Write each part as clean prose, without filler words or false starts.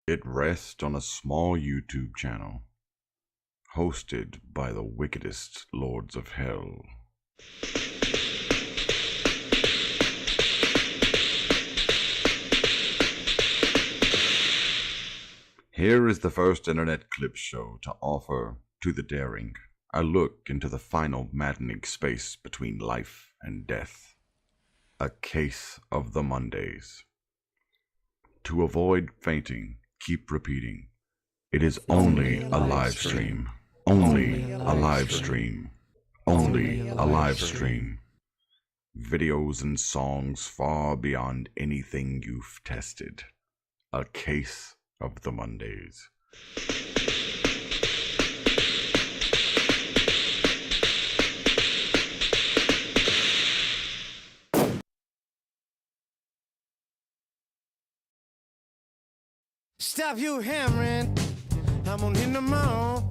It rests on a small YouTube channel, hosted by the wickedest lords of hell. Here is the first internet clip show to offer to the daring a look into the final maddening space between life and death. A case of the Mondays. To avoid fainting, keep repeating. It is only a live stream. Only a live stream. Only a live stream. Videos and songs far beyond anything you've tested. A case of the Mondays. Stop you hammering, I'm on in the mall.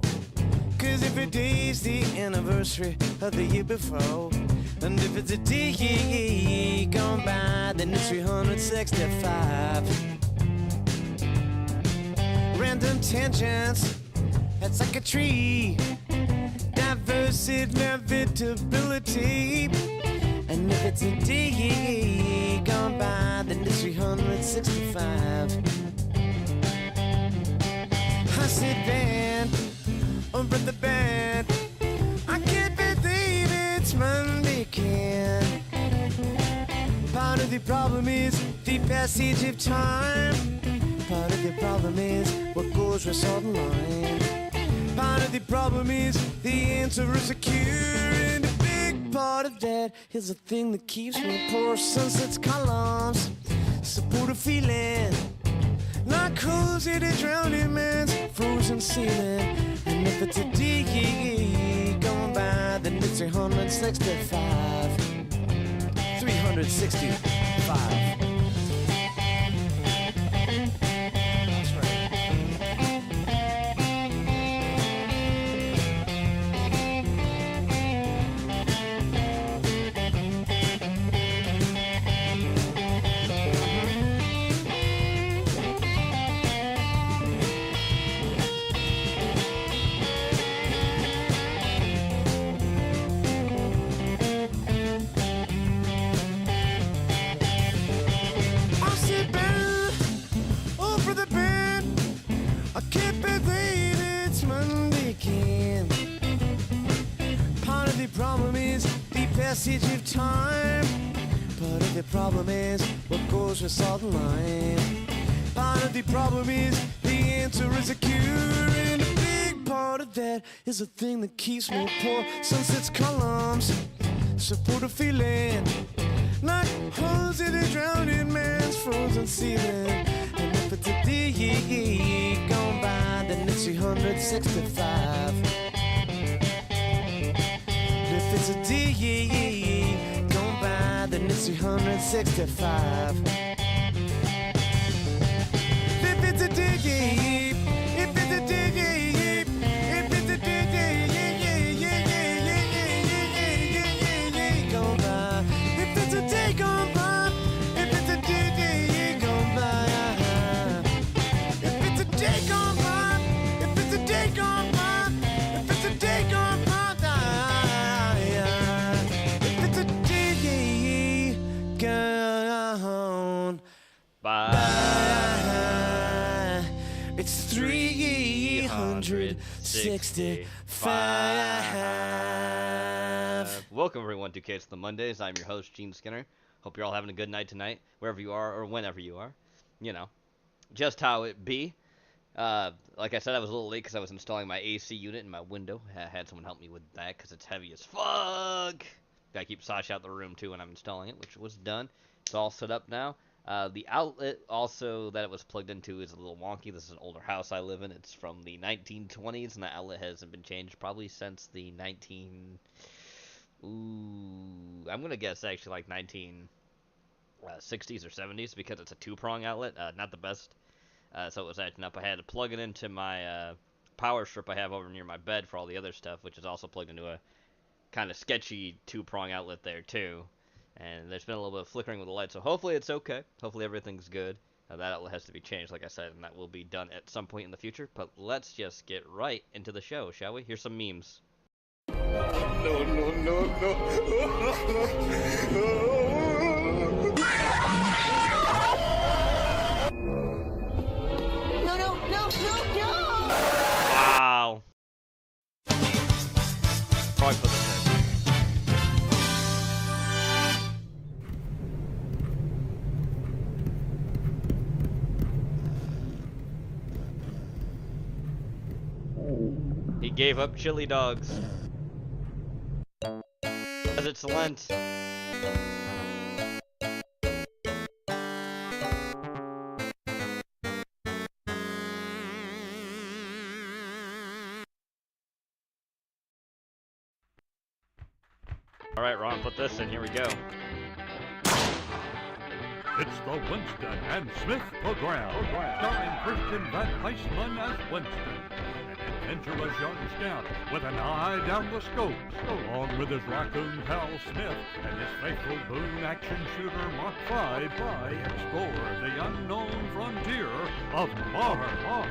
Cause if it is the anniversary of the year before, and if it's a day gone by, then it's 365. Random tangents, that's like a tree. Diverse inevitability. And if it's a day gone by, then it's 365. I said band, over the band. I can't believe it's Monday again. Part of the problem is the passage of time. Part of the problem is what goes with salt and lime. Part of the problem is the answer is a cure. And a big part of that is the thing that keeps me poor. Sunset's columns support a feeling like cozy to drowning man's frozen ceiling. And if it's a day going by, then it's 365. 365. That's right. I can't believe it's Monday again. Part of the problem is the passage of time. Part of the problem is what goes with salt and lime. Part of the problem is the answer is a cure. And a big part of that is the thing that keeps me poor. Sunset's columns support a feeling like holes in a drowning man's frozen ceiling. And if it's a day gone by, then it's 365. And if it's a day gone by, then it's 365. If it's a day, if it's a day, if it's a day gone by, if it's a day gone by, if it's a day gone by, if it's a day gone by, if it's a day gone by, if it's a day gone by, if it's a day gone by, it's 365. Welcome everyone to Case of the Mondays. I'm your host, Gene Skinner. Hope you're all having a good night tonight, wherever you are or whenever you are. You know, just how it be. Like I said, I was a little late because I was installing my AC unit in my window. I had someone help me with that because it's heavy as fuck. Gotta keep Sasha out the room too when I'm installing it, which was done. It's all set up now. The outlet also that it was plugged into is a little wonky. This is an older house I live in. It's from the 1920s, and the outlet hasn't been changed probably since the I'm gonna guess actually like 1960s or 70s because it's a two-prong outlet. Not the best. So it was acting up. I had to plug it into my power strip I have over near my bed for all the other stuff, which is also plugged into a kind of sketchy two-prong outlet there too. And there's been a little bit of flickering with the light, so hopefully it's okay. Hopefully everything's good. Now that has to be changed, like I said, and that will be done at some point in the future. But let's just get right into the show, shall we? Here's some memes. No, no, no, no. Wow. Probably put this in. He gave up chili dogs. Because it's Lent. Alright, Ron, put this in. Here we go. It's the Winston and Smith program, starring Christian Van Heisman as Winston, an adventurous young scout with an eye down the scopes, along with his raccoon pal Smith and his faithful boon action shooter Mark V. They explore the unknown frontier of Mars.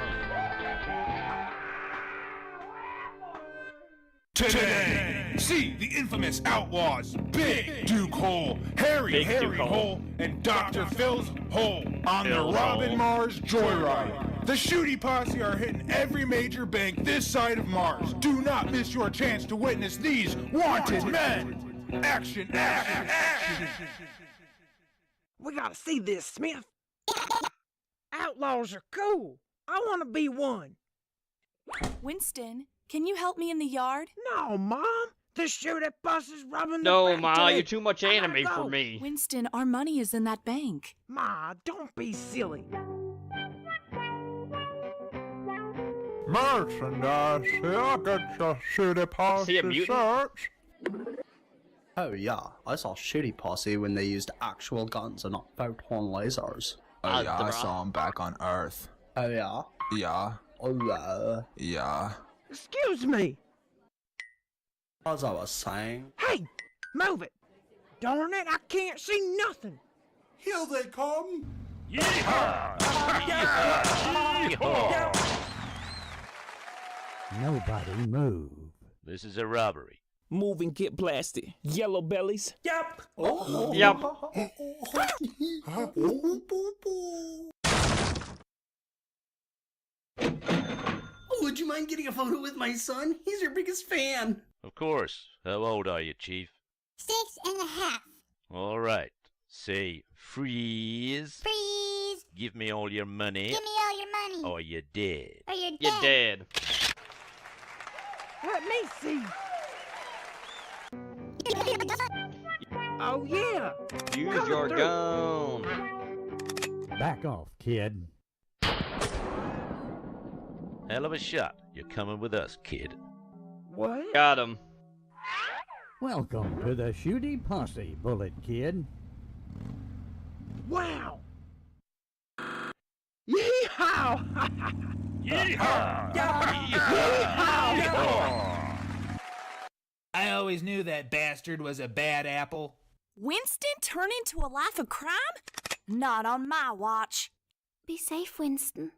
Today, see the infamous outlaws Big Duke Hole, Harry Hole, and Dr. Phil's Hole on the Robin Mars Joyride. The Shooty Posse are hitting every major bank this side of Mars. Do not miss your chance to witness these wanted men. Action, action, action. We gotta see this, Smith. Outlaws are cool. I want to be one. Winston, can you help me in the yard? No, Mom. The Shooty Posse's robbing the No, bank. Ma, today. you're too much I gotta anime for go. me. Winston, our money is in that bank. Ma, don't be silly. Merchandise, I got your Shooty Posse See a mutant? shirts. Oh yeah, I saw Shitty Posse when they used actual guns and not photon lasers. Ah, Oh yeah, I bruh. saw him back on Earth. Oh yeah? Yeah, Oh yeah. Excuse me. As I was saying, Hey, move it. Darn it, I can't see nothing. Here they come. Nobody move. This is a robbery. Move and get blasted. Yellow bellies. Yep. would you mind getting a photo with my son? He's your biggest fan. Of course. How old are you, Chief? 6.5. All right. Say freeze. Freeze. Give me all your money. Give me all your money. Or you're dead. Or you're You're dead. Let me see. Oh, yeah. Use Coming your through. gun. Back off, kid. Hell of a shot. You're coming with us, kid. What? Got him. Welcome to the Shooty Posse, Bullet Kid. Wow. Yeehaw! I always knew that bastard was a bad apple. Winston turn into a life of crime? Not on my watch. Be safe, Winston.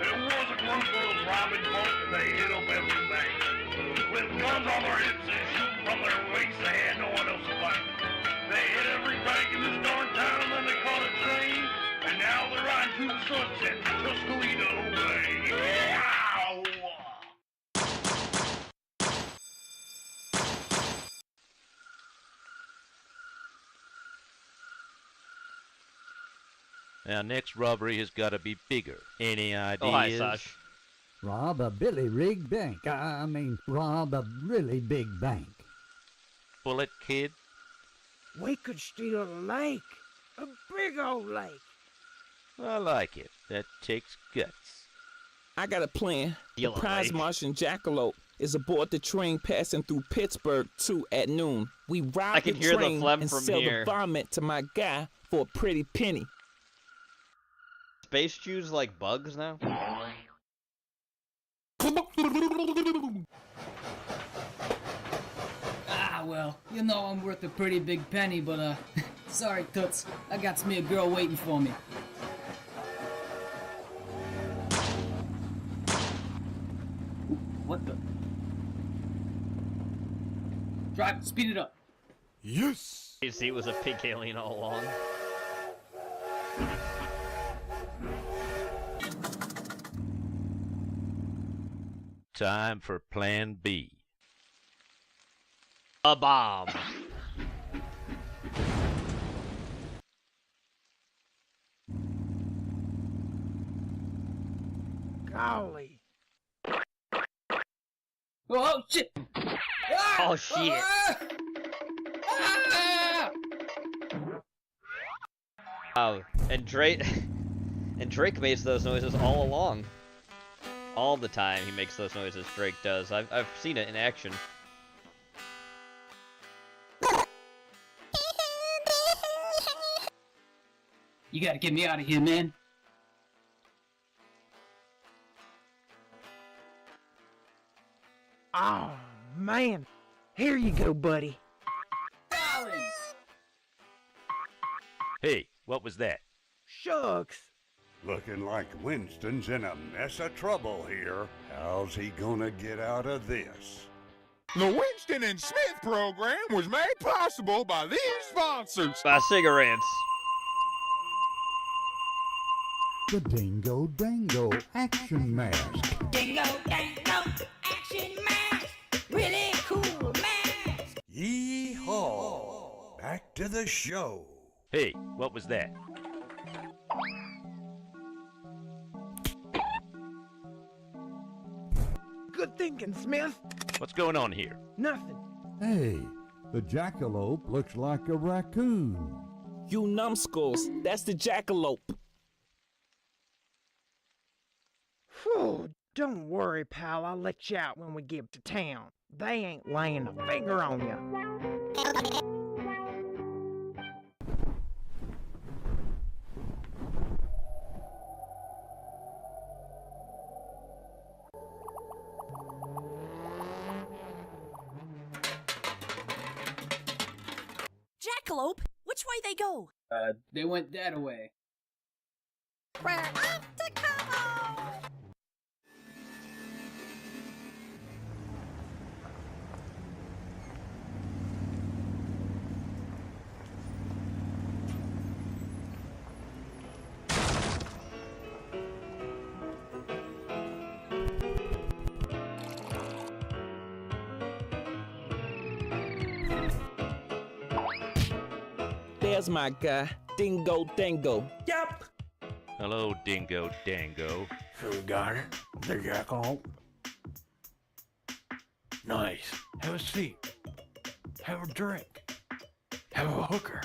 There was a group of robbing folks and they hit up every bank. With guns on their hips and shooting from their waists, they had no one else to fight. They hit every bank in this darn town and then they caught a train. And now they're riding to the sunset to Tuscaloosa Bay. Wow! Our next robbery has got to be bigger. Any ideas? Oh, hi, Sash. Rob a billy rig bank. Rob a really big bank. Bullet Kid? We could steal a lake. A big old lake. I like it. That takes guts. I got a plan. Steal the a prize lake. Martian Jackalope is aboard the train passing through Pittsburgh 2 at noon. We rob I can the hear the train phlegm and from sell here. the vomit to my guy for a pretty penny. space Jews like bugs now? Ah, well, you know I'm worth a pretty big penny, but, sorry, Toots. I got me a girl waiting for me. What the? Drive, speed it up. Yes! He was a pink alien all along. Time for Plan B. A bomb. Golly. Oh, shit! Ah! Oh, shit. Ah! Oh, and Drake makes those noises all along. All the time he makes those noises, Drake does. I've seen it in action. You gotta get me out of here, man. Oh, man. Here you go, buddy. Hey, what was that? Shucks. Looking like Winston's in a mess of trouble here. How's he gonna get out of this? The Winston and Smith program was made possible by these sponsors. By cigarettes. The Dingo Dango Action Mask. Dingo Dango Action Mask. Really cool mask. Yee-haw! Back to the show. Hey, what was that? Good thinking, Smith. What's going on here? Nothing. Hey, the jackalope looks like a raccoon. You numbskulls, that's the jackalope. Whew, don't worry, pal. I'll let you out when we get to town. They ain't laying a finger on you. Jackalope, which way they go? They went that way. We're off to Cabo! There's my guy, Dingo Dango. Yup. Hello, Dingo Dango. So we got her, the jackalope. Nice. Have a seat. Have a drink. Have a hooker.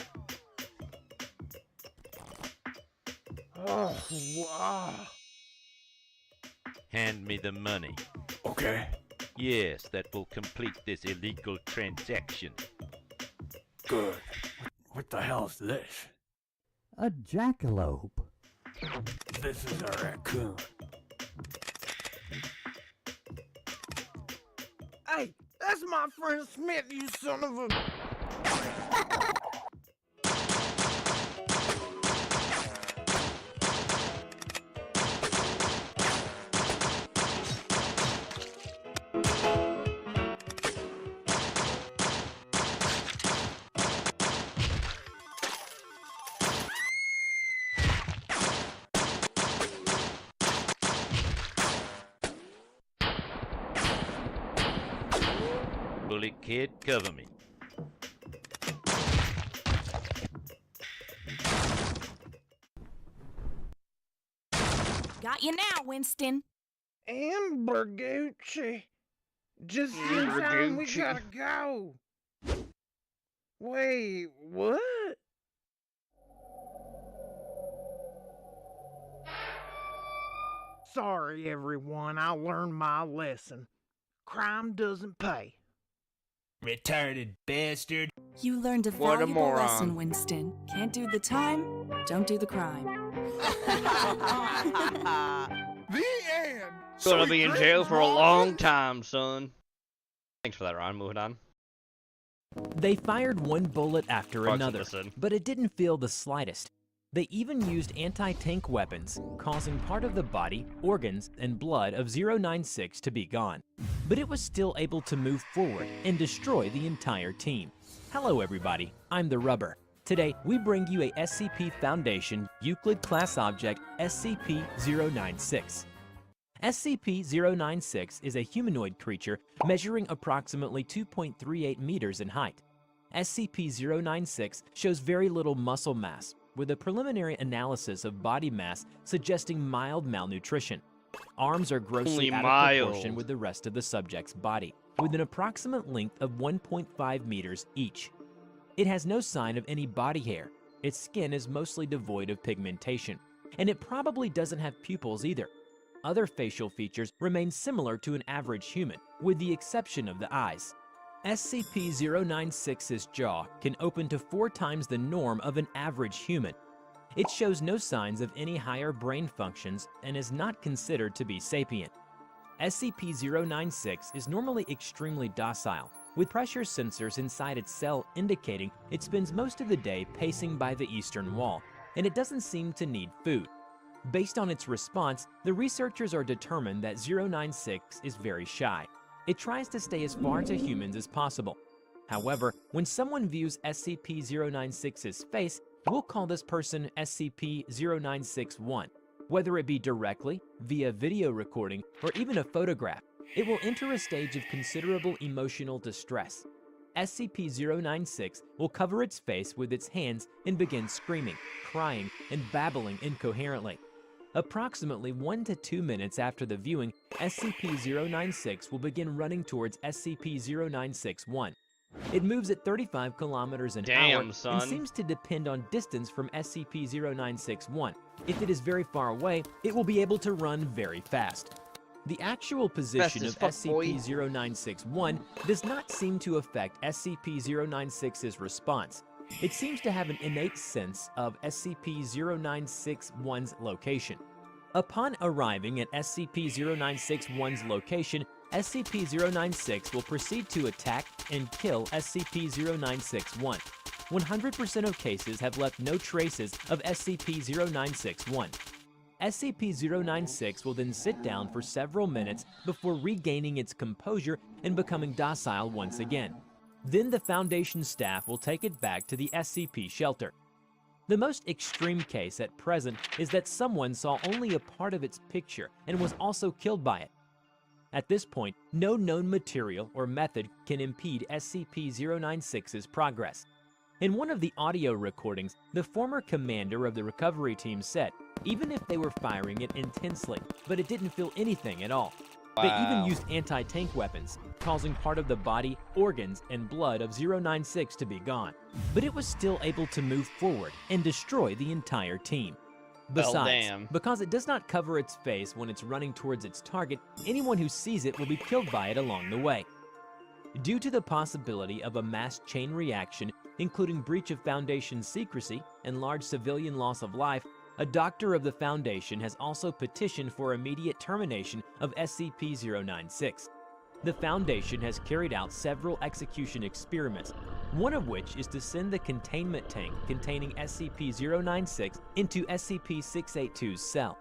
Oh, wow. Hand me the money. Okay. Yes, that will complete this illegal transaction. Good. What the hell is this? A jackalope. This is a raccoon. Hey, that's my friend Smith, you son of a... Bullet kid, cover me. Got you now, Winston. Amber Gucci. Just in time, we gotta go. Wait, what? Sorry, everyone. I learned my lesson. Crime doesn't pay. Retarded bastard. You learned a What a valuable moron. lesson, Winston. Can't do the time, don't do the crime. The end. Gonna be in jail for a long time, son. Thanks for that, Ron. Moving on. They fired one bullet after Parts of another, this in. but it didn't feel the slightest. They even used anti-tank weapons, causing part of the body, organs, and blood of 096 to be gone. But it was still able to move forward and destroy the entire team. Hello everybody, I'm the Rubber. Today, we bring you a SCP Foundation Euclid Class Object SCP-096. SCP-096 is a humanoid creature measuring approximately 2.38 meters in height. SCP-096 shows very little muscle mass, with a preliminary analysis of body mass suggesting mild malnutrition. Arms are grossly out of proportion with the rest of the subject's body, with an approximate length of 1.5 meters each. It has no sign of any body hair, its skin is mostly devoid of pigmentation, and it probably doesn't have pupils either. Other facial features remain similar to an average human, with the exception of the eyes. SCP-096's jaw can open to 4 times the norm of an average human. It shows no signs of any higher brain functions and is not considered to be sapient. SCP-096 is normally extremely docile, with pressure sensors inside its cell indicating it spends most of the day pacing by the eastern wall, and it doesn't seem to need food. Based on its response, the researchers are determined that 096 is very shy. It tries to stay as far to humans as possible. However, when someone views SCP-096's face, we'll call this person SCP-0961. Whether it be directly, via video recording, or even a photograph, it will enter a stage of considerable emotional distress. SCP-096 will cover its face with its hands and begin screaming, crying, and babbling incoherently. Approximately 1 to 2 minutes after the viewing, SCP-096 will begin running towards SCP-0961. It moves at 35 kilometers an hour and seems to depend on distance from SCP-0961. If it is very far away, it will be able to run very fast. The actual position of SCP-0961 does not seem to affect SCP-096's response. It seems to have an innate sense of SCP-0961's location. Upon arriving at SCP-0961's location, SCP-096 will proceed to attack and kill SCP-0961. 100% of cases have left no traces of SCP-096-1. SCP-096 will then sit down for several minutes before regaining its composure and becoming docile once again. Then the Foundation staff will take it back to the SCP shelter. The most extreme case at present is that someone saw only a part of its picture and was also killed by it. At this point, no known material or method can impede SCP-096's progress. In one of the audio recordings, the former commander of the recovery team said, even if they were firing it intensely, but it didn't feel anything at all. They even used anti-tank weapons, causing part of the body, organs, and blood of 096 to be gone. But it was still able to move forward and destroy the entire team. Besides, because it does not cover its face when it's running towards its target, anyone who sees it will be killed by it along the way. Due to the possibility of a mass chain reaction, including breach of Foundation secrecy and large civilian loss of life, a doctor of the Foundation has also petitioned for immediate termination of SCP-096. The Foundation has carried out several execution experiments, one of which is to send the containment tank containing SCP-096 into SCP-682's cell.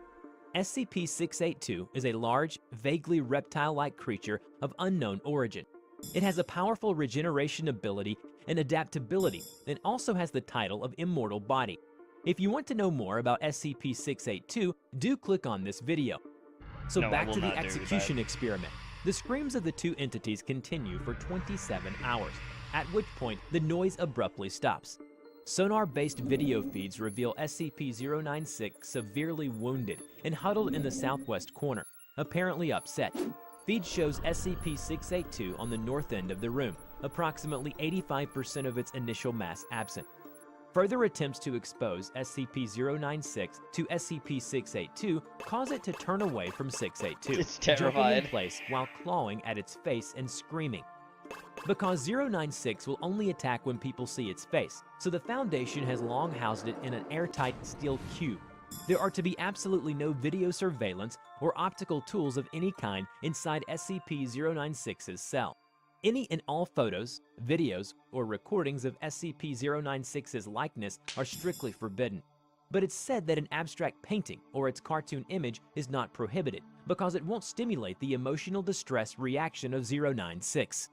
SCP-682 is a large, vaguely reptile-like creature of unknown origin. It has a powerful regeneration ability and adaptability, and also has the title of Immortal Body. If you want to know more about SCP-682, do click on this video. So back to the execution experiment. The screams of the two entities continue for 27 hours, at which point the noise abruptly stops. Sonar-based video feeds reveal SCP-096 severely wounded and huddled in the southwest corner, apparently upset. Feed shows SCP-682 on the north end of the room, approximately 85% of its initial mass absent. Further attempts to expose SCP-096 to SCP-682 cause it to turn away from 682, It's terrified. jumping in place while clawing at its face and screaming. Because 096 will only attack when people see its face, so the Foundation has long housed it in an airtight steel cube, There are to be absolutely no video surveillance or optical tools of any kind inside SCP-096's cell. Any and all photos, videos, or recordings of SCP-096's likeness are strictly forbidden. But it's said that an abstract painting or its cartoon image is not prohibited because it won't stimulate the emotional distress reaction of 096.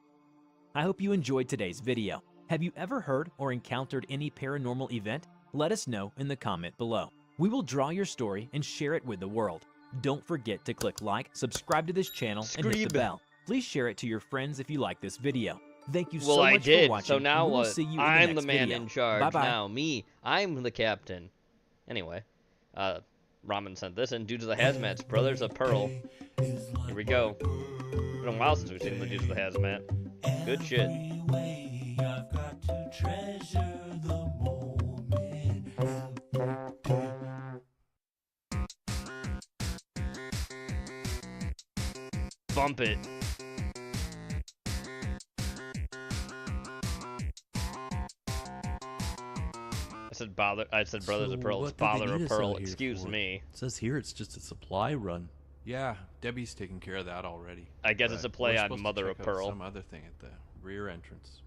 I hope you enjoyed today's video. Have you ever heard or encountered any paranormal event? Let us know in the comment below. We will draw your story and share it with the world. Don't forget to click like, subscribe to this channel, and hit the bell. Please share it to your friends if you like this video. Thank you so much for watching. So now and we will what? see you in I'm the the next man video. in charge Bye-bye. now. Me. I'm the captain. Anyway, Ramen sent this in. Dudes of the Hazmats, Brothers of Pearl. Here we go. It's been a while since we've seen the Dudes of the Hazmat. Good shit. Bump it. I said Brothers of Pearl. It's Father of Pearl. Excuse me. It says here it's just a supply run. Yeah, Debbie's taking care of that already. I guess it's a play We're on supposed to Mother of check out Pearl. Some other thing at the rear entrance.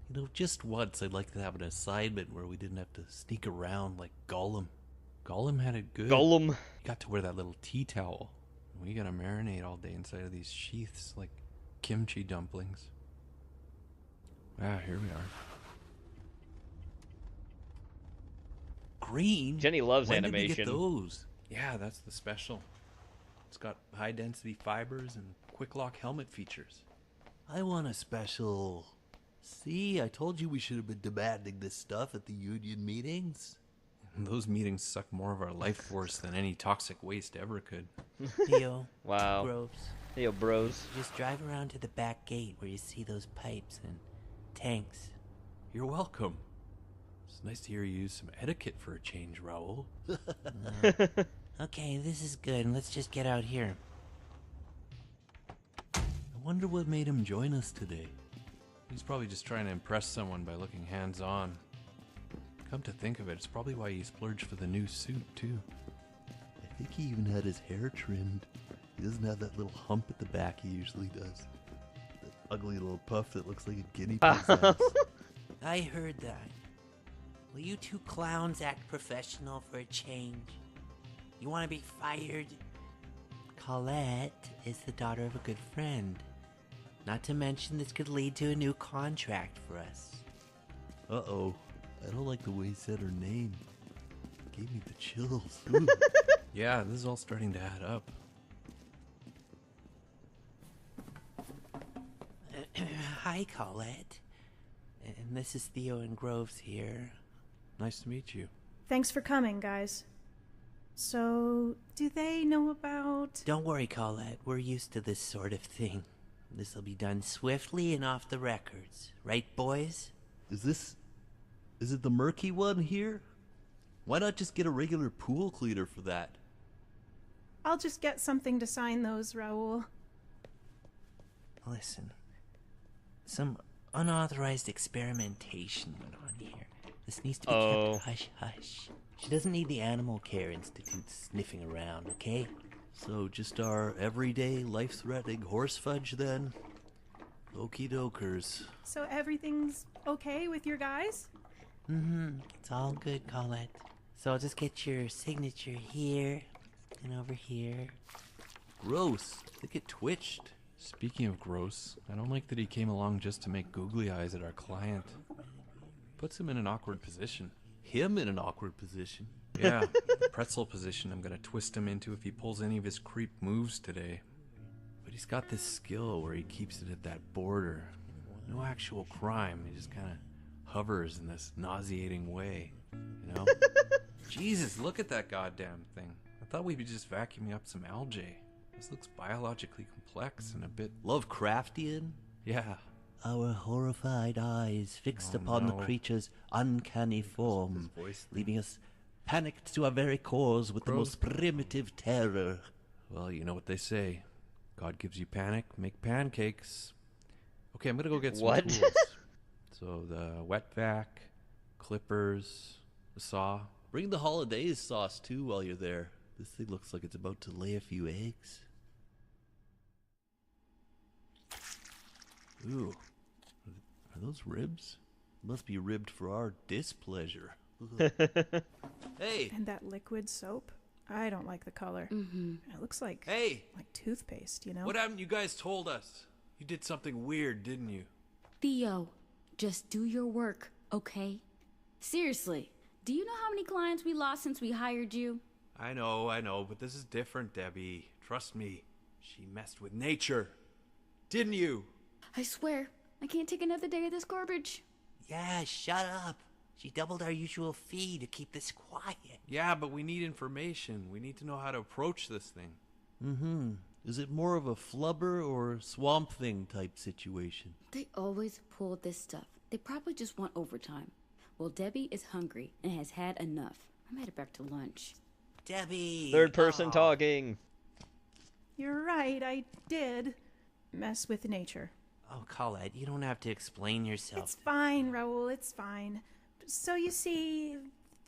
You know, just once I'd like to have an assignment where we didn't have to sneak around like Gollum. Gollum had it good. Gollum. He got to wear that little tea towel. We gotta marinate all day inside of these sheaths like kimchi dumplings. Ah, here we are. Green? Jenny loves When animation. Did they get those? Yeah, that's the special. It's got high density fibers and quick lock helmet features. I want a special. See, I told you we should have been demanding this stuff at the union meetings. Those meetings suck more of our life force than any toxic waste ever could. Theo. Wow. Groves. Theo bros. Just drive around to the back gate where you see those pipes and tanks. You're welcome. It's nice to hear you use some etiquette for a change, Raoul. Okay, this is good. Let's just get out here. I wonder what made him join us today. He's probably just trying to impress someone by looking hands-on. Come to think of it, it's probably why he splurged for the new suit, too. I think he even had his hair trimmed. He doesn't have that little hump at the back he usually does. That ugly little puff that looks like a guinea pig's ass. I heard that. Will you two clowns act professional for a change? You want to be fired? Colette is the daughter of a good friend. Not to mention this could lead to a new contract for us. Uh-oh. I don't like the way he said her name. It gave me the chills. Ooh. Yeah, this is all starting to add up. Hi, Colette. And this is Theo and Groves here. Nice to meet you. Thanks for coming, guys. So, do they know about... Don't worry, Colette. We're used to this sort of thing. This'll be done swiftly and off the records. Right, boys? Is it the murky one here? Why not just get a regular pool cleaner for that? I'll just get something to sign those, Raoul. Listen. Some unauthorized experimentation went on here. This needs to be kept hush-hush. She doesn't need the Animal Care Institute sniffing around, okay? So just our everyday life-threatening horse fudge then? Okie dokers. So everything's okay with your guys? Mm-hmm. It's all good, Colette. So I'll just get your signature here and over here. Gross. I think it twitched. Speaking of gross, I don't like that he came along just to make googly eyes at our client. Puts him in an awkward position. Him in an awkward position? Yeah, the pretzel position I'm gonna twist him into if he pulls any of his creep moves today. But he's got this skill where he keeps it at that border. No actual crime, he just kinda hovers in this nauseating way, you know? Jesus, look at that goddamn thing. I thought we'd be just vacuuming up some algae. This looks biologically complex and a bit Lovecraftian. Yeah. Our horrified eyes fixed upon the creature's uncanny form, leaving us panicked to our very cores with the most primitive terror. Well, you know what they say. God gives you panic, make pancakes. Okay, I'm gonna go get some tools. So the wet vac, clippers, the saw. Bring the hollandaise sauce too while you're there. This thing looks like it's about to lay a few eggs. Ooh. Are those ribs? Must be ribbed for our displeasure. Hey! And that liquid soap? I don't like the color. It looks like like toothpaste, you know? What haven't you guys told us? You did something weird, didn't you? Theo, just do your work, okay? Seriously, do you know how many clients we lost since we hired you? I know, but this is different, Debbie. Trust me. She messed with nature. Didn't you? I swear, I can't take another day of this garbage. Yeah, shut up. She doubled our usual fee to keep this quiet. Yeah, but we need information. We need to know how to approach this thing. Mm-hmm. Is it more of a flubber or swamp thing type situation? They always pull this stuff. They probably just want overtime. Well, Debbie is hungry and has had enough. I'm headed back to lunch. Debbie! Third person talking. You're right, I did mess with nature. Oh, Colette, you don't have to explain yourself. It's fine, Raoul, it's fine. So you see,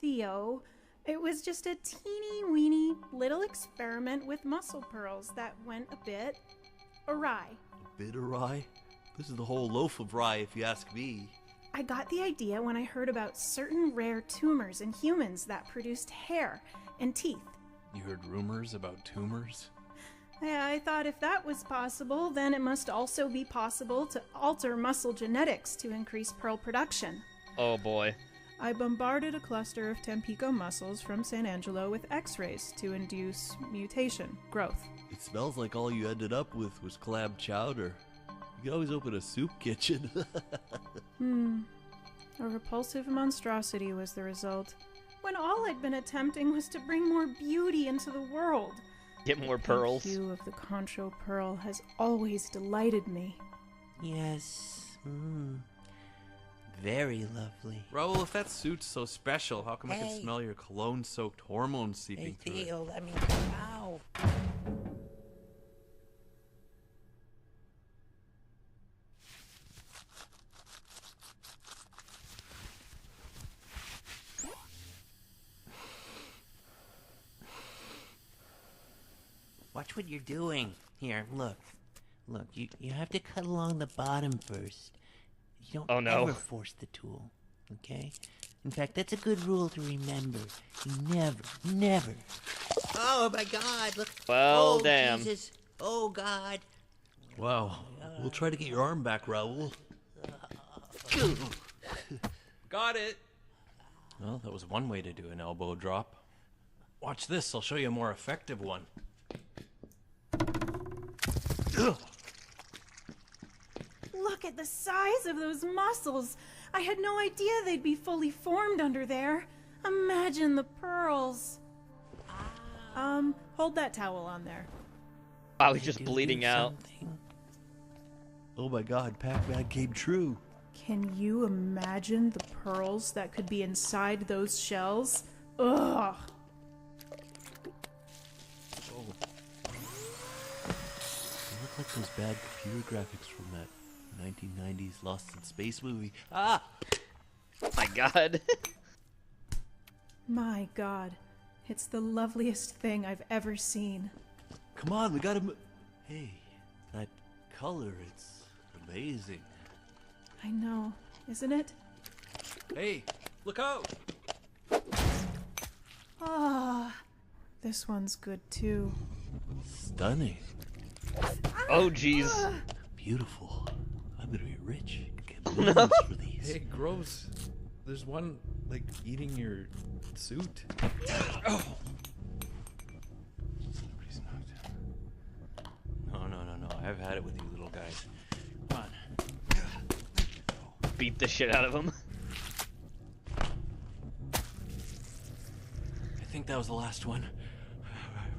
Theo, it was just a teeny-weeny little experiment with muscle pearls that went a bit awry. A bit of rye? This is the whole loaf of rye, if you ask me. I got the idea when I heard about certain rare tumors in humans that produced hair and teeth. You heard rumors about tumors? Yeah, I thought if that was possible, then it must also be possible to alter muscle genetics to increase pearl production. Oh boy. I bombarded a cluster of Tampico mussels from San Angelo with x-rays to induce mutation, growth. It smells like all you ended up with was clam chowder. You can always open a soup kitchen. A repulsive monstrosity was the result, when all I'd been attempting was to bring more beauty into the world. Get more pearls. The hue of the concho pearl has always delighted me. Yes. Very lovely. Raoul, if that suit's so special, how come I can smell your cologne-soaked hormones seeping through it? Theo, let me out. Watch what you're doing. Here, look. Look, you have to cut along the bottom first. You don't ever force the tool, okay? In fact, that's a good rule to remember. You never. Oh my God! Look. Well, oh, damn. Jesus. Oh God. Wow. We'll try to get your arm back, Raoul. Got it! Well, that was one way to do an elbow drop. Watch this, I'll show you a more effective one. Look at the size of those muscles. I had no idea they'd be fully formed under there. Imagine the pearls. Hold that towel on there. Wow, he's just bleeding out. Oh my God, Pac-Man came true. Can you imagine the pearls that could be inside those shells? Ugh. They look like those bad computer graphics from that 1990s Lost in Space movie. Ah! Oh my God. My God. It's the loveliest thing I've ever seen. Come on, we gotta Hey, that color, it's amazing. I know, isn't it? Hey, look out! Ah, this one's good too. Stunning. Oh, jeez. Beautiful. I'm gonna be rich. Get No. millions for these. Hey, gross. There's one, like, eating your suit. Oh! Somebody's knocked out. No. I've had it with you little guys. Come on. Beat the shit out of him. I think that was the last one.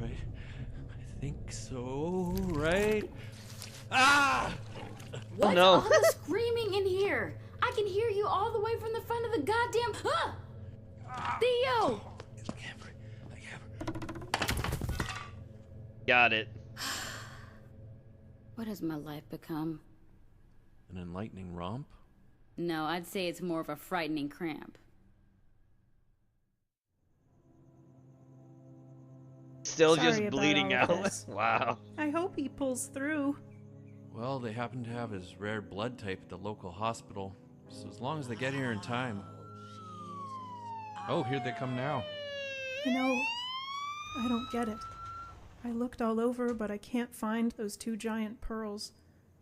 Right? I think so, right? Ah! What's no. all the screaming in here? I can hear you all the way from the front of the goddamn... Theo! Got it. What has my life become? An enlightening romp? No, I'd say it's more of a frightening cramp. still Sorry just about bleeding all of out. this. Wow. I hope he pulls through. Well, they happen to have his rare blood type at the local hospital, so as long as they get here in time. Oh, here they come now. You know, I don't get it. I looked all over, but I can't find those 2 giant pearls.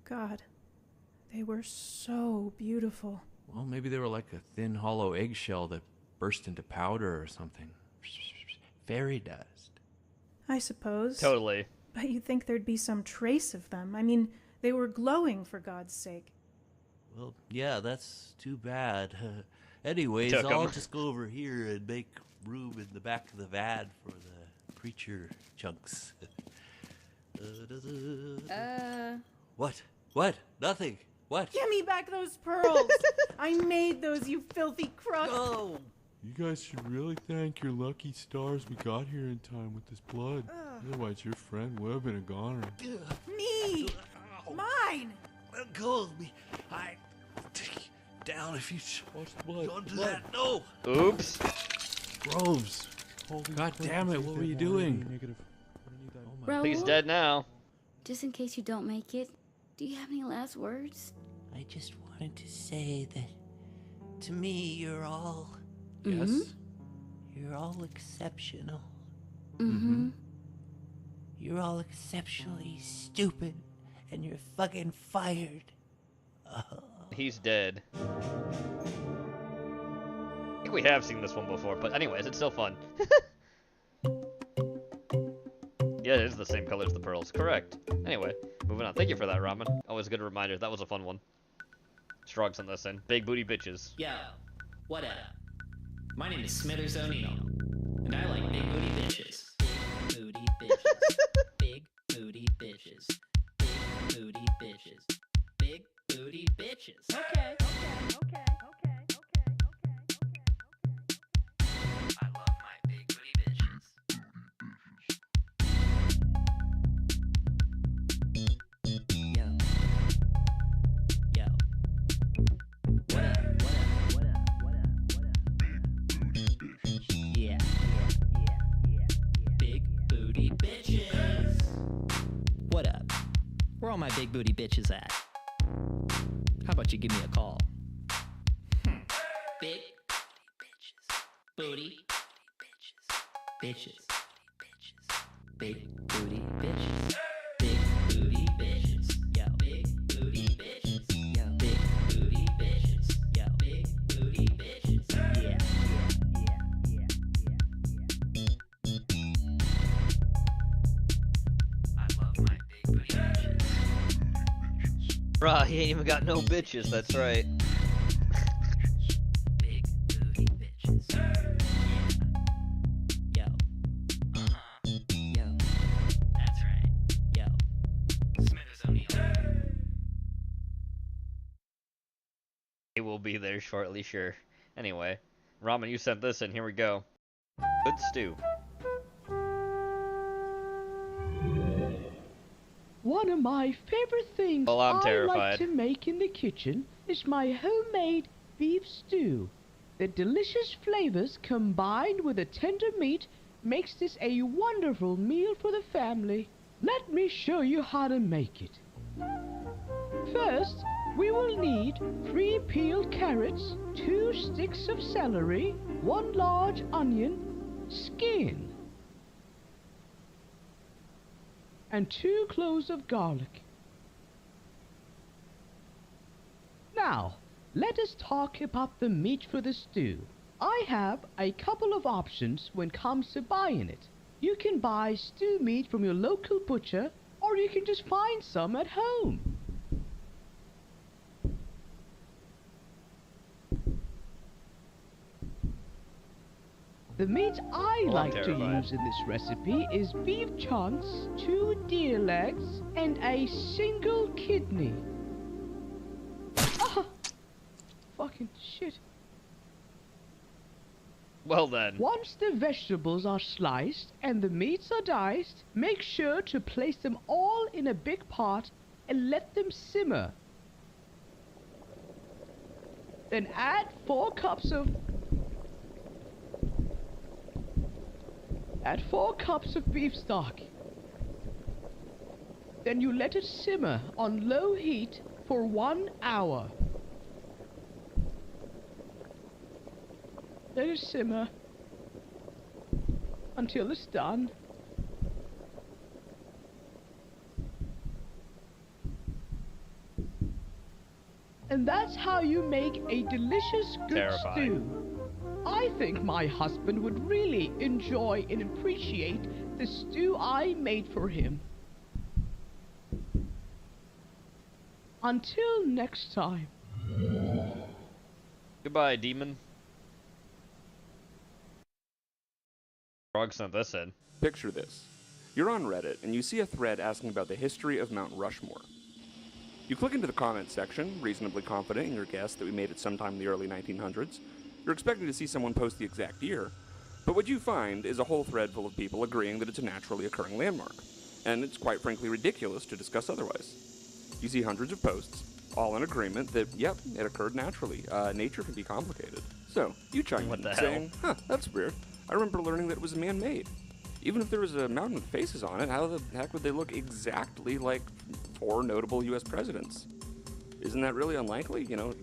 God, they were so beautiful. Well, maybe they were like a thin, hollow eggshell that burst into powder or something. Fairy dust. I suppose. Totally. But you'd think there'd be some trace of them. I mean, they were glowing, for God's sake. Well, yeah, that's too bad. Anyways, Took 'em. I'll just go over here and make room in the back of the van for the creature chunks. What? What? Nothing. What? Give me back those pearls! I made those, you filthy crook! No! You guys should really thank your lucky stars we got here in time with this blood. Otherwise, your friend would have been a goner. Me! Mine! Let go of me. I take you down if you don't do that. No! Oops. Groves. God damn it, what were you doing? I think he's dead now. Just in case you don't make it, do you have any last words? I just wanted to say that to me, you're all. Yes? You're all exceptional. Mm-hmm. You're all exceptionally stupid, and you're fucking fired. He's dead. I think we have seen this one before, but anyways, it's still fun. Yeah, it is the same color as the pearls. Correct. Anyway, moving on. Thank you for that, Ramen. Always a good reminder. That was a fun one. Struggs on this end. Big booty bitches. Yo, what up? My name is Smithers O'Neil, and I like big booty bitches. Big booty bitches. Big booty bitches. Big booty bitches. Big booty bitches. Okay. I love my big booty bitches. Yo. Yo. What up? Yeah. Big booty bitches. What up? Where all my big booty bitches at? How about you give me a call? Big booty bitches. Big booty bitches. Big booty bitches. Yo. Big booty bitches. Yo. Big booty bitches. Yo. Big booty bitches. Yeah. I love my big booty bitches. Bruh, he ain't even got no bitches, that's right. Big booty bitches. Yeah. Yo. Yo. That's right. Yo. Smithers O'Neil. He will be there shortly, sure. Anyway, Ramen, you sent this in. Here we go. Good stew. One of my favorite things Well, I'm I like terrified. to make in the kitchen is my homemade beef stew. The delicious flavors combined with the tender meat makes this a wonderful meal for the family. Let me show you how to make it. First, we will need 3 peeled carrots, 2 sticks of celery, 1 large onion, skin, and 2 cloves of garlic. Now, let us talk about the meat for the stew. I have a couple of options when it comes to buying it. You can buy stew meat from your local butcher, or you can just find some at home. The meat I Oh, I'm like to terrified. use in this recipe is beef chunks, 2 deer legs, and a single kidney. Ah! Fucking shit. Well then. Once the vegetables are sliced and the meats are diced, make sure to place them all in a big pot and let them simmer. Then add 4 cups of Add 4 cups of beef stock. Then you let it simmer on low heat for 1 hour. Let it simmer until it's done. And that's how you make a delicious good stew. I think my husband would really enjoy and appreciate the stew I made for him. Until next time. Goodbye, demon. Frog sent this in. Picture this. You're on Reddit, and you see a thread asking about the history of Mount Rushmore. You click into the comments section, reasonably confident in your guess that we made it sometime in the early 1900s. You're expecting to see someone post the exact year, but what you find is a whole thread full of people agreeing that it's a naturally occurring landmark, and it's quite frankly ridiculous to discuss otherwise. You see hundreds of posts, all in agreement that, yep, it occurred naturally. Nature can be complicated. So, you chime in saying, huh, that's weird. I remember learning that it was man-made. Even if there was a mountain with faces on it, how the heck would they look exactly like 4 notable U.S. presidents? Isn't that really unlikely? You know,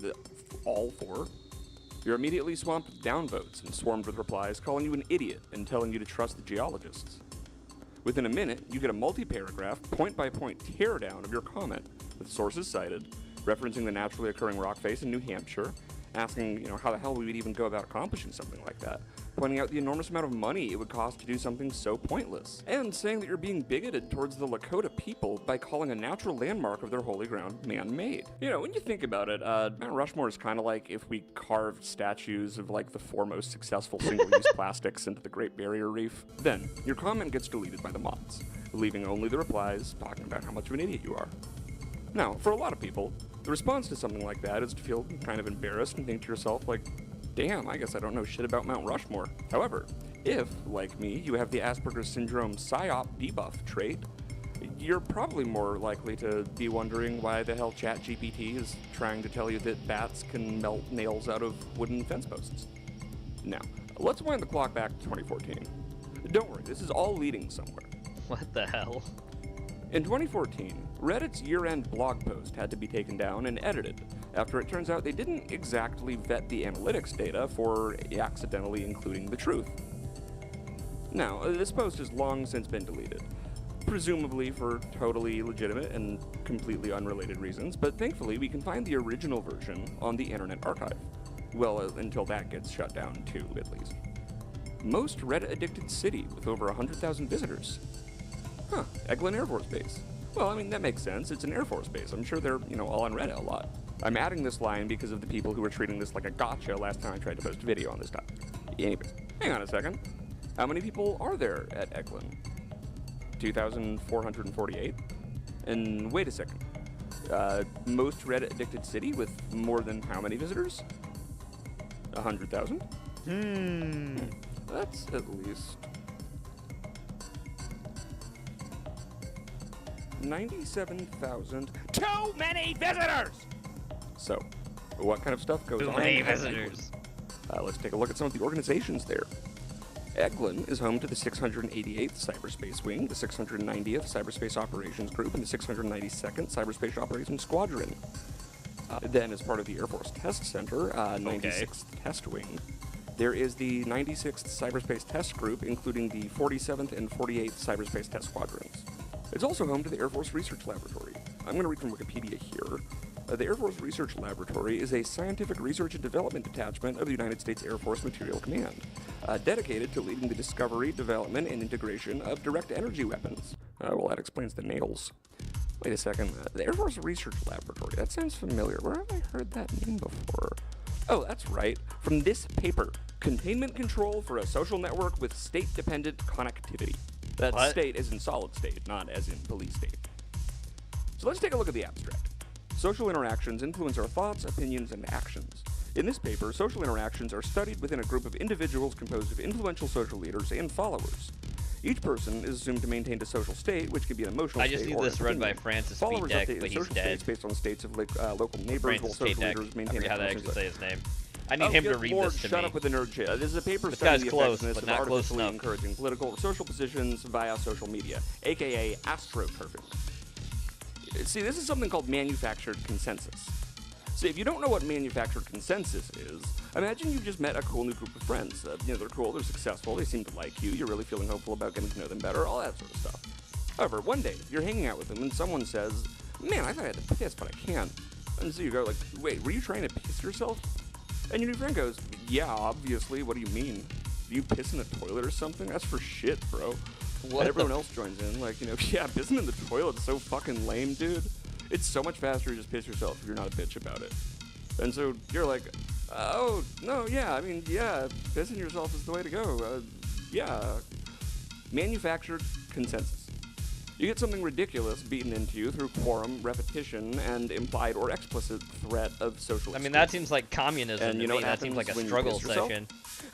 all 4? You're immediately swamped with downvotes and swarmed with replies calling you an idiot and telling you to trust the geologists. Within a minute, you get a multi-paragraph, point-by-point teardown of your comment, with sources cited, referencing the naturally occurring rock face in New Hampshire, asking, how the hell we would even go about accomplishing something like that, pointing out the enormous amount of money it would cost to do something so pointless, and saying that you're being bigoted towards the Lakota people by calling a natural landmark of their holy ground man-made. When you think about it, Mount Rushmore is kind of like if we carved statues of the 4 most successful single-use plastics into the Great Barrier Reef. Then, your comment gets deleted by the mods, leaving only the replies talking about how much of an idiot you are. Now, for a lot of people, the response to something like that is to feel kind of embarrassed and think to yourself, damn, I guess I don't know shit about Mount Rushmore. However, if, like me, you have the Asperger's syndrome psyop debuff trait, you're probably more likely to be wondering why the hell ChatGPT is trying to tell you that bats can melt nails out of wooden fence posts. Now, let's wind the clock back to 2014. Don't worry, this is all leading somewhere. What the hell? In 2014, Reddit's year-end blog post had to be taken down and edited, after it turns out they didn't exactly vet the analytics data for accidentally including the truth. Now, this post has long since been deleted, presumably for totally legitimate and completely unrelated reasons, but thankfully we can find the original version on the Internet Archive. Well, until that gets shut down too, at least. Most Reddit-addicted city with over 100,000 visitors. Huh, Eglin Air Force Base. Well, I mean, that makes sense. It's an Air Force base. I'm sure they're, all on Reddit a lot. I'm adding this line because of the people who were treating this like a gotcha last time I tried to post a video on this topic. Anyways, hang on a second. How many people are there at Eglin? 2,448? And wait a second. Most Reddit-addicted city with more than how many visitors? 100,000? That's at least 97,000. Too many visitors! So, what kind of stuff goes on? Too many visitors. Let's take a look at some of the organizations there. Eglin is home to the 688th Cyberspace Wing, the 690th Cyberspace Operations Group, and the 692nd Cyberspace Operations Squadron. Then, as part of the Air Force Test Center, 96th Test Wing, there is the 96th Cyberspace Test Group, including the 47th and 48th Cyberspace Test Squadrons. It's also home to the Air Force Research Laboratory. I'm going to read from Wikipedia here. The Air Force Research Laboratory is a scientific research and development detachment of the United States Air Force Materiel Command, dedicated to leading the discovery, development, and integration of direct energy weapons. Well, that explains the nails. Wait a second. The Air Force Research Laboratory. That sounds familiar. Where have I heard that name before? Oh, that's right. From this paper. Containment Control for a Social Network with State-Dependent Connectivity. That state is in solid state, not as in police state. So let's take a look at the abstract. Social interactions influence our thoughts, opinions, and actions. In this paper, social interactions are studied within a group of individuals composed of influential social leaders and followers. Each person is assumed to maintain a social state, which can be an emotional state. I just need this read by Francis B. Followers Deck, update but the he's social dead. states based on states of local neighbors, while Francis K. social Deck. leaders I maintain forget how to a actually say his name. I need him to good read Lord, this to shut me. up with the nerd shit. This is a paper This studying guy's the close, effectiveness but of not close artificially enough. encouraging political or social positions via social media, aka astroturfing. See, this is something called manufactured consensus. So if you don't know what manufactured consensus is, imagine you've just met a cool new group of friends. They're cool, they're successful, they seem to like you, you're really feeling hopeful about getting to know them better, all that sort of stuff. However, one day, you're hanging out with them and someone says, man, I thought I had to piss, but I can't. And so you go like, wait, were you trying to piss yourself? And your new friend goes, yeah, obviously, what do you mean? Do you piss in the toilet or something? That's for shit, bro. What And everyone else joins in, like, yeah, pissing in the toilet's so fucking lame, dude. It's so much faster to just piss yourself if you're not a bitch about it. And so you're like, oh, no, yeah, pissing yourself is the way to go. Manufactured consensus. You get something ridiculous beaten into you through quorum, repetition, and implied or explicit threat of social I mean, that seems like communism And to you know me. what That seems happens like a when you struggle piss yourself? session.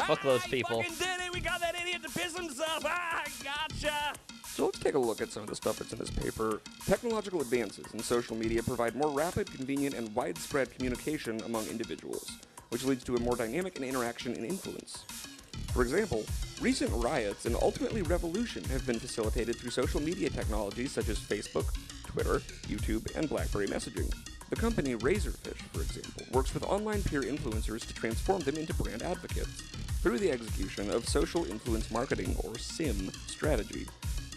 Fuck those people. Did it! We got that idiot to piss himself! Ah, gotcha! So let's take a look at some of the stuff that's in this paper. Technological advances in social media provide more rapid, convenient, and widespread communication among individuals, which leads to a more dynamic interaction and influence. For example, recent riots and ultimately revolution have been facilitated through social media technologies such as Facebook, Twitter, YouTube, and BlackBerry messaging. The company Razorfish, for example, works with online peer influencers to transform them into brand advocates through the execution of social influence marketing, or SIM, strategy,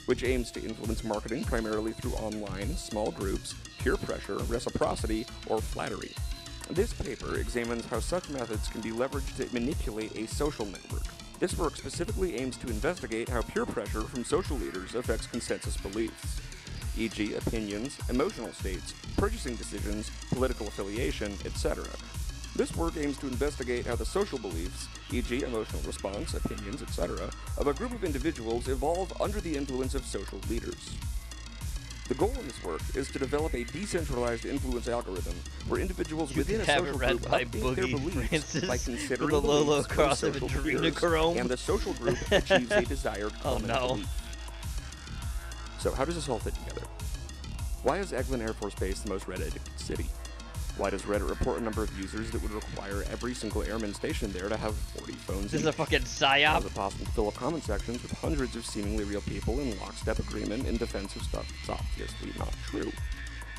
which aims to influence marketing primarily through online, small groups, peer pressure, reciprocity, or flattery. This paper examines how such methods can be leveraged to manipulate a social network. This work specifically aims to investigate how peer pressure from social leaders affects consensus beliefs, e.g. opinions, emotional states, purchasing decisions, political affiliation, etc. This work aims to investigate how the social beliefs, e.g. emotional response, opinions, etc., of a group of individuals evolve under the influence of social leaders. The goal in this work is to develop a decentralized influence algorithm where individuals within a social group update their beliefs by considering the beliefs of the social peers, and the social group achieves a desired common belief. So how does this all fit together? Why is Eglin Air Force Base the most Reddit-addicted city? Why does Reddit report a number of users that would require every single airman stationed there to have 40 phones? This is a fucking psyop. How is it possible to fill up comment sections with hundreds of seemingly real people in lockstep agreement in defense of stuff that's obviously not true?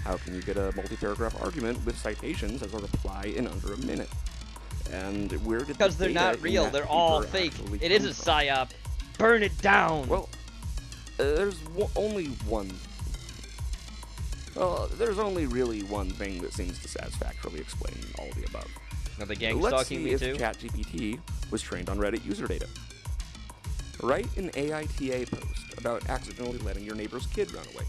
How can you get a multi-paragraph argument with citations as a reply in under a minute? And where did because they're not real, they're all fake. It is a psyop. Burn it down. Well, there's only one. Well, there's only really one thing that seems to satisfactorily explain all the above. Are the gang Let's stalking see me if too? ChatGPT was trained on Reddit user data. Write an AITA post about accidentally letting your neighbor's kid run away.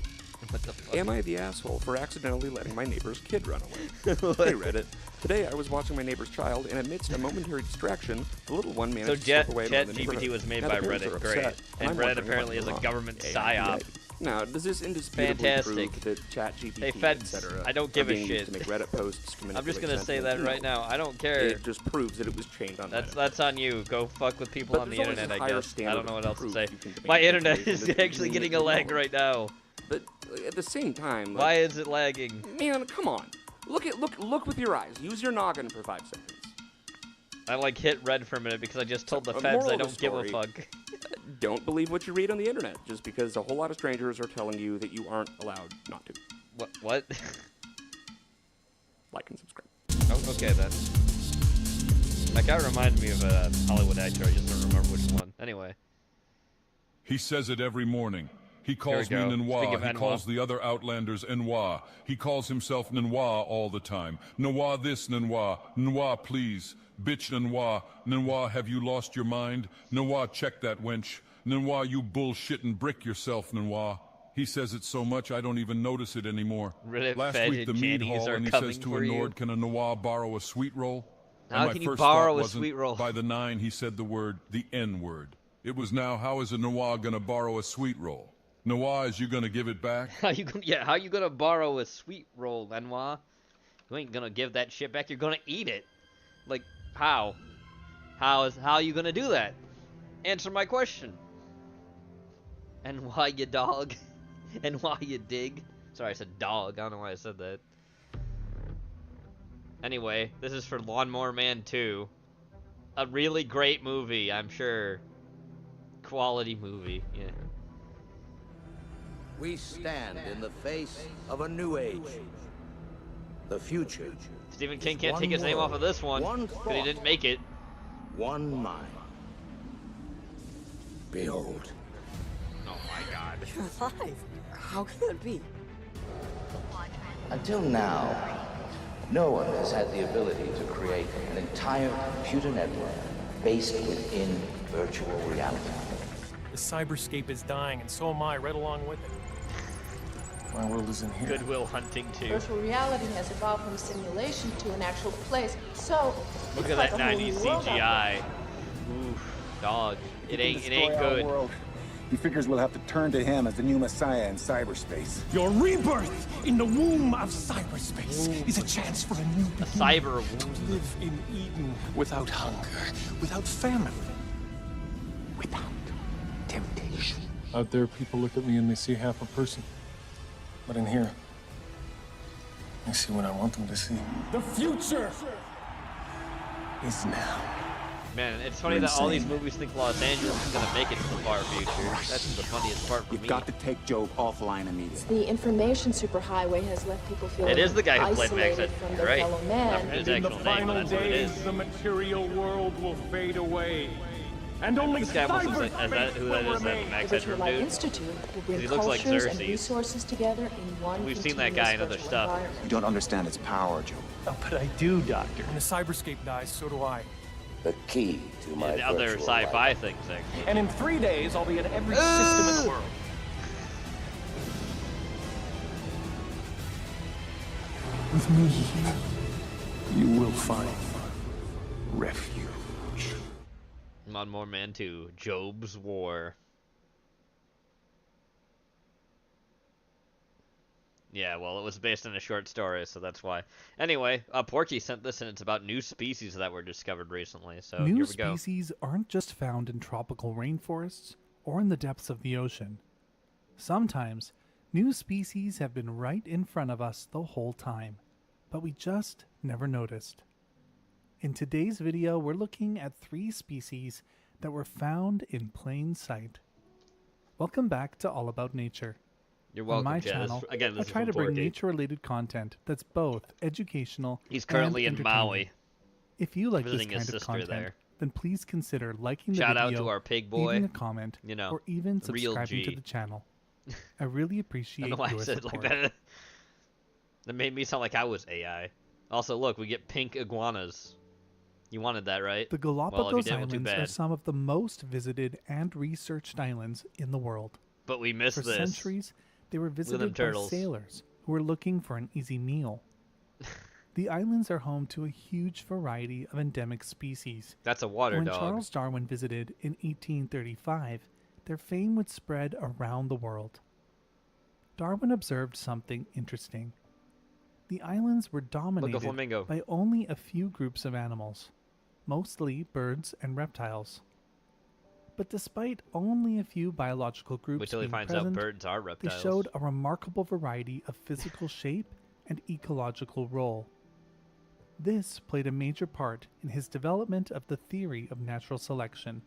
What the fuck? Am I the asshole for accidentally letting my neighbor's kid run away? Hey Reddit, today I was watching my neighbor's child, and amidst a momentary distraction, the little one managed to slip away from the neighborhood. ChatGPT was made Now by the parents Reddit, are great. upset, And I'm Reddit wondering apparently what is a went government wrong. psyop. Now, does this indisputably Fantastic. prove that ChatGPT, Hey, feds, etc., I don't give are a being used shit. to make Reddit posts to I'm just manipulate gonna say sentiment? that right No. now. I don't care. It just proves that it was trained on Reddit. That's on you. Go fuck with people But on the there's always internet, a I higher guess. I standard don't know what of else to proof say. you can debate My internet information is that actually you getting a lag right now. But at the same time, Why is it lagging? Man, come on. Look with your eyes. Use your noggin for 5 seconds. I like hit red for a minute because I just told the A feds moral I of the don't give a story, fuck. Don't believe what you read on the internet just because a whole lot of strangers are telling you that you aren't allowed not to. What? Like and subscribe. Oh, okay then. That guy reminded me of a Hollywood actor. I just don't remember which one. Anyway. He says it every morning. He calls Here me we go. Nenoir. Speaking of He Nenoir. calls the other Outlanders Nenoir. He calls himself Nenoir all the time. Nenoir this, Nenoir. Nenoir, please. Bitch, Nenoir. Nenoir, have you lost your mind? Nenoir, check that wench. Nenoir, you bullshitting brick yourself, Nenoir. He says it so much I don't even notice it anymore. Reddit Last fed week the and mead Chinese hall are and he coming says to for a you. Nord, can a Noir borrow a sweet roll? How And my can you first borrow thought a wasn't, sweet roll? By the 9 he said the N-word. It was now, how is a Noir gonna borrow a sweet roll? Noir, is you gonna give it back? How you gonna borrow a sweet roll, Benoit? You ain't gonna give that shit back. You're gonna eat it. Like how? How you gonna do that? Answer my question. And why you dog? And why you dig? Sorry, I said dog. I don't know why I said that. Anyway, this is for Lawnmower Man 2. A really great movie, I'm sure. Quality movie, yeah. We stand in the face of a new age. The future. Stephen King can't take his name off of this one because he didn't make it. One mind. Behold. Oh my god. You're alive. How can that be? Until now, no one has had the ability to create an entire computer network based within virtual reality. The cyberscape is dying, and so am I, right along with it. My world is in here. Goodwill Hunting 2. Virtual reality has evolved from a simulation to an actual place, so Look it's at like that a whole 90s new world out CGI. Oof, dog. It ain't good. He figures we'll have to turn to him as the new messiah in cyberspace. Your rebirth in the womb of cyberspace is a chance for a new beginning. Cyber womb. To live in Eden without hunger, without famine, without temptation. Out there, people look at me and they see half a person. But in here, they see what I want them to see. The future is now. Man, it's funny that all these movies think Los Angeles is gonna make it to the far future. That's the funniest part for me. You've got to take Job offline immediately. The information superhighway has left people feeling It is the guy who played Max isolated from their right? fellow Not man. his And in the actual name, but final that's what it days, is. the material world will fade away. And only This guy almost looks like, is that who that will is, that remain. Max The Headroom Virtual Life dude? Institute will bring He looks like cultures and Xerxes. resources together in one We've seen that guy in other continuous stuff. virtual environment. You don't understand its power, Job. Oh, but I do, Doctor. When the cyberscape dies, so do I. The key to my And other virtual sci-fi life. things, actually. And in 3 days, I'll be in every system in the world. With me, you will find refuge. Lawnmower Man 2, Job's War. Yeah, well, it was based on a short story, so that's why. Anyway, Porky sent this, and it's about new species that were discovered recently, so New here we go. species aren't just found in tropical rainforests or in the depths of the ocean. Sometimes, new species have been right in front of us the whole time, but we just never noticed. In today's video, we're looking at 3 species that were found in plain sight. Welcome back to All About Nature. You're welcome, On my Jed. channel, Again, this I is try from to bring Porky. nature-related content that's both educational He's currently and in entertaining. Maui. If you like this visiting his kind of sister content, there. then please consider liking the Shout out video, to our pig boy, leaving a comment, you know, or even real subscribing to G. the channel. I really I appreciate don't know why I your said it support. like that. That made me sound like I was AI. Also, look, we get pink iguanas. You wanted that, right? The well, if you Galapagos didn't, well, too Islands are bad. some of the most visited and researched islands in the world. But we missed For this. centuries, they were Look at them visited by turtles. sailors who were looking for an easy meal. The islands are home to a huge variety of endemic species. That's a water when dog. Charles Darwin visited in 1835, their fame would spread around the world. Darwin observed something interesting. The islands were dominated flamingo. by only a few groups of animals, mostly birds and reptiles. But despite only a few biological groups Wait till he being finds present, out birds are reptiles. they showed a remarkable variety of physical shape and ecological role. This played a major part in his development of the theory of natural selection.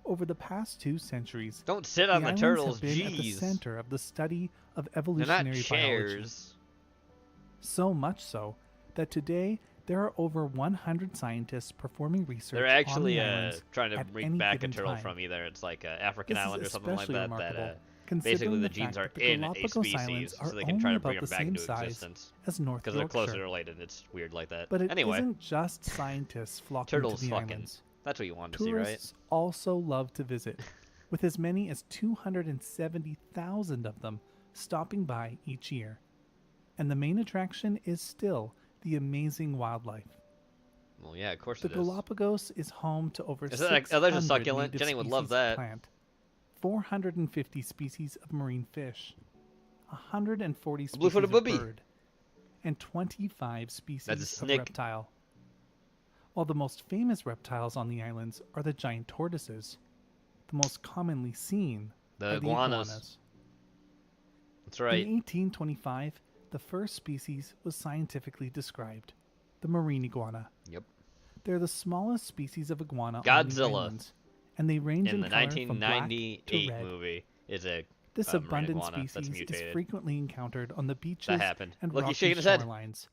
Over the past 2 centuries, Don't sit on the islands turtles, have been at the jeez. center of the study of They're evolutionary not biology. chairs. So much so that today there are over 100 scientists performing research They're actually on the islands trying to at bring any back a given turtle time. from either it's like an African This is island or something like especially that. That remarkable, basically considering the the genes fact are that the in a Galapagos species, Islands so are they can only try to about bring them the back same into size existence. as North Because they're closer Yorkshire. related. It's weird like that. But it anyway, not just scientists flocking turtles to the fucking. islands. That's what you wanted to see, right? Tourists also love to visit, with as many as 270,000 of them stopping by each year. And the main attraction is still the amazing wildlife. Well, yeah, of course The it is. Galapagos is home to over Is 600 that there's a succulent? native Jenny would love species of that. plant, 450 species of marine fish, 140 species blue-footed of booby. bird, and 25 species That's a of snake. reptile. While the most famous reptiles on the islands are the giant tortoises, the most commonly seen The are iguanas. the iguanas. That's right. In 1825, the first species was scientifically described. the marine iguana. Yep. They're the smallest species of iguana on the Godzilla islands, and they range in in the color from black to 1998 red. movie is a This marine abundant iguana that's species is mutated. frequently encountered on the beaches happened. and Look, he's rocky shaking his head. shorelines,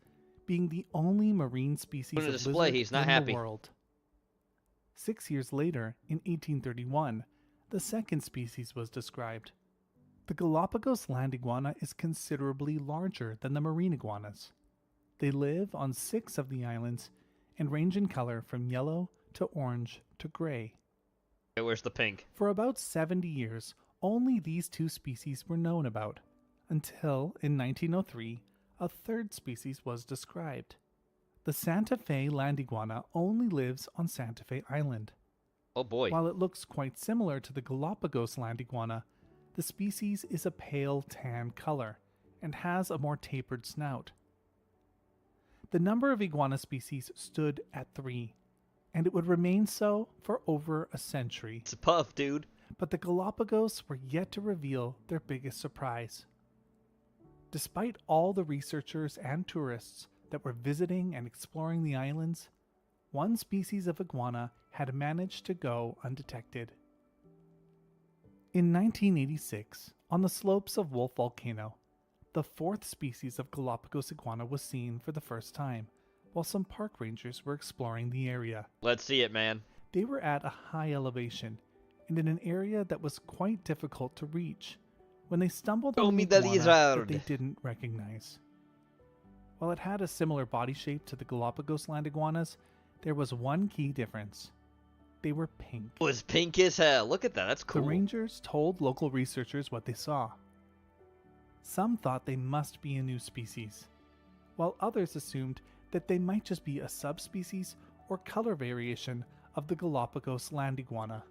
being the only marine species Put it on of display, lizard he's not in happy. the world. 6 years later, in 1831, the second species was described. The Galapagos land iguana is considerably larger than the marine iguanas. They live on 6 of the islands and range in color from yellow to orange to gray. Okay, where's the pink? For about 70 years, only these 2 species were known about, until in 1903, a third species was described. The Santa Fe land iguana only lives on Santa Fe Island. Oh boy. While it looks quite similar to the Galapagos land iguana, the species is a pale tan color and has a more tapered snout. The number of iguana species stood at 3, and it would remain so for over a century. It's a puff, dude. But the Galapagos were yet to reveal their biggest surprise. Despite all the researchers and tourists that were visiting and exploring the islands, one species of iguana had managed to go undetected. In 1986, on the slopes of Wolf Volcano, the 4th species of Galapagos iguana was seen for the first time, while some park rangers were exploring the area. Let's see it, man. They were at a high elevation, and in an area that was quite difficult to reach, when they stumbled on an iguana that they didn't recognize. While it had a similar body shape to the Galapagos land iguanas, there was one key difference. They were pink. It was pink as hell. Look at that. That's cool. The rangers told local researchers what they saw. Some thought they must be a new species, while others assumed that they might just be a subspecies or color variation of the Galapagos land iguana.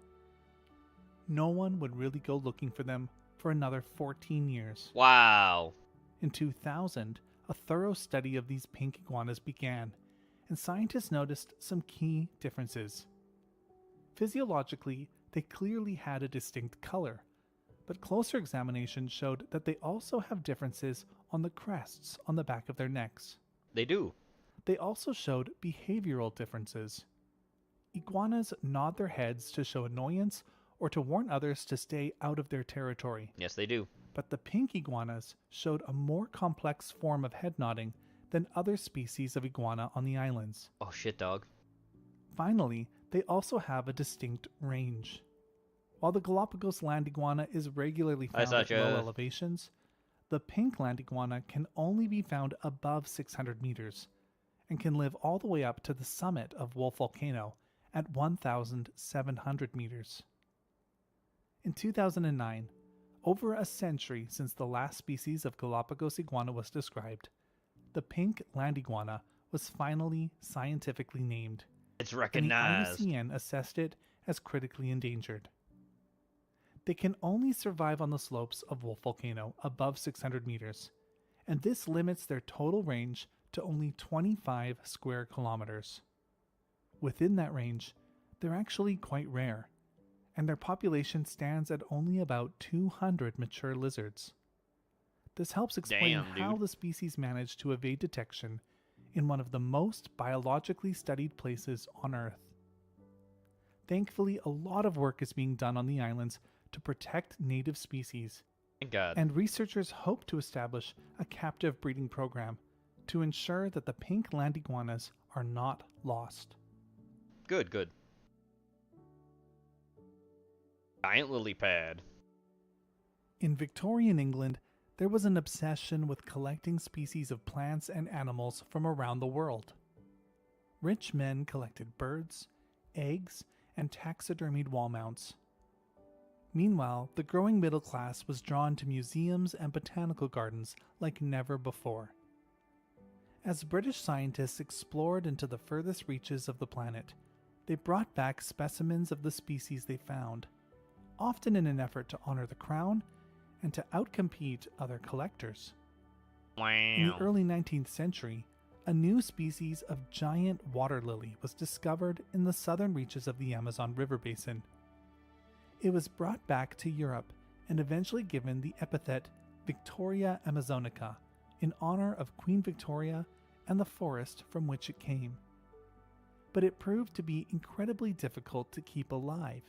No one would really go looking for them for another 14 years. Wow. In 2000, a thorough study of these pink iguanas began, and scientists noticed some key differences. Physiologically, they clearly had a distinct color, but closer examination showed that they also have differences on the crests on the back of their necks. They do. They also showed behavioral differences. Iguanas nod their heads to show annoyance or to warn others to stay out of their territory. Yes, they do. But the pink iguanas showed a more complex form of head nodding than other species of iguana on the islands. Oh shit, dog. Finally, they also have a distinct range. While the Galapagos land iguana is regularly found at low elevations, the pink land iguana can only be found above 600 meters and can live all the way up to the summit of Wolf Volcano at 1,700 meters. In 2009, over a century since the last species of Galapagos iguana was described, the pink land iguana was finally scientifically named. It's recognized. And the IUCN assessed it as critically endangered. They can only survive on the slopes of Wolf Volcano above 600 meters, and this limits their total range to only 25 square kilometers. Within that range, they're actually quite rare, and their population stands at only about 200 mature lizards. This helps explain how the species managed to evade detection in one of the most biologically studied places on Earth. Thankfully, a lot of work is being done on the islands to protect native species. Thank God. And researchers hope to establish a captive breeding program to ensure that the pink land iguanas are not lost. Good, good. Giant lily pad. In Victorian England, there was an obsession with collecting species of plants and animals from around the world. Rich men collected birds, eggs, and taxidermied wall mounts. Meanwhile, the growing middle class was drawn to museums and botanical gardens like never before. As British scientists explored into the furthest reaches of the planet, they brought back specimens of the species they found, often in an effort to honor the crown and to outcompete other collectors. Wow. In the early 19th century, a new species of giant water lily was discovered in the southern reaches of the Amazon River basin. It was brought back to Europe and eventually given the epithet Victoria Amazonica in honor of Queen Victoria and the forest from which it came. But it proved to be incredibly difficult to keep alive,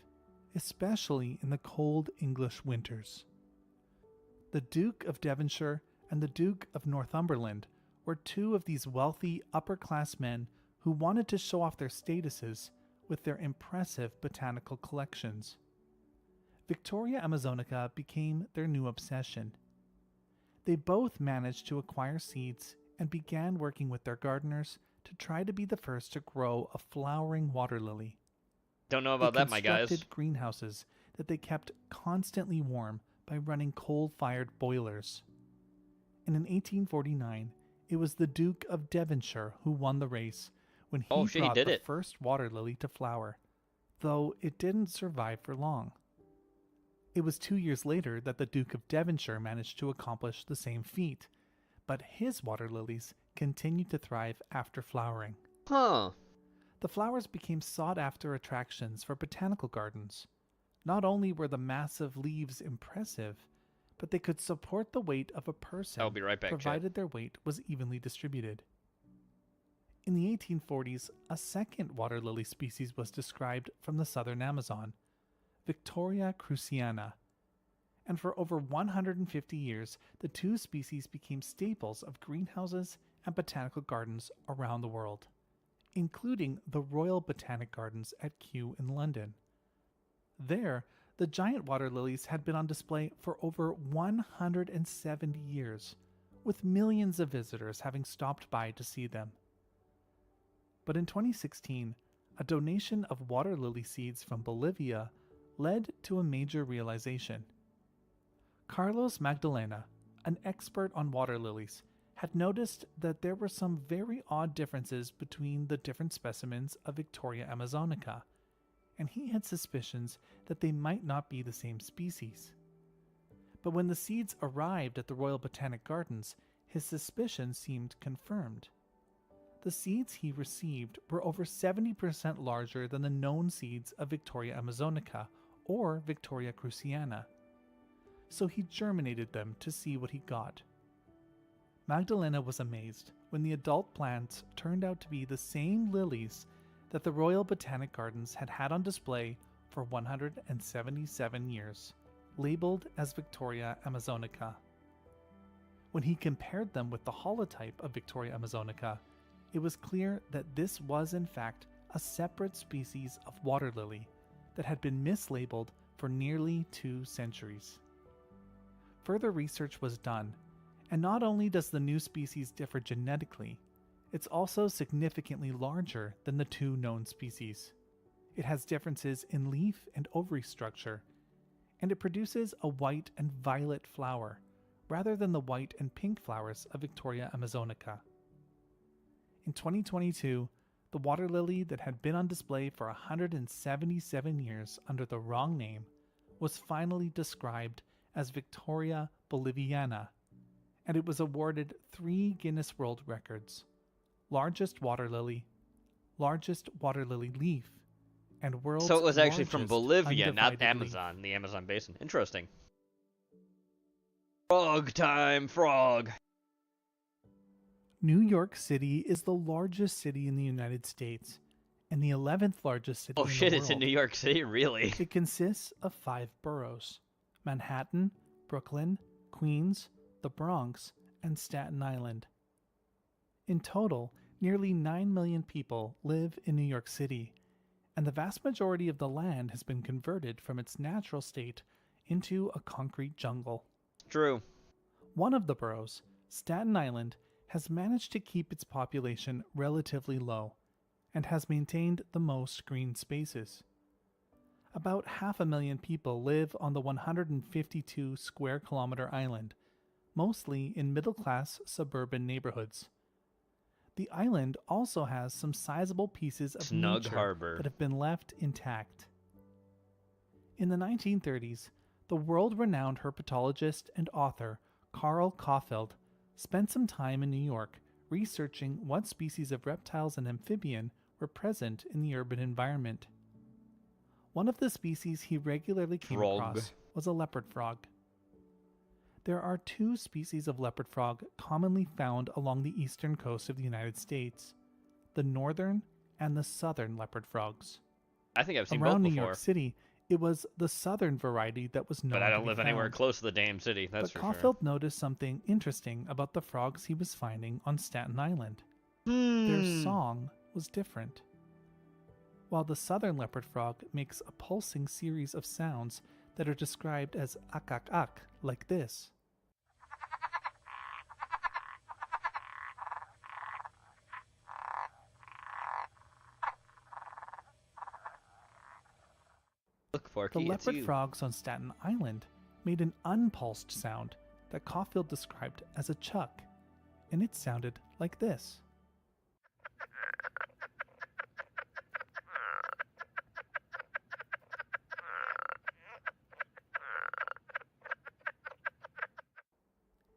especially in the cold English winters. The Duke of Devonshire and the Duke of Northumberland were two of these wealthy upper-class men who wanted to show off their statuses with their impressive botanical collections. Victoria Amazonica became their new obsession. They both managed to acquire seeds and began working with their gardeners to try to be the first to grow a flowering water lily. Don't know about that, my guys. They constructed greenhouses that they kept constantly warm by running coal-fired boilers. And in 1849, it was the Duke of Devonshire who won the race when he brought the first water lily to flower, though it didn't survive for long. It was 2 years later that the Duke of Devonshire managed to accomplish the same feat, but his water lilies continued to thrive after flowering. Huh. The flowers became sought-after attractions for botanical gardens. Not only were the massive leaves impressive, but they could support the weight of a person, I'll be right back, provided their weight was evenly distributed. In the 1840s, a second water lily species was described from the southern Amazon, Victoria cruciana, and for over 150 years, the two species became staples of greenhouses and botanical gardens around the world, including the Royal Botanic Gardens at Kew in London. There, the giant water lilies had been on display for over 170 years, with millions of visitors having stopped by to see them. But in 2016, a donation of water lily seeds from Bolivia led to a major realization. Carlos Magdalena, an expert on water lilies, had noticed that there were some very odd differences between the different specimens of Victoria Amazonica, and he had suspicions that they might not be the same species. But when the seeds arrived at the Royal Botanic Gardens, his suspicions seemed confirmed. The seeds he received were over 70% larger than the known seeds of Victoria Amazonica or Victoria cruciana, so he germinated them to see what he got. Magdalena was amazed when the adult plants turned out to be the same lilies that the Royal Botanic Gardens had had on display for 177 years, labeled as Victoria Amazonica. When he compared them with the holotype of Victoria Amazonica, it was clear that this was in fact a separate species of water lily that had been mislabeled for nearly 2 centuries. Further research was done, and not only does the new species differ genetically, it's also significantly larger than the 2 known species. It has differences in leaf and ovary structure, and it produces a white and violet flower, rather than the white and pink flowers of Victoria Amazonica. In 2022, the water lily that had been on display for 177 years under the wrong name was finally described as Victoria boliviana, and it was awarded 3 Guinness World Records: largest water lily leaf, and world's So it was actually from largest Bolivia, not undivided Amazon, leaf. the Amazon basin. Interesting. Frog time, frog. New York City is the largest city in the United States and the 11th largest city in the world. Oh shit, it's in New York City, really? It consists of 5 boroughs: Manhattan, Brooklyn, Queens, the Bronx, and Staten Island. In total, nearly 9 million people live in New York City, and the vast majority of the land has been converted from its natural state into a concrete jungle. True. One of the boroughs, Staten Island, has managed to keep its population relatively low and has maintained the most green spaces. About 500,000 people live on the 152 square kilometer island, mostly in middle-class suburban neighborhoods. The island also has some sizable pieces of Snug nature Harbor. that have been left intact. In the 1930s, the world-renowned herpetologist and author Carl Caulfield spent some time in New York researching what species of reptiles and amphibian were present in the urban environment. One of the species he regularly came across was a leopard frog. There are two species of leopard frog commonly found along the eastern coast of the United States, the northern and the southern leopard frogs. I think I've seen Around both New before. York City, it was the southern variety that was known But I to don't be live anywhere found. close to the damn city, that's But for sure. Caulfield noticed something interesting about the frogs he was finding on Staten Island. Their song was different. While the southern leopard frog makes a pulsing series of sounds that are described as ak, like this. Look, The Forky, it's leopard you. frogs on Staten Island made an unpulsed sound that Caulfield described as a chuck, and it sounded like this.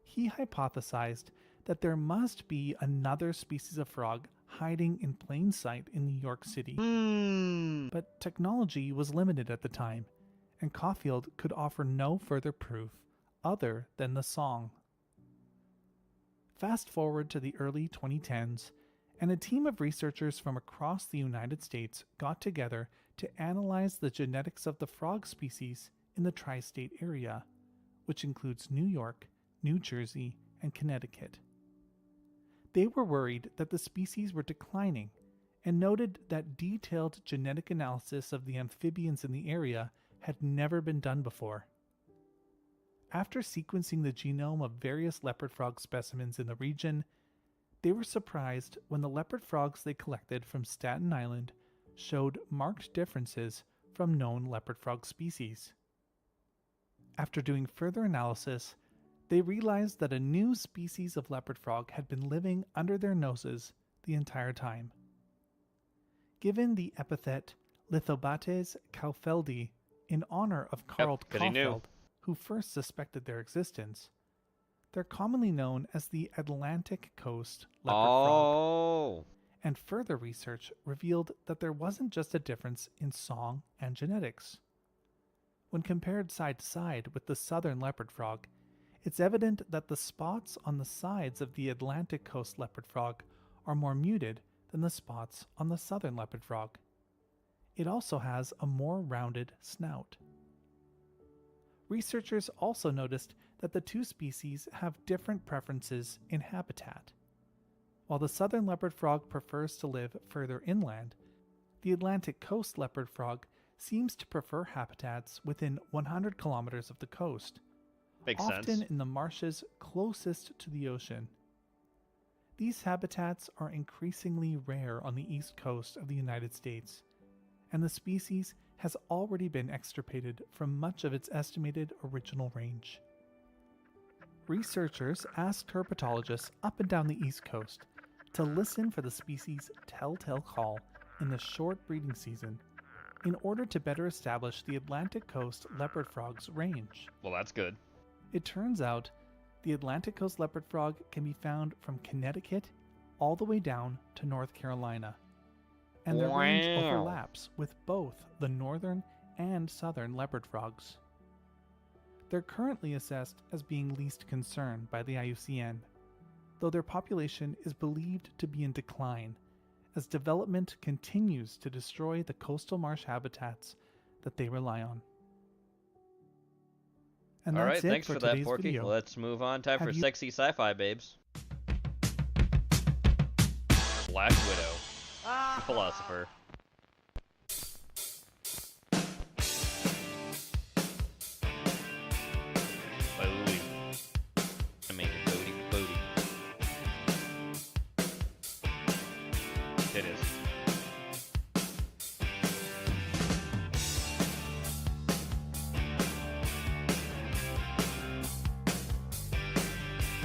He hypothesized that there must be another species of frog hiding in plain sight in New York City. But technology was limited at the time, and Caulfield could offer no further proof other than the song. Fast forward to the early 2010s, and a team of researchers from across the United States got together to analyze the genetics of the frog species in the tri-state area, which includes New York, New Jersey, and Connecticut. They were worried that the species were declining and noted that detailed genetic analysis of the amphibians in the area had never been done before. After sequencing the genome of various leopard frog specimens in the region, they were surprised when the leopard frogs they collected from Staten Island showed marked differences from known leopard frog species. After doing further analysis, they realized that a new species of leopard frog had been living under their noses the entire time. Given the epithet Lithobates caufeldi in honor of Carl 'cause he knew. Caulfield, who first suspected their existence, they're commonly known as the Atlantic Coast leopard frog. And further research revealed that there wasn't just a difference in song and genetics. When compared side to side with the southern leopard frog, it's evident that the spots on the sides of the Atlantic Coast leopard frog are more muted than the spots on the southern leopard frog. It also has a more rounded snout. Researchers also noticed that the two species have different preferences in habitat. While the southern leopard frog prefers to live further inland, the Atlantic Coast leopard frog seems to prefer habitats within 100 kilometers of the coast, Makes often sense. in the marshes closest to the ocean. These habitats are increasingly rare on the east coast of the United States, and the species has already been extirpated from much of its estimated original range. Researchers asked herpetologists up and down the East Coast to listen for the species' telltale call in the short breeding season in order to better establish the Atlantic Coast leopard frog's range. Well, that's good. It turns out the Atlantic Coast leopard frog can be found from Connecticut all the way down to North Carolina, and their range Wow. overlaps with both the northern and southern leopard frogs. They're currently assessed as being least concern by the IUCN, though their population is believed to be in decline as development continues to destroy the coastal marsh habitats that they rely on. And All right, that's it thanks for for that, today's Porky. video. Let's move on. Time Have for you- sexy sci-fi babes. Black Widow. Philosopher. Booty. I mean, booty, booty. It is.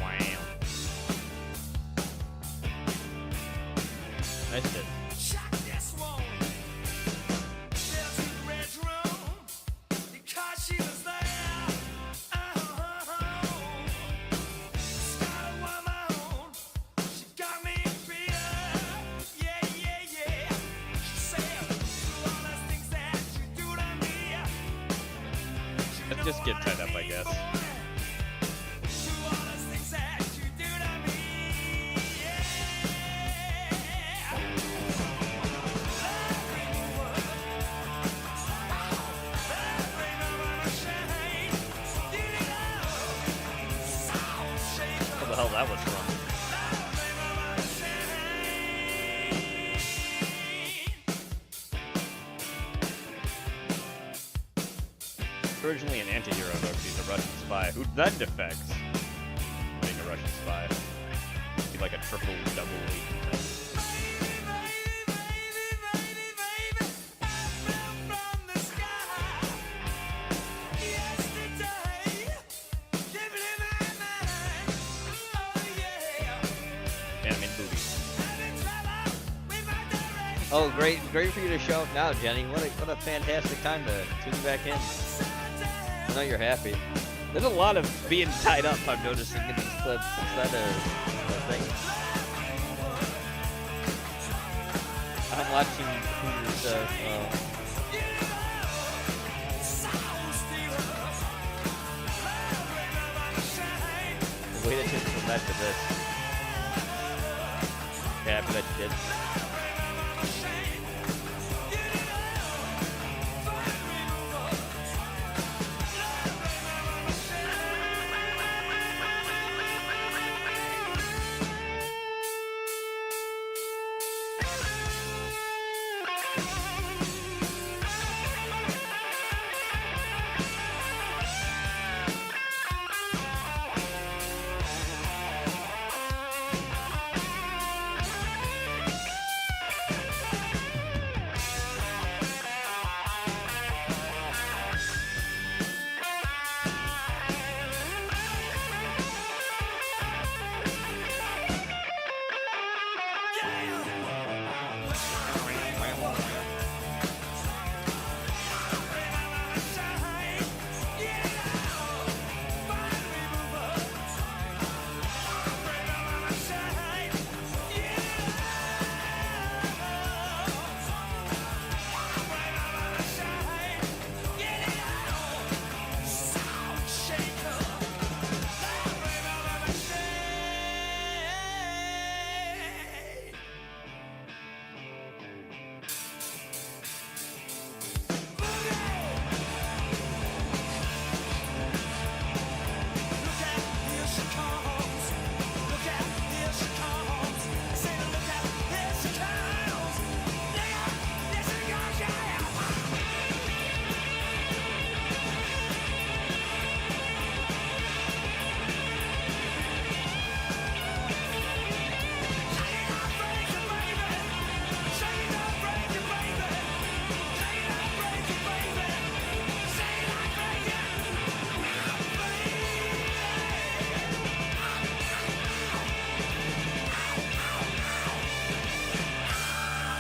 Wow. Nice tip. Let's just get tied up, I guess. hell that was from. Originally an anti-hero, though, because he's a Russian spy, who then defects being a Russian spy. He'd be like a triple, double agent. Anime movies. Oh, great for you to show up now, Jenny. What a fantastic time to tune back in. I know you're happy. There's a lot of being tied up, I'm noticing, in these clips. Is that a thing? I'm watching Hooters stuff. Wait a minute from that to this. Okay, happy that you did.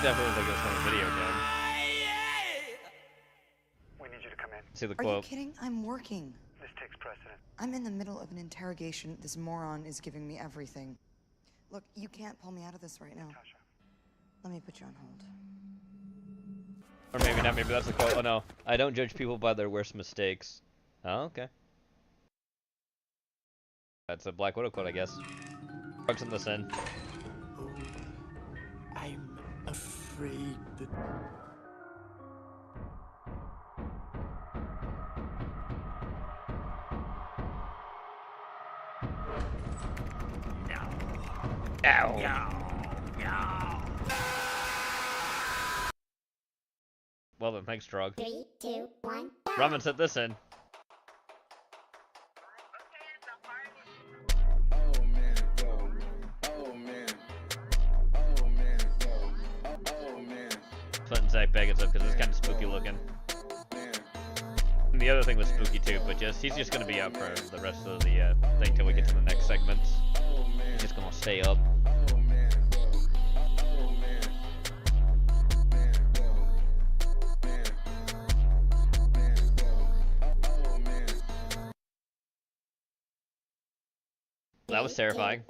Definitely like this from a video game. We need you to come in. See the Are you quote. kidding? I'm working. This takes precedent. I'm in the middle of an interrogation. This moron is giving me everything. Look, you can't pull me out of this right now. Let me put you on hold. Or maybe not, maybe that's the quote. Oh no. I don't judge people by their worst mistakes. Oh, okay. That's a Black Widow quote, I guess. Bugs in the sin. I'm afraid that... Ow. Well then, thanks, Drug. 3, 2, 1. Ramen set this in. Putting Zach Bagans up because it's kind of spooky looking. And the other thing was spooky too, but he's just gonna be up for the rest of the thing till we get to the next segments. He's just gonna stay up. That was terrifying.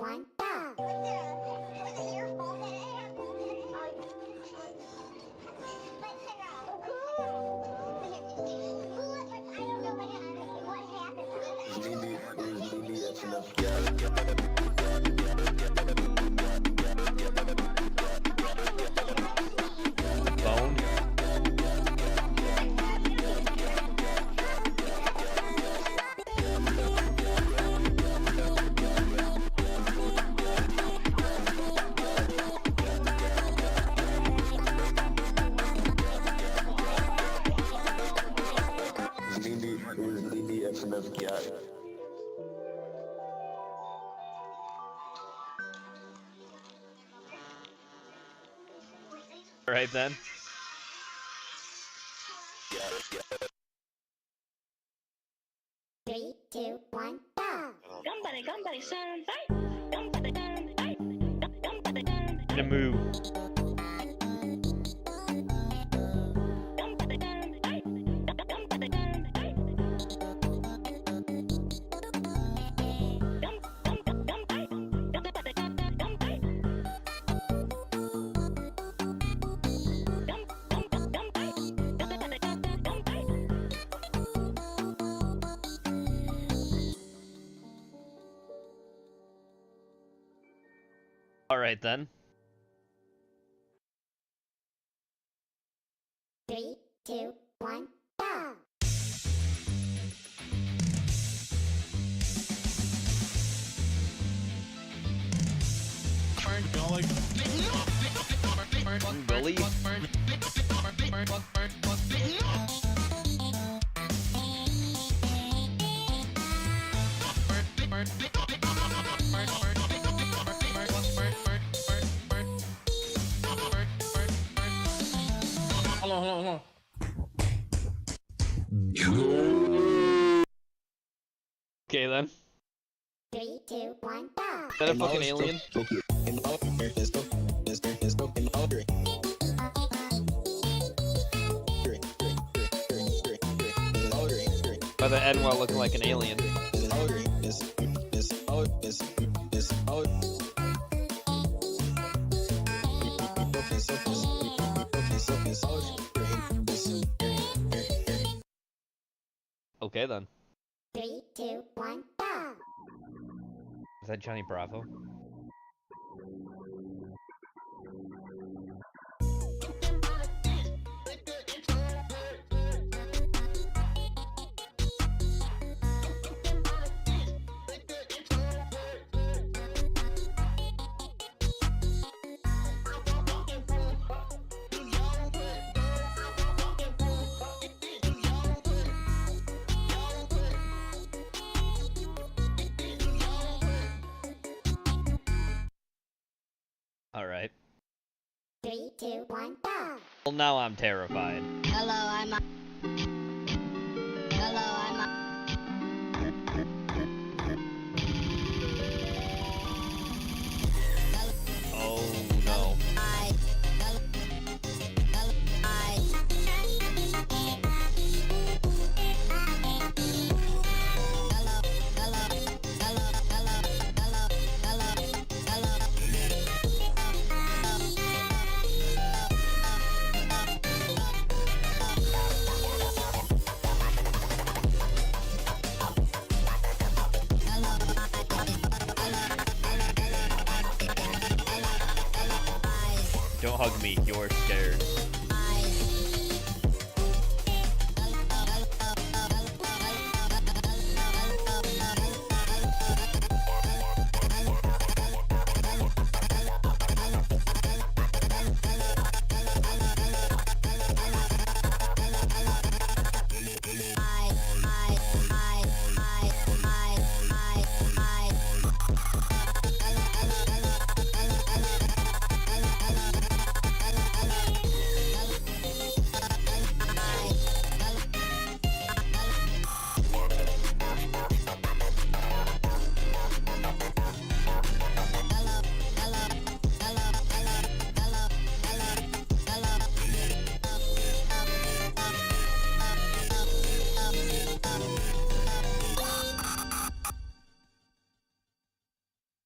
Bone. Alright then. Three, two, one, go! Gambare, son, In a move. Alright then. Three, two, one, go! Believe. Hold on. Okay then. Three, two, one, go! Is that a fucking alien? By the end while looking like an alien. Okay then. Three, two, one, go! Is that Johnny Bravo? Alright. Three, two, one, go! Well, now I'm terrified. Hello, I'm Oh no. Don't hug me, you're scared.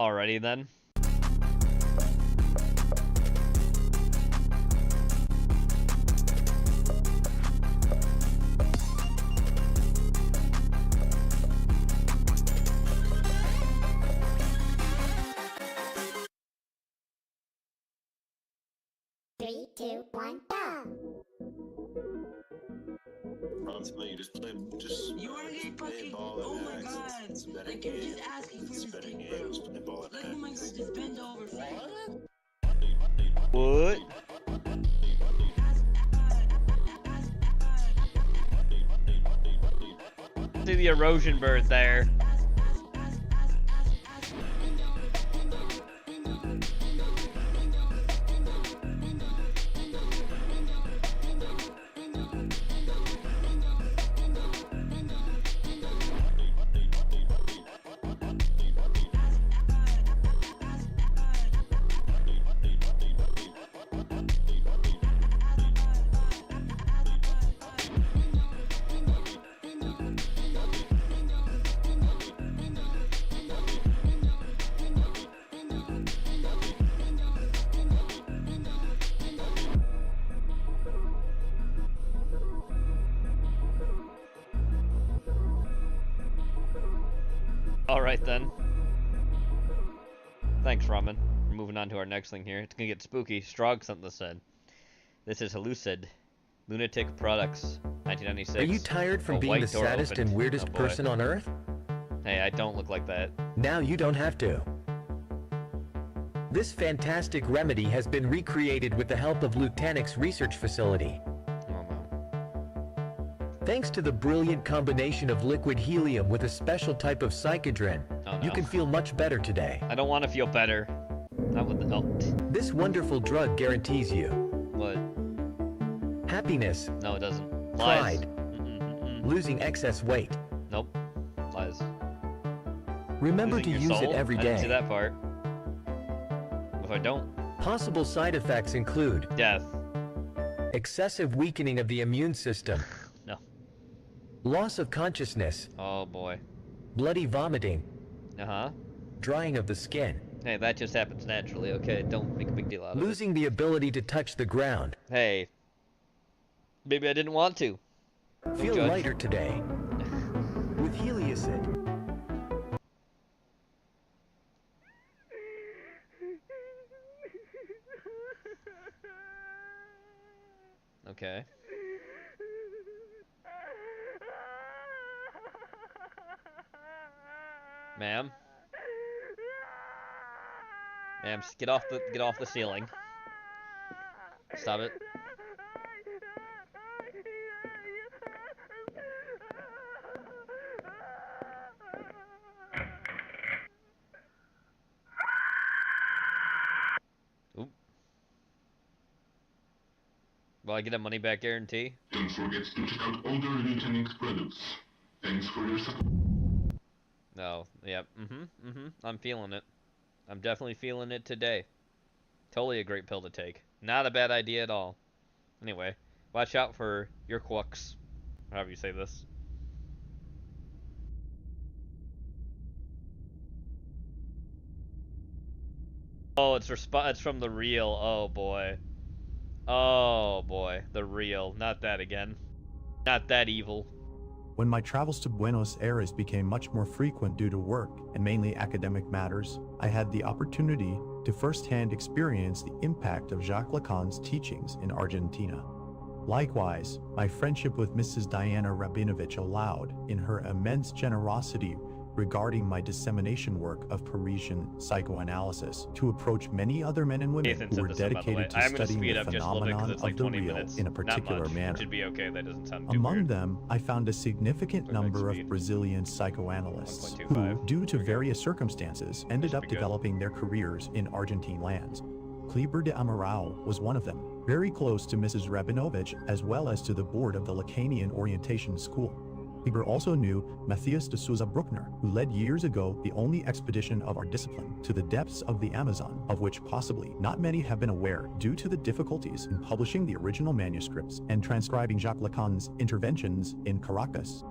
Alrighty then. Three, two, one, go! Ultimately, you just You wanna get fucking, ball oh and my axe. god. It's a better Like, game. you're just asking for It's a a better mistake, game. bro. Just play ball and Like, oh my god, just bend over for What? See the erosion bird there. Alright then. Thanks, Ramen. We're moving on to our next thing here. It's gonna get spooky. Strog sent this in. This is Hallucid. Lunatic Products, 1996. Are you tired from being the saddest and weirdest person on Earth? Hey, I don't look like that. Now you don't have to. This fantastic remedy has been recreated with the help of Lutanix Research Facility. Thanks to the brilliant combination of liquid helium with a special type of psychedrin, you can feel much better today. I don't want to feel better. Not with the... Oh. This wonderful drug guarantees you... What? Happiness. No, it doesn't. Pride. Lies. Losing excess weight. Nope. Lies. Remember Losing to your use soul? it every I didn't day. see that part. If I don't? Possible side effects include... Death. Excessive weakening of the immune system. No. Loss of consciousness. Oh boy. Bloody vomiting. Uh-huh. Drying of the skin. Hey, that just happens naturally, okay? Don't make a big deal out of it. Losing the ability to touch the ground. Hey. Maybe I didn't want to. Feel lighter today. With Heliacid. Okay. Ma'am? Ma'am, just get off the ceiling. Stop it. Oop. Will I get a money back guarantee? Don't forget to check out all the Lutanix products. Thanks for your support. No. Yep. I'm feeling it. I'm definitely feeling it today. Totally a great pill to take. Not a bad idea at all. Anyway, watch out for your quucks. However you say this. Oh, it's from the real. Oh boy. Oh boy, the real. Not that again. Not that evil. When my travels to Buenos Aires became much more frequent due to work and mainly academic matters, I had the opportunity to firsthand experience the impact of Jacques Lacan's teachings in Argentina. Likewise, my friendship with Mrs. Diana Rabinovich allowed, in her immense generosity regarding my dissemination work of Parisian psychoanalysis, to approach many other men and women Nathan who said were this in, by the dedicated way. to I'm gonna studying speed the up just a little bit 'cause phenomenon it's like of the 20 real minutes. in a Not particular much. manner. It should be okay. That doesn't sound too Among weird. them, I found a significant number of Brazilian psychoanalysts who, due to various circumstances, ended up developing their careers in Argentine lands. Kleber de Amaral was one of them, very close to Mrs. Rabinovich as well as to the board of the Lacanian Orientation School. Kleber also knew Matthias de Souza Bruckner, who led years ago the only expedition of our discipline to the depths of the Amazon, of which possibly not many have been aware due to the difficulties in publishing the original manuscripts and transcribing Jacques Lacan's interventions in Caracas.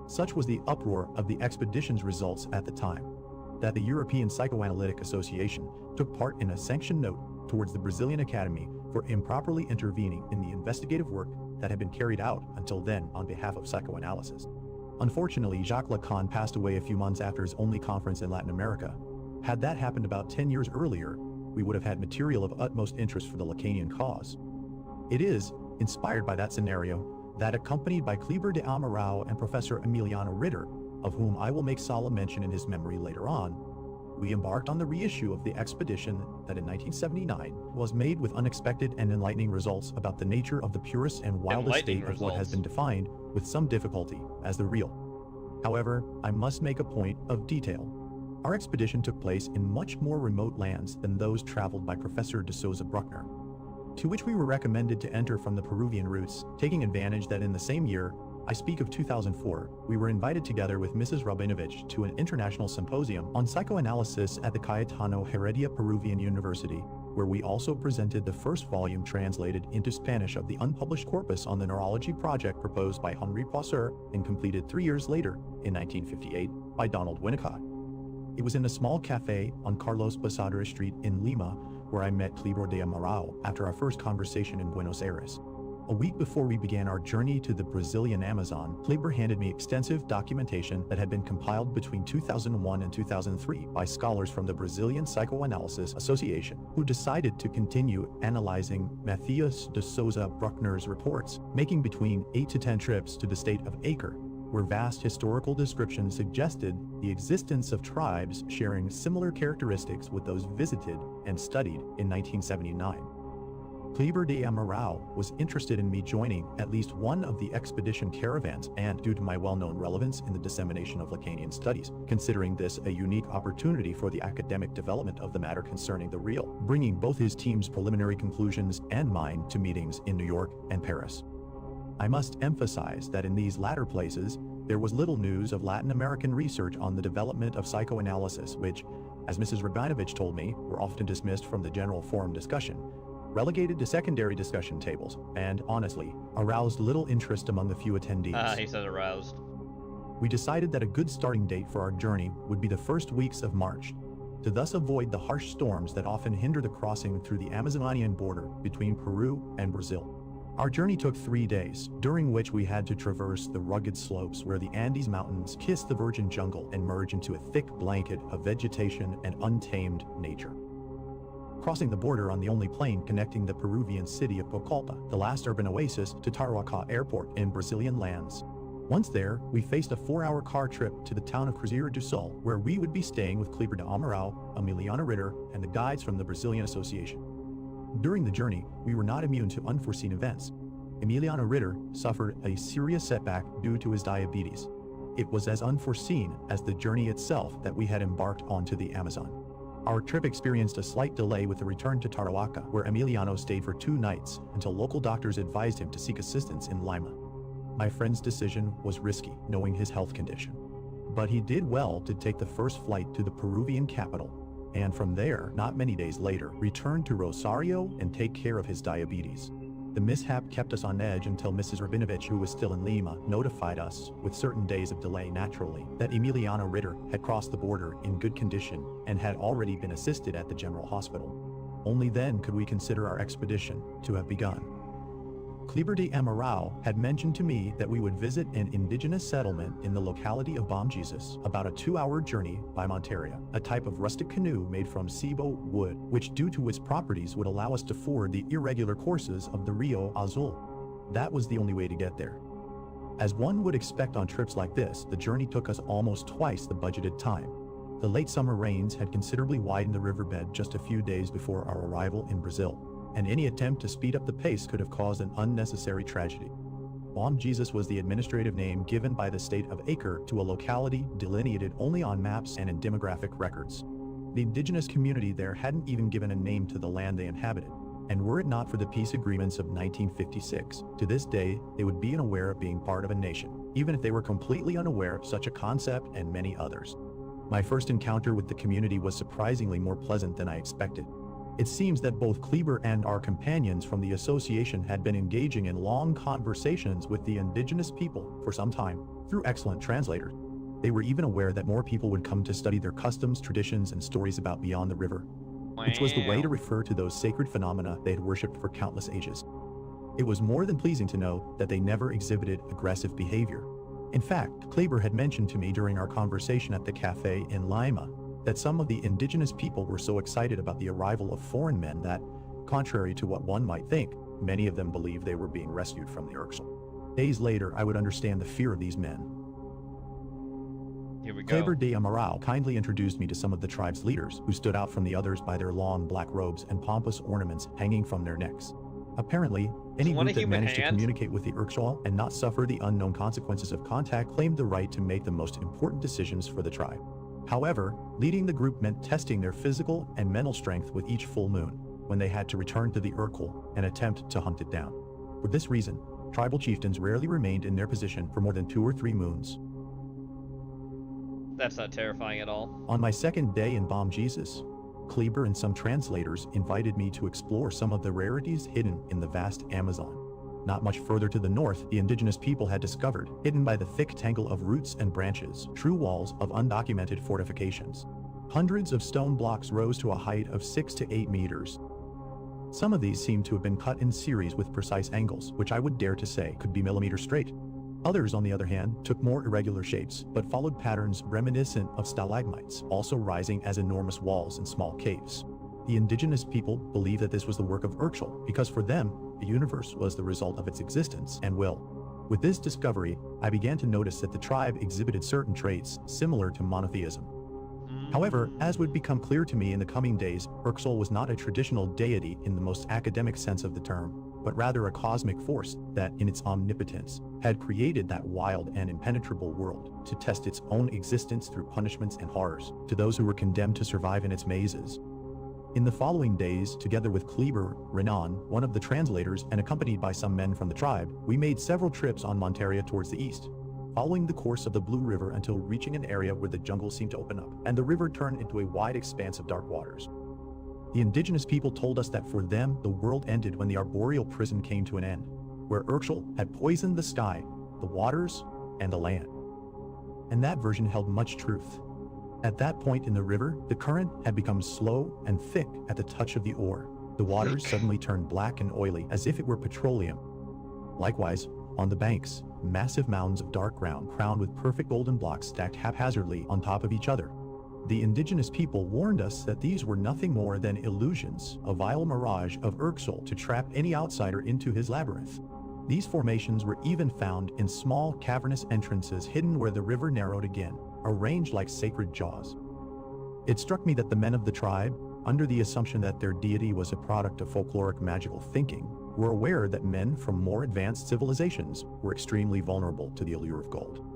Such was the uproar of the expedition's results at the time, that the European Psychoanalytic Association took part in a sanctioned note towards the Brazilian Academy for improperly intervening in the investigative work that had been carried out until then on behalf of psychoanalysis. Unfortunately, Jacques Lacan passed away a few months after his only conference in Latin America. Had that happened about 10 years earlier, we would have had material of utmost interest for the Lacanian cause. It is, inspired by that scenario, that accompanied by Kleber de Amaral and Professor Emiliano Ritter, of whom I will make solemn mention in his memory later on, we embarked on the reissue of the expedition that in 1979 was made with unexpected and enlightening results about the nature of the purest and wildest state of what has been defined with some difficulty as the real. However, I must make a point of detail. Our expedition took place in much more remote lands than those traveled by Professor de Souza Bruckner, to which we were recommended to enter from the Peruvian routes, taking advantage that in the same year, I speak of 2004, we were invited together with Mrs. Rabinovich to an international symposium on psychoanalysis at the Cayetano Heredia Peruvian University, where we also presented the first volume translated into Spanish of the unpublished corpus on the neurology project proposed by Henri Poisser and completed 3 years later, in 1958, by Donald Winnicott. It was in a small cafe on Carlos Basadre Street in Lima where I met Kleber de Amaral after our first conversation in Buenos Aires. A week before we began our journey to the Brazilian Amazon, Kleber handed me extensive documentation that had been compiled between 2001 and 2003 by scholars from the Brazilian Psychoanalysis Association, who decided to continue analyzing Matthias de Souza Bruckner's reports, making between 8 to 10 trips to the state of Acre, where vast historical descriptions suggested the existence of tribes sharing similar characteristics with those visited and studied in 1979. Kleber de Amaral was interested in me joining at least one of the expedition caravans and, due to my well-known relevance in the dissemination of Lacanian studies, considering this a unique opportunity for the academic development of the matter concerning the real, bringing both his team's preliminary conclusions and mine to meetings in New York and Paris. I must emphasize that in these latter places, there was little news of Latin American research on the development of psychoanalysis, which, as Mrs. Rabinovich told me, were often dismissed from the general forum discussion, relegated to secondary discussion tables, and, honestly, aroused little interest among the few attendees. He said aroused. We decided that a good starting date for our journey would be the first weeks of March, to thus avoid the harsh storms that often hinder the crossing through the Amazonian border between Peru and Brazil. Our journey took 3 days, during which we had to traverse the rugged slopes where the Andes Mountains kiss the virgin jungle and merge into a thick blanket of vegetation and untamed nature. Crossing the border on the only plane connecting the Peruvian city of Pucallpa, the last urban oasis, to Tarauacá Airport in Brazilian lands. Once there, we faced a 4-hour car trip to the town of Cruzeiro do Sul, where we would be staying with Kleber de Amaral, Emiliano Ritter, and the guides from the Brazilian Association. During the journey, we were not immune to unforeseen events. Emiliano Ritter suffered a serious setback due to his diabetes. It was as unforeseen as the journey itself that we had embarked onto the Amazon. Our trip experienced a slight delay with the return to Tarauacá, where Emiliano stayed for 2 nights until local doctors advised him to seek assistance in Lima. My friend's decision was risky, knowing his health condition. But he did well to take the first flight to the Peruvian capital, and from there, not many days later, returned to Rosario and take care of his diabetes. The mishap kept us on edge until Mrs. Rabinovich, who was still in Lima, notified us, with certain days of delay naturally, that Emiliano Ritter had crossed the border in good condition and had already been assisted at the general hospital. Only then could we consider our expedition to have begun. Kleber de Amaral had mentioned to me that we would visit an indigenous settlement in the locality of Bom Jesus, about a 2-hour journey by Monteria, a type of rustic canoe made from ceibo wood, which due to its properties would allow us to ford the irregular courses of the Rio Azul. That was the only way to get there. As one would expect on trips like this, the journey took us almost twice the budgeted time. The late summer rains had considerably widened the riverbed just a few days before our arrival in Brazil, and any attempt to speed up the pace could have caused an unnecessary tragedy. Bom Jesus was the administrative name given by the state of Acre to a locality delineated only on maps and in demographic records. The indigenous community there hadn't even given a name to the land they inhabited, and were it not for the peace agreements of 1956, to this day they would be unaware of being part of a nation, even if they were completely unaware of such a concept and many others. My first encounter with the community was surprisingly more pleasant than I expected. It seems that both Kleber and our companions from the association had been engaging in long conversations with the indigenous people for some time, through excellent translators. They were even aware that more people would come to study their customs, traditions, and stories about beyond the river, which was the way to refer to those sacred phenomena they had worshipped for countless ages. It was more than pleasing to know that they never exhibited aggressive behavior. In fact, Kleber had mentioned to me during our conversation at the cafe in Lima that some of the indigenous people were so excited about the arrival of foreign men that, contrary to what one might think, many of them believed they were being rescued from the Urxel. Days later, I would understand the fear of these men. Here we go. Kleber de Amaral kindly introduced me to some of the tribe's leaders, who stood out from the others by their long black robes and pompous ornaments hanging from their necks. Apparently, any group that managed to communicate with the Urxel and not suffer the unknown consequences of contact claimed the right to make the most important decisions for the tribe. However, leading the group meant testing their physical and mental strength with each full moon, when they had to return to the Urkel and attempt to hunt it down. For this reason, tribal chieftains rarely remained in their position for more than 2 or 3 moons. That's not terrifying at all. On my second day in Bom Jesus, Kleber and some translators invited me to explore some of the rarities hidden in the vast Amazon. Not much further to the north, the indigenous people had discovered, hidden by the thick tangle of roots and branches, true walls of undocumented fortifications. Hundreds of stone blocks rose to a height of 6 to 8 meters. Some of these seemed to have been cut in series with precise angles, which I would dare to say could be millimeters straight. Others, on the other hand, took more irregular shapes, but followed patterns reminiscent of stalagmites, also rising as enormous walls in small caves. The indigenous people believed that this was the work of Urkshul, because for them, the universe was the result of its existence and will. With this discovery, I began to notice that the tribe exhibited certain traits similar to monotheism. However, as would become clear to me in the coming days, Urkshul was not a traditional deity in the most academic sense of the term, but rather a cosmic force that, in its omnipotence, had created that wild and impenetrable world to test its own existence through punishments and horrors to those who were condemned to survive in its mazes. In the following days, together with Kleber, Renan, one of the translators, and accompanied by some men from the tribe, we made several trips on Monteria towards the east, following the course of the Blue River until reaching an area where the jungle seemed to open up, and the river turned into a wide expanse of dark waters. The indigenous people told us that for them, the world ended when the arboreal prison came to an end, where Urkshul had poisoned the sky, the waters, and the land. And that version held much truth. At that point in the river, the current had become slow and thick at the touch of the oar. The waters suddenly turned black and oily as if it were petroleum. Likewise, on the banks, massive mounds of dark ground crowned with perfect golden blocks stacked haphazardly on top of each other. The indigenous people warned us that these were nothing more than illusions, a vile mirage of Urkshul to trap any outsider into his labyrinth. These formations were even found in small cavernous entrances hidden where the river narrowed again, arranged like sacred jaws. It struck me that the men of the tribe, under the assumption that their deity was a product of folkloric magical thinking, were aware that men from more advanced civilizations were extremely vulnerable to the allure of gold.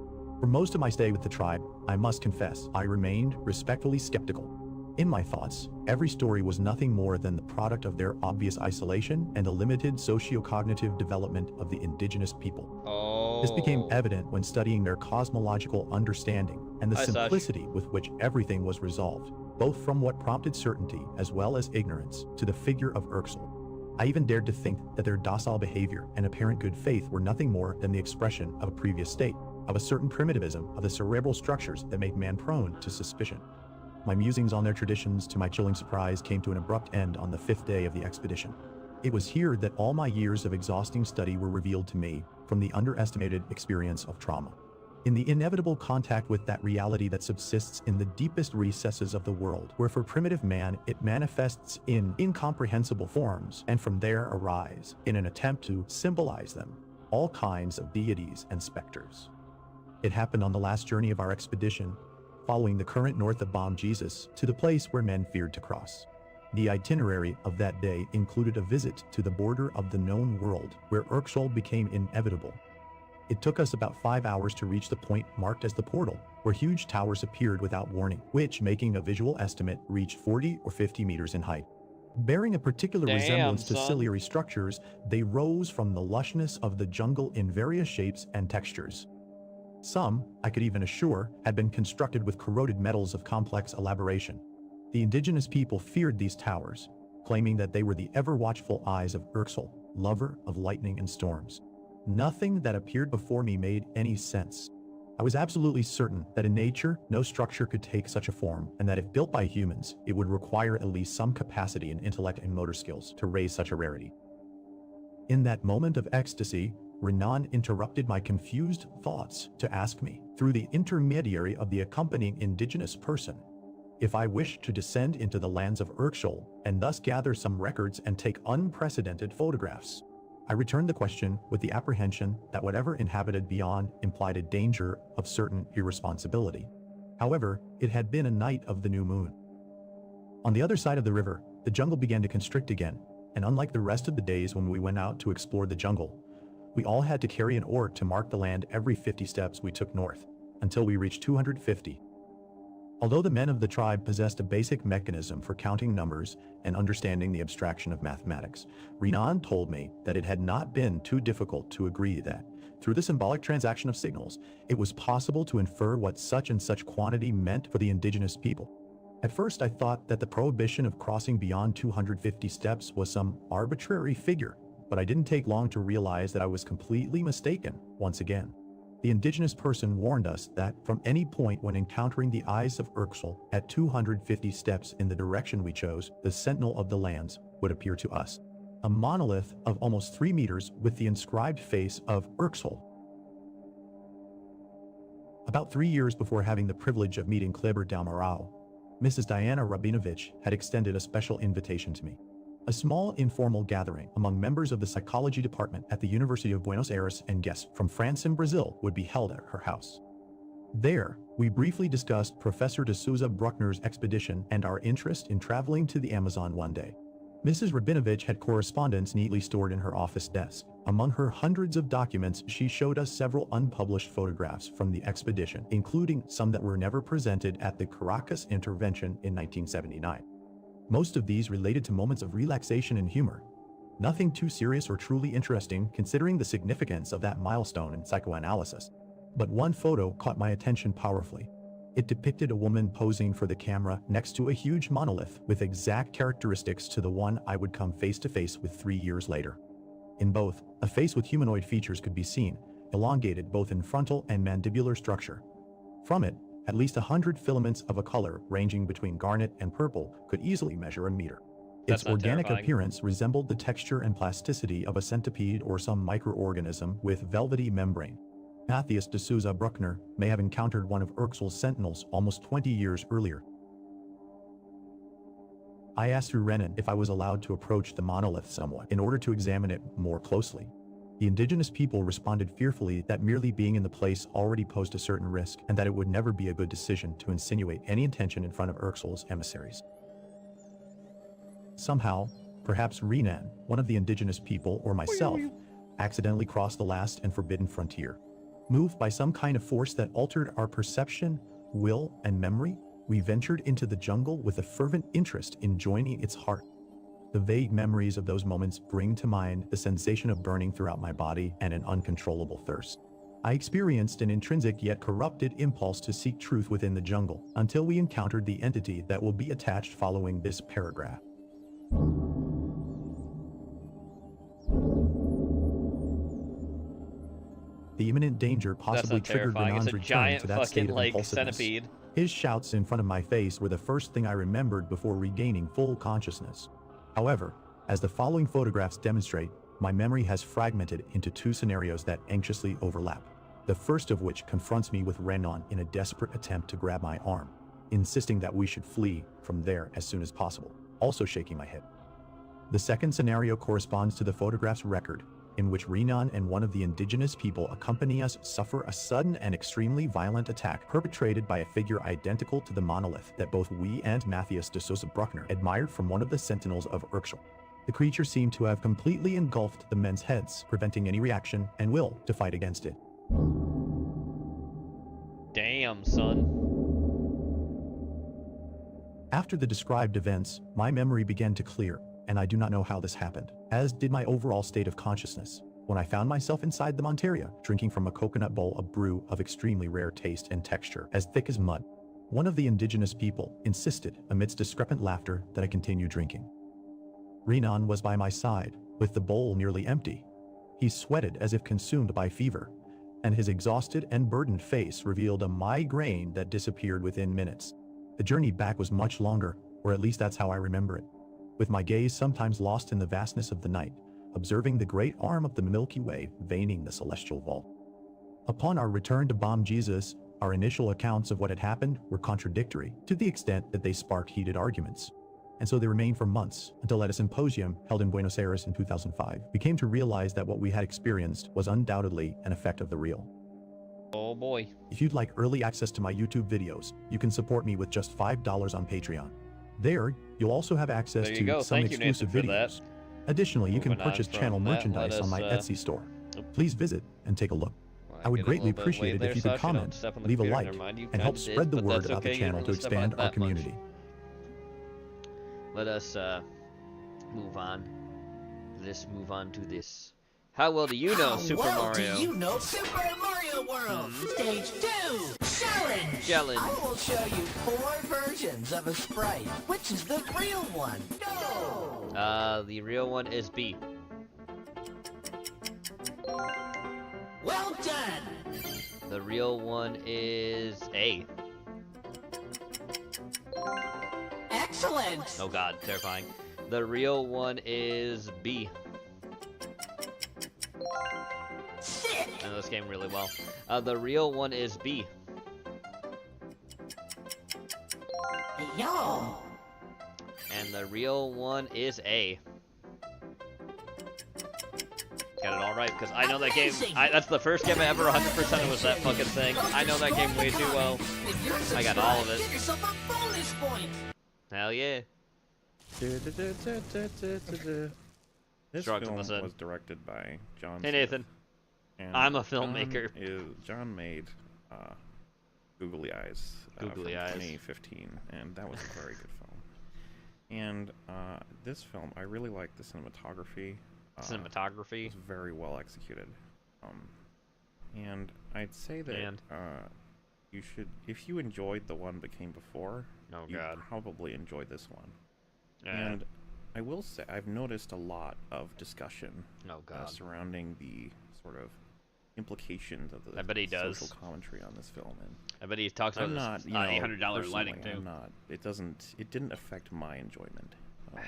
For most of my stay with the tribe, I must confess, I remained respectfully skeptical. In my thoughts, every story was nothing more than the product of their obvious isolation and the limited socio-cognitive development of the indigenous people. This became evident when studying their cosmological understanding and the simplicity with which everything was resolved, both from what prompted certainty as well as ignorance to the figure of Urkshul. I even dared to think that their docile behavior and apparent good faith were nothing more than the expression of a previous state, of a certain primitivism of the cerebral structures that made man prone to suspicion. My musings on their traditions, to my chilling surprise, came to an abrupt end on the 5th day of the expedition. It was here that all my years of exhausting study were revealed to me from the underestimated experience of trauma. In the inevitable contact with that reality that subsists in the deepest recesses of the world, where for primitive man it manifests in incomprehensible forms, and from there arise, in an attempt to symbolize them, all kinds of deities and specters. It happened on the last journey of our expedition, following the current north of Bom Jesus to the place where men feared to cross. The itinerary of that day included a visit to the border of the known world, where Urkshul became inevitable. It took us about 5 hours to reach the point marked as the portal, where huge towers appeared without warning, which, making a visual estimate, reached 40 or 50 meters in height. Bearing a particular resemblance to ciliary structures, they rose from the lushness of the jungle in various shapes and textures. Some, I could even assure, had been constructed with corroded metals of complex elaboration. The indigenous people feared these towers, claiming that they were the ever-watchful eyes of Urkshul, lover of lightning and storms. Nothing that appeared before me made any sense. I was absolutely certain that in nature, no structure could take such a form, and that if built by humans, it would require at least some capacity in intellect and motor skills to raise such a rarity. In that moment of ecstasy, Renan interrupted my confused thoughts to ask me, through the intermediary of the accompanying indigenous person, if I wished to descend into the lands of Urkshul and thus gather some records and take unprecedented photographs. I returned the question with the apprehension that whatever inhabited beyond implied a danger of certain irresponsibility. However, it had been a night of the new moon. On the other side of the river, the jungle began to constrict again, and unlike the rest of the days when we went out to explore the jungle, we all had to carry an oar to mark the land every 50 steps we took north, until we reached 250. Although the men of the tribe possessed a basic mechanism for counting numbers and understanding the abstraction of mathematics, Renan told me that it had not been too difficult to agree that, through the symbolic transaction of signals, it was possible to infer what such and such quantity meant for the indigenous people. At first I thought that the prohibition of crossing beyond 250 steps was some arbitrary figure, but I didn't take long to realize that I was completely mistaken once again. The indigenous person warned us that from any point when encountering the eyes of Urkshul at 250 steps in the direction we chose, the sentinel of the lands would appear to us. a monolith of almost 3 meters with the inscribed face of Urxel. About 3 years before having the privilege of meeting Kleber Dalmarao, Mrs. Diana Rabinovich had extended a special invitation to me. A small informal gathering among members of the psychology department at the University of Buenos Aires and guests from France and Brazil would be held at her house. There, we briefly discussed Professor de Souza Bruckner's expedition and our interest in traveling to the Amazon one day. Mrs. Rabinovich had correspondence neatly stored in her office desk. Among her hundreds of documents, she showed us several unpublished photographs from the expedition, including some that were never presented at the Caracas intervention in 1979. Most of these related to moments of relaxation and humor. Nothing too serious or truly interesting considering the significance of that milestone in psychoanalysis. But one photo caught my attention powerfully. It depicted a woman posing for the camera next to a huge monolith with exact characteristics to the one I would come face to face with 3 years later. In both, a face with humanoid features could be seen, elongated both in frontal and mandibular structure. From it, at least 100 filaments of a color ranging between garnet and purple could easily measure a meter. Its organic appearance resembled the texture and plasticity of a centipede or some microorganism with velvety membrane. Matthias de Souza Bruckner may have encountered one of Urxel's sentinels almost 20 years earlier. I asked through Renan if I was allowed to approach the monolith somewhat in order to examine it more closely. The indigenous people responded fearfully that merely being in the place already posed a certain risk and that it would never be a good decision to insinuate any intention in front of Urxel's emissaries. Somehow, perhaps Renan, one of the indigenous people, or myself, accidentally crossed the last and forbidden frontier. Moved by some kind of force that altered our perception, will, and memory, we ventured into the jungle with a fervent interest in joining its heart. The vague memories of those moments bring to mind the sensation of burning throughout my body and an uncontrollable thirst. I experienced an intrinsic yet corrupted impulse to seek truth within the jungle until we encountered the entity that will be attached following this paragraph. The imminent danger possibly triggered Renan's return to that state of impulsiveness. Centipede. His shouts in front of my face were the first thing I remembered before regaining full consciousness. However, as the following photographs demonstrate, my memory has fragmented into 2 scenarios that anxiously overlap. The first of which confronts me with Renan in a desperate attempt to grab my arm, insisting that we should flee from there as soon as possible, also shaking my head. The second scenario corresponds to the photograph's record, in which Renan and one of the indigenous people accompany us suffer a sudden and extremely violent attack perpetrated by a figure identical to the monolith that both we and Matthias de Souza Bruckner admired from one of the sentinels of Urxel. The creature seemed to have completely engulfed the men's heads, preventing any reaction and will to fight against it. Damn, son. After the described events, my memory began to clear, and I do not know how this happened, as did my overall state of consciousness, when I found myself inside the Monteria, drinking from a coconut bowl of brew of extremely rare taste and texture, as thick as mud. One of the indigenous people insisted, amidst discrepant laughter, that I continue drinking. Renan was by my side, with the bowl nearly empty. He sweated as if consumed by fever, and his exhausted and burdened face revealed a migraine that disappeared within minutes. The journey back was much longer, or at least that's how I remember it, with my gaze sometimes lost in the vastness of the night, observing the great arm of the Milky Way veining the celestial vault. Upon our return to Bom Jesus, our initial accounts of what had happened were contradictory to the extent that they sparked heated arguments. And so they remained for months, until at a symposium held in Buenos Aires in 2005, we came to realize that what we had experienced was undoubtedly an effect of the real. Oh boy. If you'd like early access to my YouTube videos, you can support me with just $5 on Patreon. There, you'll also have access to some exclusive videos. Additionally, you can purchase channel merchandise on my Etsy store. Please visit and take a look. I would greatly appreciate it if you could comment, leave a like, and help spread the word about the channel to expand our community. Let us move on. Let's move on to this. How well do you know Super Mario? Do you know Super Mario World? Stage 2, Challenge! I will show you 4 versions of a sprite. Which is the real one? Go! The real one is B. Well done! The real one is A. Excellent! Oh god, terrifying. The real one is B. I know this game really well. The real one is B. Yo! And the real one is A. Got it all right, because I know that game. That's the first game I ever 100% was that fucking thing. I know that game way too well. I got all of it. Hell yeah. This Shrugs film on the set. was directed by John Hey, Smith, Nathan. and I'm a filmmaker. John made Googly Eyes Googly from Eyes. 2015, and that was a very good film. And this film, I really like the cinematography. Cinematography? It was very well executed. And I'd say that you should, if you enjoyed the one that came before, you probably enjoy this one. Yeah. And I will say, I've noticed a lot of discussion surrounding the sort of implications of the I bet he does. social commentary on this film. And I bet he talks about I'm this not, $800 lighting too. I'm not. It didn't affect my enjoyment. Oh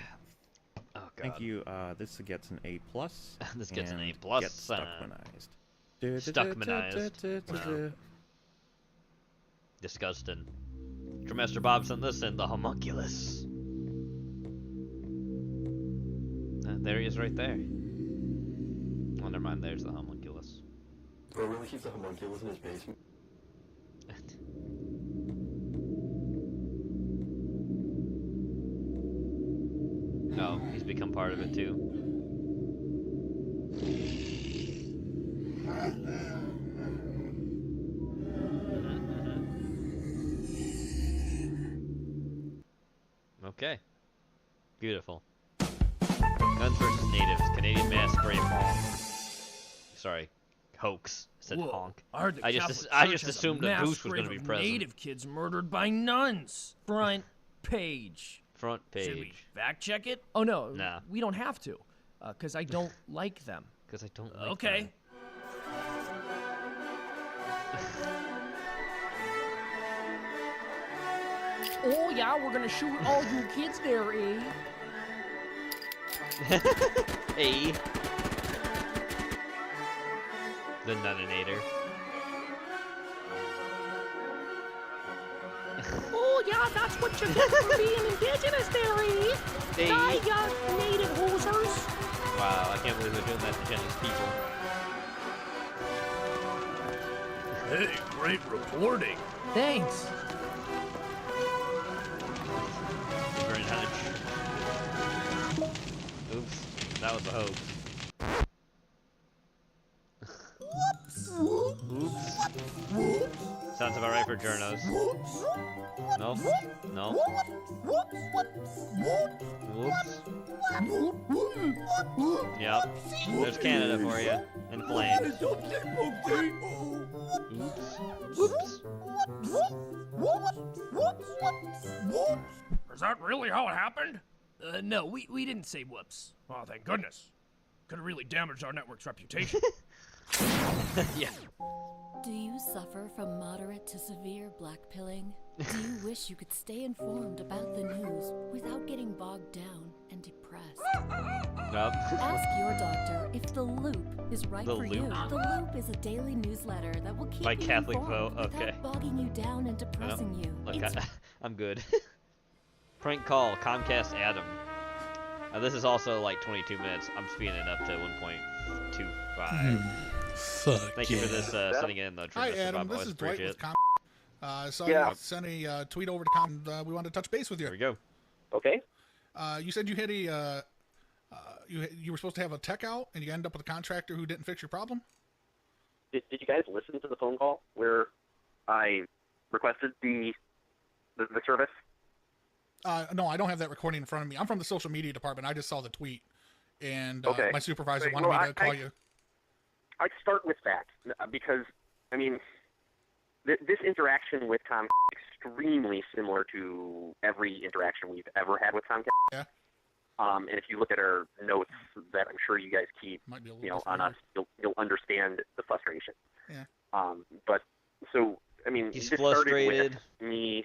god. Thank you. This gets an A+. This gets an A+. Gets stuckmanized. Stuckmanized. Wow. Disgusting. Trimester Bobson, listen, the homunculus. There he is right there. Oh, never mind, there's the homunculus. Bro really keeps a homunculus in his basement? No, he's become part of it too. Okay. Beautiful. Guns versus natives. Canadian mass grave honk. Sorry. Hoax. I said honk. I heard the I Catholic just Church has assumed a a mass goose was going to be grave of present. Native kids murdered by nuns. Front page. Front Should we page. fact check it? Oh no, Nah. we don't have to, because I don't like them. Because I don't like Okay. them. Oh yeah, we're gonna shoot all you kids there, eh? A. The Nunninator. Oh yeah, that's what you get for being indigenous there, eh? Hey. Die, ya native hosers. Wow, I can't believe they're doing that to Jenny's people. Hey, great reporting. Thanks. Very nice. Oops, that was a hoax. Oops. Sounds about right for journos. No? No? Whoops. Yep. There's Canada for you. In flames. Oops. Is that really how it happened? No, we didn't say whoops. Oh, thank goodness. Could have really damaged our network's reputation. Yeah. Do you suffer from moderate to severe blackpilling? Do you wish you could stay informed about the news without getting bogged down and depressed? Nope. Ask your doctor if The Loop is right The for Loop. you. The Loop is a daily newsletter that will keep By you Catholic informed Vote, okay. without bogging you down and depressing you. Look, It's I'm good. Prank call, Comcast Adam. This is also like 22 minutes. I'm speeding it up to 1.25. Fuck Thank you for this sending in the Hi, Trimester Adam. Bob. This Always is Dwight appreciate with it. So Yeah. I sent a tweet over to Com. We wanted to touch base with you. There we go. Okay. You said you had a you were supposed to have a tech out, and you ended up with a contractor who didn't fix your problem. Did you guys listen to the phone call where I requested the service? No, I don't have that recording in front of me. I'm from the social media department. I just saw the tweet, and Okay. my supervisor Right, wanted well, me to call you. I'd start with that because, I mean, this interaction with Comcast is extremely similar to every interaction we've ever had with Comcast. Yeah. And if you look at our notes that I'm sure you guys keep, on us, you'll understand the frustration. Yeah. But so, I mean, He's this started frustrated. with me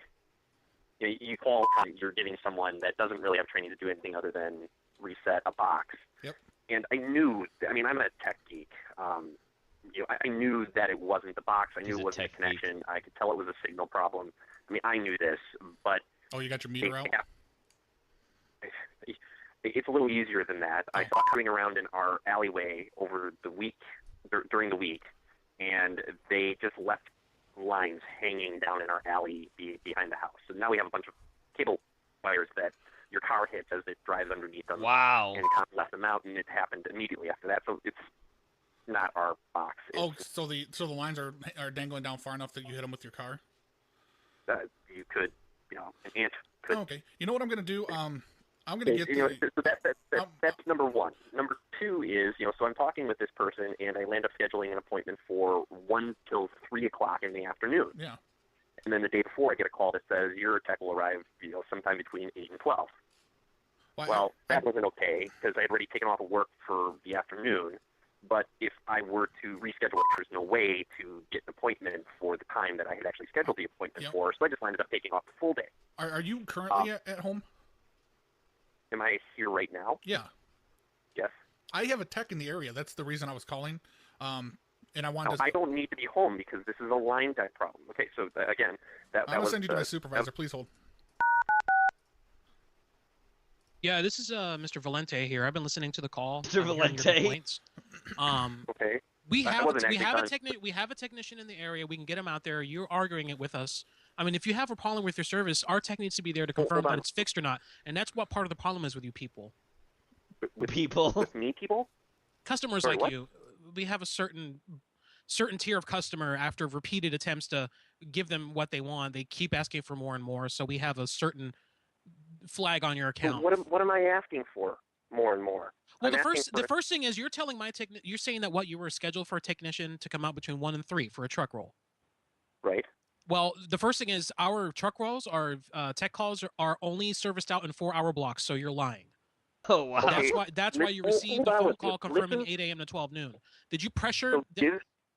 you call, you're getting someone that doesn't really have training to do anything other than reset a box. Yep. And I knew, I mean, I'm a tech geek. I knew that it wasn't the box. I knew it wasn't a connection. I could tell it was a signal problem. I mean, I knew this, but... Oh, you got your meter out? It's a little easier than that. I saw it coming around in our alleyway over the week, during the week, and they just left lines hanging down in our alley behind the house. So now we have a bunch of cable wires that your car hits as it drives underneath them. Wow. And Con left them out, and it happened immediately after that. So it's not our box. So the lines are dangling down far enough that you hit them with your car? You could, an ant could. Oh, okay. You know what I'm going to do? I'm going to get so that's number one. Number two is, so I'm talking with this person, and I land up scheduling an appointment for 1 till 3 o'clock in the afternoon. Yeah. And then the day before, I get a call that says your tech will arrive, sometime between 8 and 12. Well, that wasn't okay because I had already taken off of work for the afternoon. But if I were to reschedule it, there's no way to get an appointment for the time that I had actually scheduled the appointment for. So I just ended up taking off the full day. Are you currently at home? Am I here right now? Yeah. Yes. I have a tech in the area. That's the reason I was calling. And I wanted to... I don't need to be home because this is a line tech problem. Okay, so again, I will send you to my supervisor. Please hold. Yeah, this is Mr. Valente here. I've been listening to the call. Mr. Valente. Okay. We have a technician in the area. We can get him out there. You're arguing it with us. I mean, if you have a problem with your service, our tech needs to be there to confirm that it's fixed or not. And that's what part of the problem is with you people. With me, people? Customers like you. We have a certain tier of customer. After repeated attempts to give them what they want, they keep asking for more and more. So we have a certain flag on your account. What am I asking for more and more? Well, the first thing is you're telling you're saying that you were scheduled for a technician to come out between 1 and 3 for a truck roll. Right. Well, the first thing is our truck rolls, our tech calls are only serviced out in 4-hour blocks. So you're lying. Oh wow. That's why you received the phone call confirming 8 a.m. to 12 noon. Did you pressure?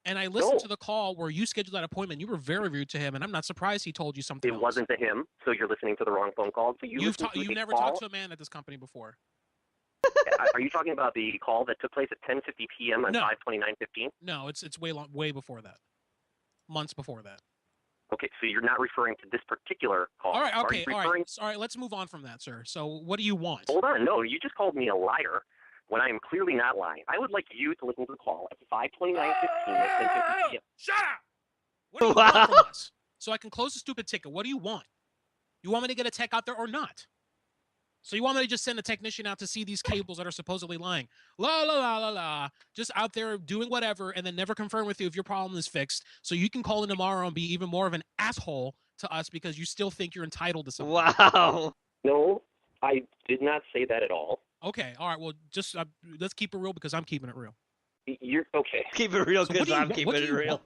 And I listened to the call where you scheduled that appointment. You were very rude to him, and I'm not surprised he told you something. It wasn't to him, so you're listening to the wrong phone call. So you've never talked to a man at this company before. Are you talking about the call that took place at 10:50 p.m. on 5/29/15? No, it's way before that. Months before that. Okay, so you're not referring to this particular call. All right, okay, all right, let's move on from that, sir. So what do you want? Hold on, no, you just called me a liar when I am clearly not lying. I would like you to listen to the call at 5/29/15 at 10:50 p.m. Shut up! What do you want from us? So I can close the stupid ticket. What do you want? You want me to get a tech out there or not? So you want me to just send a technician out to see these cables that are supposedly lying? La, la, la, la, la. Just out there doing whatever and then never confirm with you if your problem is fixed. So you can call in tomorrow and be even more of an asshole to us because you still think you're entitled to something. Wow. No, I did not say that at all. Okay, all right. Well, just let's keep it real because I'm keeping it real. You're okay. Keep it real because I'm keeping it real.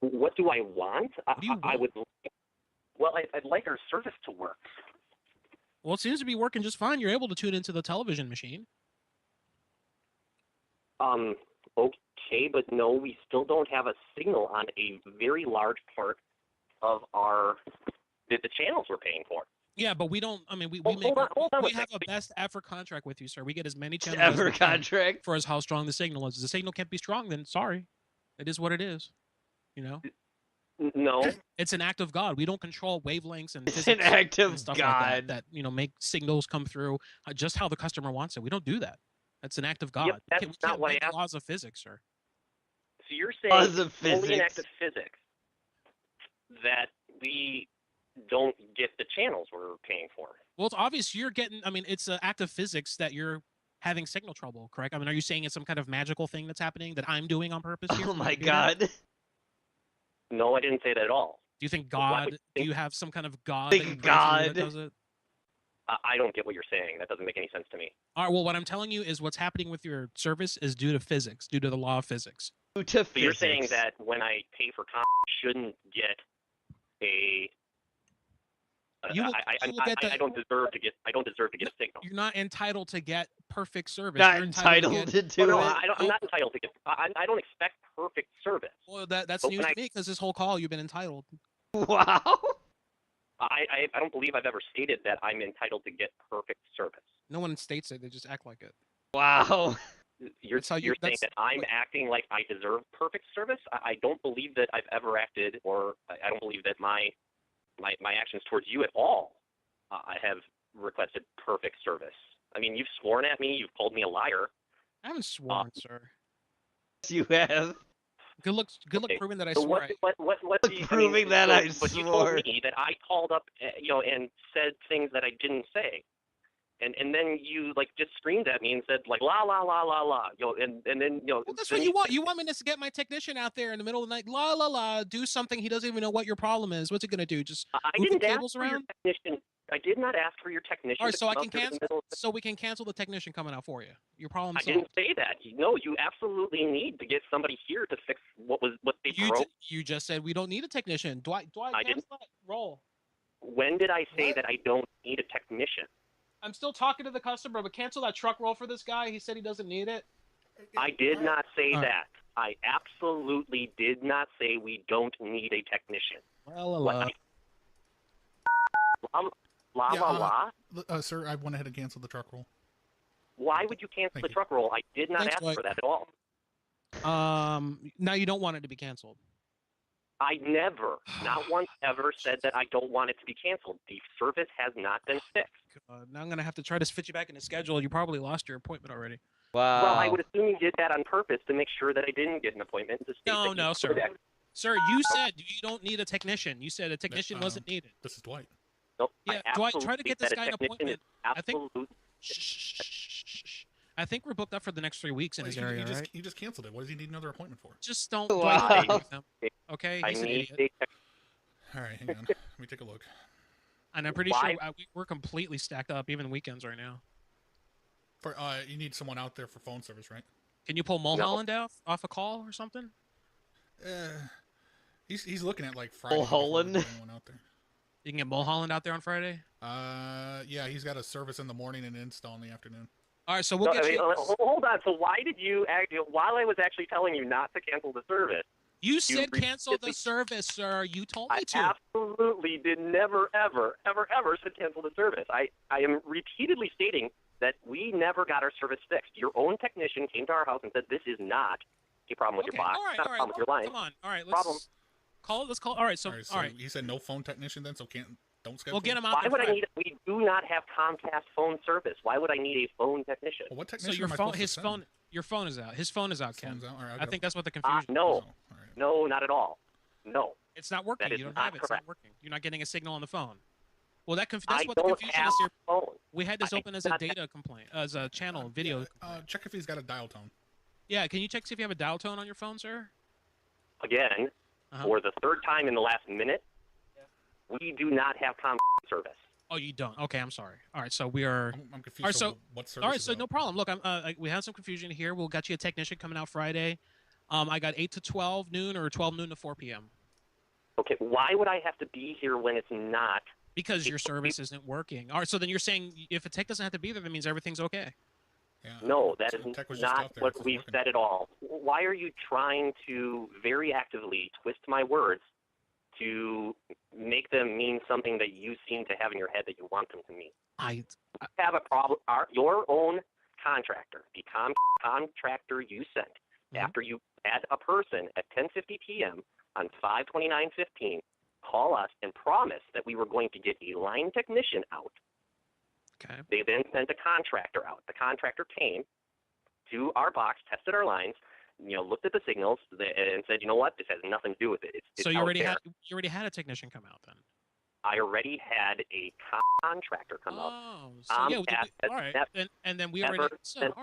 What do I want? I would. Well, I'd like our service to work. Well, it seems to be working just fine. You're able to tune into the television machine. Okay, but no, we still don't have a signal on a very large part of the channels we're paying for. Yeah, but we don't. I mean, we have a best effort contract with you, sir. We get as many channels ever contract for as how strong the signal is. If the signal can't be strong, then sorry, it is what it is. You know. No, it's an act of God. We don't control wavelengths and it's an act of stuff God like that make signals come through just how the customer wants it. We don't do that. That's an act of God. Yep, that's not what I asked. Laws of physics, sir. So you're saying it's only an act of physics that we don't get the channels we're paying for. Well, it's obvious you're getting. I mean, it's an act of physics that you're having signal trouble, correct? I mean, are you saying it's some kind of magical thing that's happening that I'm doing on purpose here? Oh my God. No, I didn't say that at all. Do you think God? Do you have some kind of God? God that does it? I don't get what you're saying. That doesn't make any sense to me. All right. Well, what I'm telling you is what's happening with your service is due to physics, due to the law of physics. So you're saying that when I pay for I shouldn't get a. I don't deserve to get. I don't deserve to get a signal. You're not entitled to get perfect service. Not you're entitled to do it. I'm not entitled to get. I don't expect perfect service. Well, that's news to me because this whole call you've been entitled. Wow. I don't believe I've ever stated that I'm entitled to get perfect service. No one states it. They just act like it. Wow. You're saying that I'm acting like I deserve perfect service? I don't believe that I've ever acted, or I don't believe that my actions towards you at all I have requested perfect service. I mean, you've sworn at me. You've called me a liar. I haven't sworn, sir. You have. Good luck proving that I so swore. What do you, proving that I but you told me that I called up, and said things that I didn't say. And then you just screamed at me and said la la la la la, and then Well, that's what you want. You want me to get my technician out there in the middle of the night, la la la, do something he doesn't even know what your problem is. What's it gonna do? Just move the cables around? I did not ask for your technician. All right, so I can cancel. So we can cancel the technician coming out for you. Your problem solved. I didn't say that. No, you absolutely need to get somebody here to fix what they broke. You just said we don't need a technician. Do I cancel that? Roll. When did I say that I don't need a technician? I'm still talking to the customer, but cancel that truck roll for this guy. He said he doesn't need it. I did not say that. I absolutely did not say we don't need a technician. Sir, I went ahead and canceled the truck roll. Why would you cancel the truck roll? I did not ask for that at all. Now you don't want it to be canceled. I never, not once ever, said that I don't want it to be canceled. The service has not been fixed. Now I'm going to have to try to fit you back in the schedule. You probably lost your appointment already. Wow. Well, I would assume you did that on purpose to make sure that I didn't get an appointment. No, sir. Sir, you said you don't need a technician. You said a technician wasn't needed. This is Dwight. Nope. Yeah, Dwight, try to get this guy an appointment. I think we're booked up for the next 3 weeks in his area, right? He just canceled it. What does he need another appointment for? Just don't Dwight with him. Okay? He's an idiot. All right, hang on. Let me take a look. And I'm pretty sure we're completely stacked up, even weekends right now. For you need someone out there for phone service, right? Can you pull Mulholland off a call or something? He's looking at Friday. Mulholland? Out there. You can get Mulholland out there on Friday? Yeah, he's got a service in the morning and an install in the afternoon. All right, so we'll get you... Hold on. So why did you, while I was actually telling you not to cancel the service... You said cancel the service, sir. You told me to. I absolutely did never, ever, ever, ever said cancel the service. I am repeatedly stating that we never got our service fixed. Your own technician came to our house and said this is not a problem with your box. All right, not a problem with your line. Come on. All right, let's call. All right, so he said no phone technician then, so don't schedule. We'll get him out. Why would I need? We do not have Comcast phone service. Why would I need a phone technician? Well, what technician? So your phone is out. His phone is out, Ken. All right, I think that's what the confusion. No, no, not at all. No, it's not working. You don't have it. It's not working. You're not getting a signal on the phone. Well, that's what the confusion is here. We had this open as a data complaint, as a channel video. Check if he's got a dial tone. Yeah, can you check see if you have a dial tone on your phone, sir? Again, for the third time in the last minute, we do not have Comcast service. Oh, you don't? Okay, I'm sorry. All right, so we are. I'm confused. All right, so no problem. Look, we have some confusion here. We'll get you a technician coming out Friday. I got 8 to 12 noon or 12 noon to 4 p.m. Okay, why would I have to be here when it's not? Because your service isn't working. All right, so then you're saying if a tech doesn't have to be there, that means everything's okay. Yeah, no, that is not what we've said at all. Why are you trying to very actively twist my words to make them mean something that you seem to have in your head that you want them to mean? I have a problem. Your own contractor, the contractor you sent, after you had a person at 10:50 p.m. on 5/29/15 call us and promise that we were going to get a line technician out. Okay. They then sent a contractor out. The contractor came to our box, tested our lines, looked at the signals, and said, "You know what? This has nothing to do with it." It's so you already had a technician come out then. I already had a contractor come out. Oh, so all right. And then we already all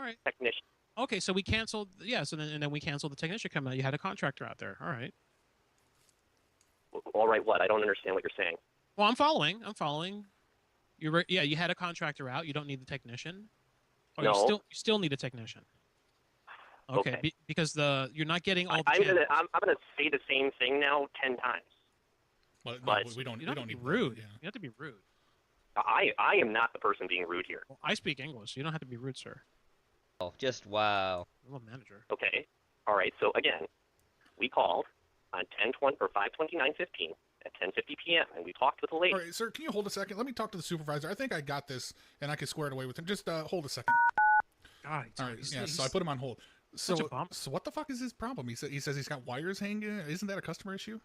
right. Technician. Okay, so we canceled. Yeah, so then we canceled the technician coming out. You had a contractor out there. All right. All right. What? I don't understand what you're saying. Well, I'm following. You had a contractor out. You don't need the technician. Or no. You still need a technician. Okay. Because you're not getting all the. I'm gonna say the same thing now 10 times. But we don't. You don't need to be rude. Yeah. You have to be rude. I am not the person being rude here. Well, I speak English. You don't have to be rude, sir. Oh, just wow. I'm a manager. Okay. All right. So again, we called on 10/20 or 5/29/15 at 10:50 p.m. and we talked with the lady. All right, sir, can you hold a second? Let me talk to the supervisor. I think I got this, and I can square it away with him. Just hold a second. God, all right, yeah. So I put him on hold. such a So, bummer. so what the fuck is his problem? He says he's got wires hanging. Isn't that a customer issue?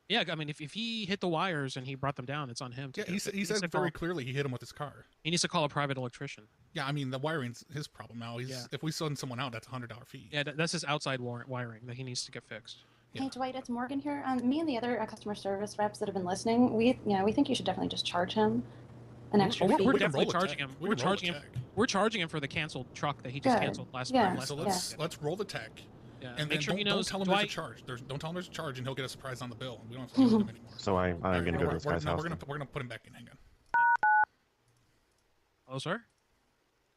Yeah, I mean, if he hit the wires and he brought them down, it's on him. Yeah, he said very clearly he hit him with his car. He needs to call a private electrician. Yeah, I mean the wiring's his problem now. If we send someone out, that's $100 fee. Yeah, that's his outside wiring that he needs to get fixed. Hey Dwight, it's Morgan here. Me and the other customer service reps that have been listening, we think you should definitely just charge him an extra fee. We're definitely charging him. We're charging him for the canceled truck that he just canceled last. So let's roll the tech. Yeah, and make sure he knows. Don't tell him there's a charge. Don't tell him there's a charge, and he'll get a surprise on the bill. We don't have to deal with him anymore. So I'm gonna go to this guy's house. We're gonna put him back in. Hang on. Hello, sir.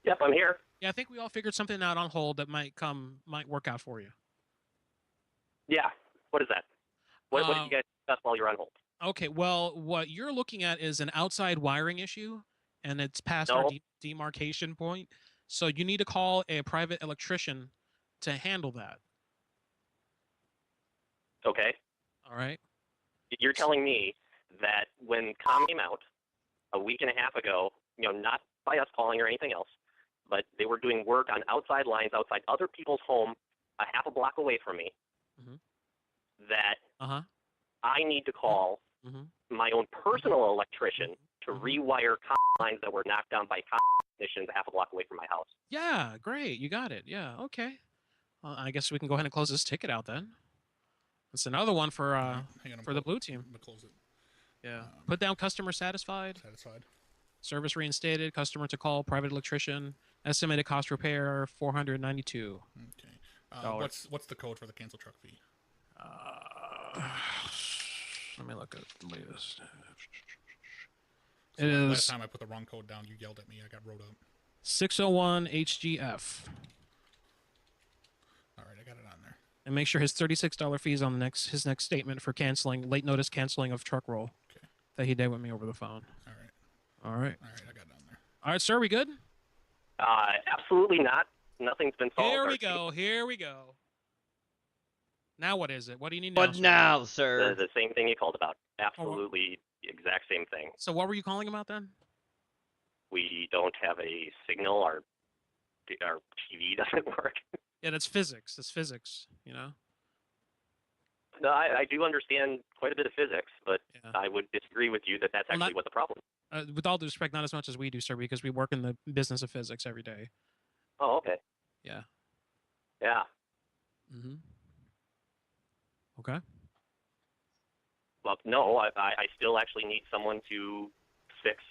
Yep, I'm here. Yeah, I think we all figured something out on hold that might work out for you. Yeah. What is that? What did you guys discuss while you're on hold? Okay, well, what you're looking at is an outside wiring issue, and it's past our demarcation point. So you need to call a private electrician to handle that. Okay. All right. You're telling me that when COM came out a week and a half ago, not by us calling or anything else, but they were doing work on outside lines outside other people's home a half a block away from me, that I need to call my own personal electrician to rewire COM lines that were knocked down by COM technicians a half a block away from my house. Yeah, great. You got it. Yeah, okay. I guess we can go ahead and close this ticket out then. It's another one for the blue team. I'm gonna close it. Yeah. Put down customer satisfied. Satisfied. Service reinstated. Customer to call. Private electrician. Estimated cost repair $492. Okay. What's the code for the cancel truck fee? Let me look at the latest. So It is last time I put the wrong code down, you yelled at me. I got wrote up. 601 HGF. All right, I got it on there. And make sure his $36 fee is on his next statement for late notice canceling of truck roll that he did with me over the phone. All right. All right. All right, I got it on there. All right, sir, we good? Absolutely not. Nothing's been solved. Here we go. Here we go. Now what is it? What do you need now? What now, sir? The same thing you called about. Absolutely the exact same thing. So what were you calling about then? We don't have a signal. Our TV doesn't work. Yeah, that's physics. That's physics, No, I do understand quite a bit of physics, but I would disagree with you that that's actually what the problem is. With all due respect, not as much as we do, sir, because we work in the business of physics every day. Oh, okay. Yeah. Yeah. Mm-hmm. Okay. Well, no, I still actually need someone to fix,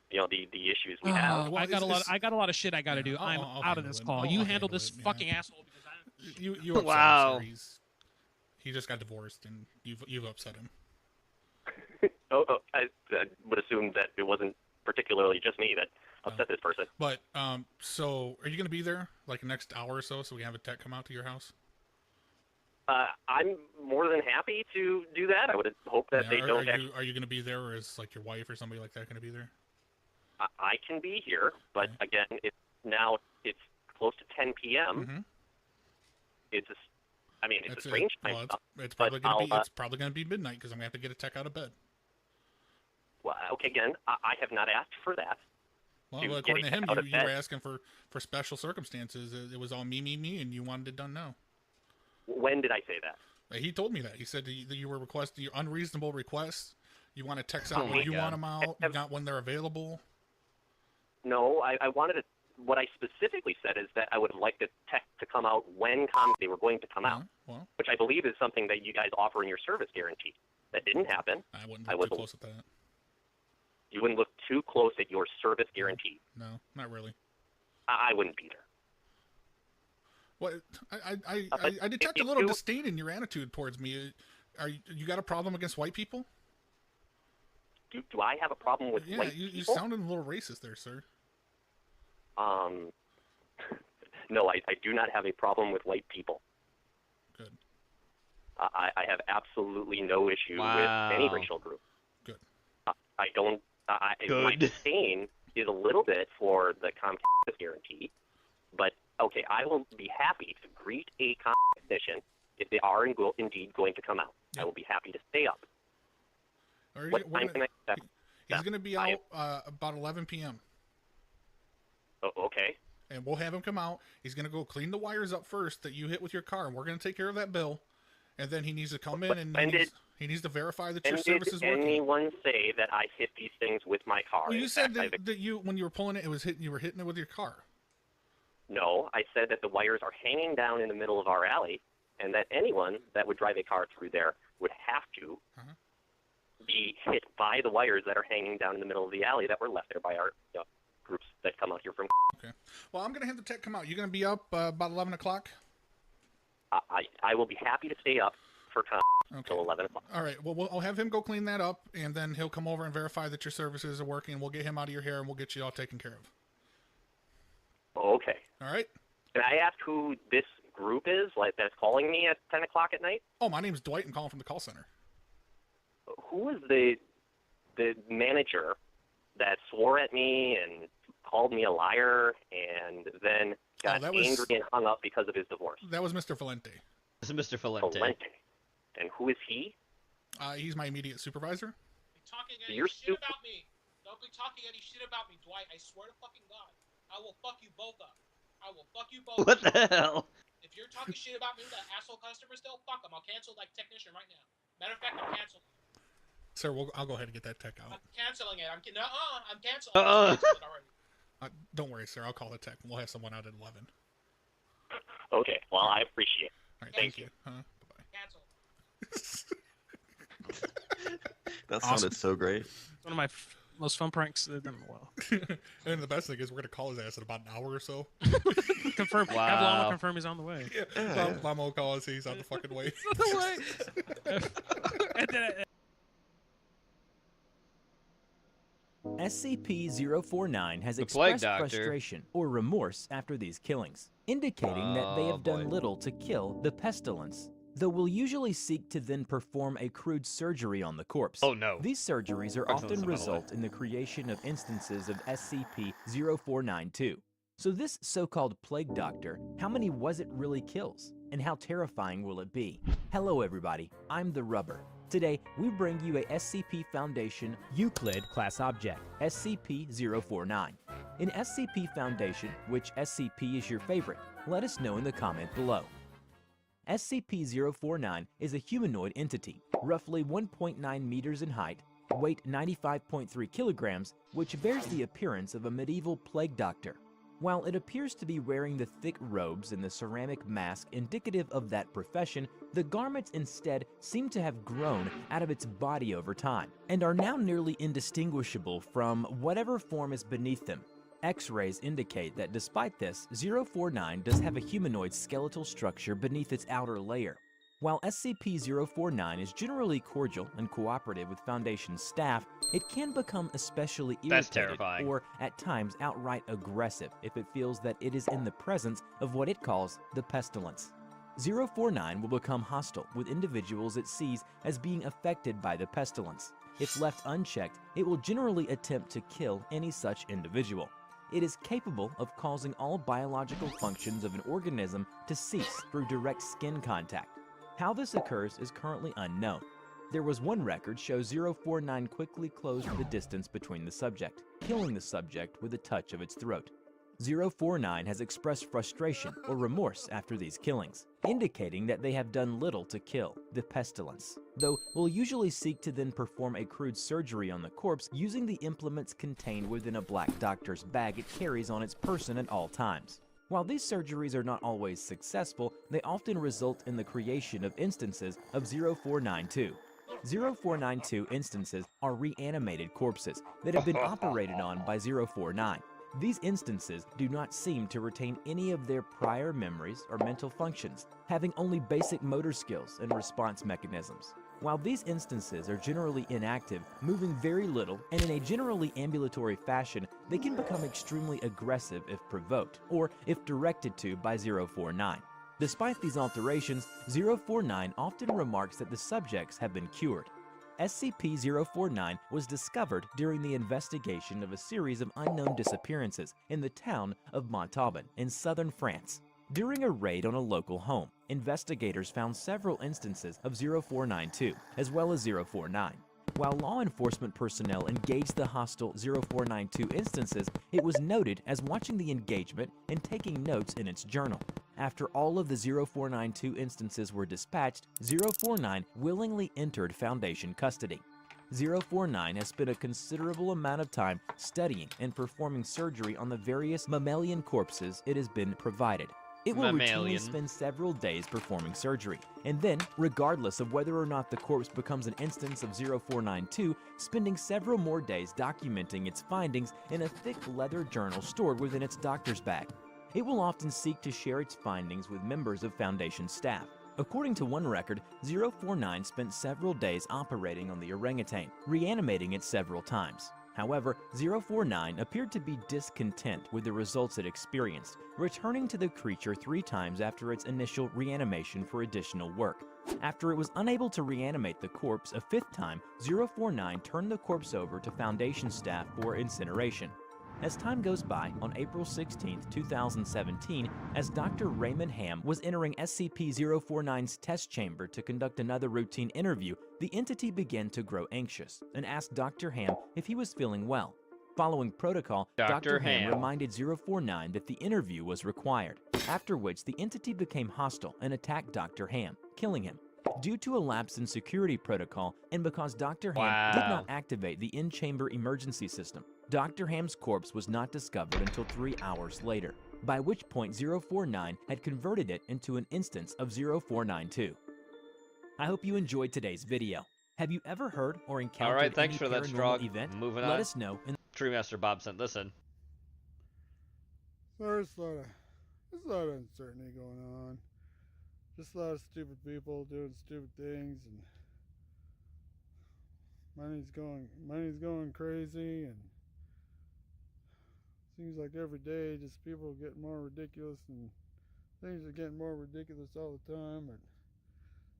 the issues we have. Well, I got a lot of shit I got to do. I'm out of this call. You handle this fucking asshole because you upset him, sir. He just got divorced, and you've upset him. I would assume that it wasn't particularly just me that upset this person. But so are you going to be there like the next hour or so we can have a tech come out to your house? I'm more than happy to do that. I would hope that they don't. Are you going to be there, or is like your wife or somebody like that going to be there? I can be here, but again, it's close to 10 p.m. Mm-hmm. It's a strange time. Well, it's probably going to be midnight because I'm going to have to get a tech out of bed. Well, okay, again, I have not asked for that. Well, according to him, you were asking for special circumstances. It was all me, and you wanted it done now. When did I say that? He told me that. He said that you were requesting your unreasonable requests. You want to text out when you want them out, not when they're available. No, I wanted to. What I specifically said is that I would like the tech to come out when they were going to come out, which I believe is something that you guys offer in your service guarantee. That didn't happen. I wouldn't look too close at that. You wouldn't look too close at your service guarantee. No, not really. I wouldn't be there. Well, I detect a little disdain in your attitude towards me. You got a problem against white people? Do I have a problem with white people? You sounded a little racist there, sir. No, I do not have a problem with white people. Good. I have absolutely no issue with any racial group. Good. I don't. My disdain is a little bit for the Comcast guarantee, but okay, I will be happy to greet a technician if they are indeed going to come out. I will be happy to stay up. What time can I expect? He's going to be out about 11 p.m. Oh, okay. And we'll have him come out. He's going to go clean the wires up first that you hit with your car, and we're going to take care of that bill. And then he needs to come in and he needs to verify that your service is working. Did anyone say that I hit these things with my car? Well, you said that you, when you were pulling it, you were hitting it with your car. No, I said that the wires are hanging down in the middle of our alley, and that anyone that would drive a car through there would have to be hit by the wires that are hanging down in the middle of the alley that were left there by our groups that come out here from. Okay. Well, I'm going to have the tech come out. You going to be up about 11 o'clock? I will be happy to stay up for until 11 o'clock. All right. Well, I'll have him go clean that up, and then he'll come over and verify that your services are working. We'll get him out of your hair, and we'll get you all taken care of. Okay. All right. Can I ask who this group is, like that's calling me at 10 o'clock at night? Oh, my name's Dwight. I'm calling from the call center. Who is the manager that swore at me and called me a liar and then got angry and hung up because of his divorce? That was Mr. Valente. This is Mr. Valente. And who is he? He's my immediate supervisor. Talking any shit about me. Don't be talking any shit about me, Dwight. I swear to fucking God. I will fuck you both up. I will fuck you both up. What the hell? If you're talking shit about me, that asshole customer still, fuck him. I'll cancel like technician right now. Matter of fact, I'm canceling. Sir, I'll go ahead and get that tech out. I'm canceling it. I'm canceling it already. Don't worry, sir. I'll call the tech. We'll have someone out at 11. Okay. Well, I appreciate it. All right. Thank you. Bye-bye. Cancel. That sounded so great. It's one of my most fun pranks I've done in a while. And the best thing is we're going to call his ass in about an hour or so. Confirm. Wow. Have Lama confirm he's on the way. Yeah. Lama will call us. He's on the fucking way. He's on the way. And then SCP-049 has expressed frustration or remorse after these killings, indicating that they have done little to kill the pestilence, though will usually seek to then perform a crude surgery on the corpse. Oh no. These surgeries are often result in the creation of instances of SCP-0492. So this so-called plague doctor, how many was it really kills? And how terrifying will it be? Hello everybody, I'm the Rubber. Today, we bring you a SCP Foundation Euclid class object, SCP-049. In SCP Foundation, which SCP is your favorite? Let us know in the comment below. SCP-049 is a humanoid entity, roughly 1.9 meters in height, weight 95.3 kilograms, which bears the appearance of a medieval plague doctor. While it appears to be wearing the thick robes and the ceramic mask indicative of that profession, the garments instead seem to have grown out of its body over time, and are now nearly indistinguishable from whatever form is beneath them. X-rays indicate that despite this, 049 does have a humanoid skeletal structure beneath its outer layer. While SCP-049 is generally cordial and cooperative with Foundation staff, it can become especially irritated or, at times, outright aggressive if it feels that it is in the presence of what it calls the pestilence. 049 will become hostile with individuals it sees as being affected by the pestilence. If left unchecked, it will generally attempt to kill any such individual. It is capable of causing all biological functions of an organism to cease through direct skin contact. How this occurs is currently unknown. There was one record show 049 quickly closed the distance between the subject, killing the subject with a touch of its throat. 049 has expressed frustration or remorse after these killings, indicating that they have done little to kill the pestilence, though will usually seek to then perform a crude surgery on the corpse using the implements contained within a black doctor's bag it carries on its person at all times. While these surgeries are not always successful, they often result in the creation of instances of 0492. 0492 instances are reanimated corpses that have been operated on by 049. These instances do not seem to retain any of their prior memories or mental functions, having only basic motor skills and response mechanisms. While these instances are generally inactive, moving very little, and in a generally ambulatory fashion, they can become extremely aggressive if provoked, or if directed to by 049. Despite these alterations, 049 often remarks that the subjects have been cured. SCP-049 was discovered during the investigation of a series of unknown disappearances in the town of Montauban in southern France. During a raid on a local home, investigators found several instances of 0492 as well as 049. While law enforcement personnel engaged the hostile 0492 instances, it was noted as watching the engagement and taking notes in its journal. After all of the 0492 instances were dispatched, 049 willingly entered Foundation custody. 049 has spent a considerable amount of time studying and performing surgery on the various mammalian corpses it has been provided. It will routinely spend several days performing surgery, and then, regardless of whether or not the corpse becomes an instance of 0492, spending several more days documenting its findings in a thick leather journal stored within its doctor's bag. It will often seek to share its findings with members of Foundation staff. According to one record, 049 spent several days operating on the orangutan, reanimating it several times. However, 049 appeared to be discontent with the results it experienced, returning to the creature 3 times after its initial reanimation for additional work. After it was unable to reanimate the corpse a 5th time, 049 turned the corpse over to Foundation staff for incineration. As time goes by, on April 16, 2017, as Dr. Raymond Ham was entering SCP-049's test chamber to conduct another routine interview, the entity began to grow anxious and asked Dr. Ham if he was feeling well. Following protocol, Dr. Ham reminded 049 that the interview was required, after which the entity became hostile and attacked Dr. Ham, killing him. Due to a lapse in security protocol and because Dr. Ham did not activate the in-chamber emergency system, Dr. Ham's corpse was not discovered until 3 hours later, by which point 049 had converted it into an instance of 0492. I hope you enjoyed today's video. Have you ever heard or encountered any paranormal event? Moving on. Let us know in Treemaster Bob sent this in. There's a lot of uncertainty going on. Just a lot of stupid people doing stupid things, and money's going crazy, and seems like every day just people are getting more ridiculous, and things are getting more ridiculous all the time. But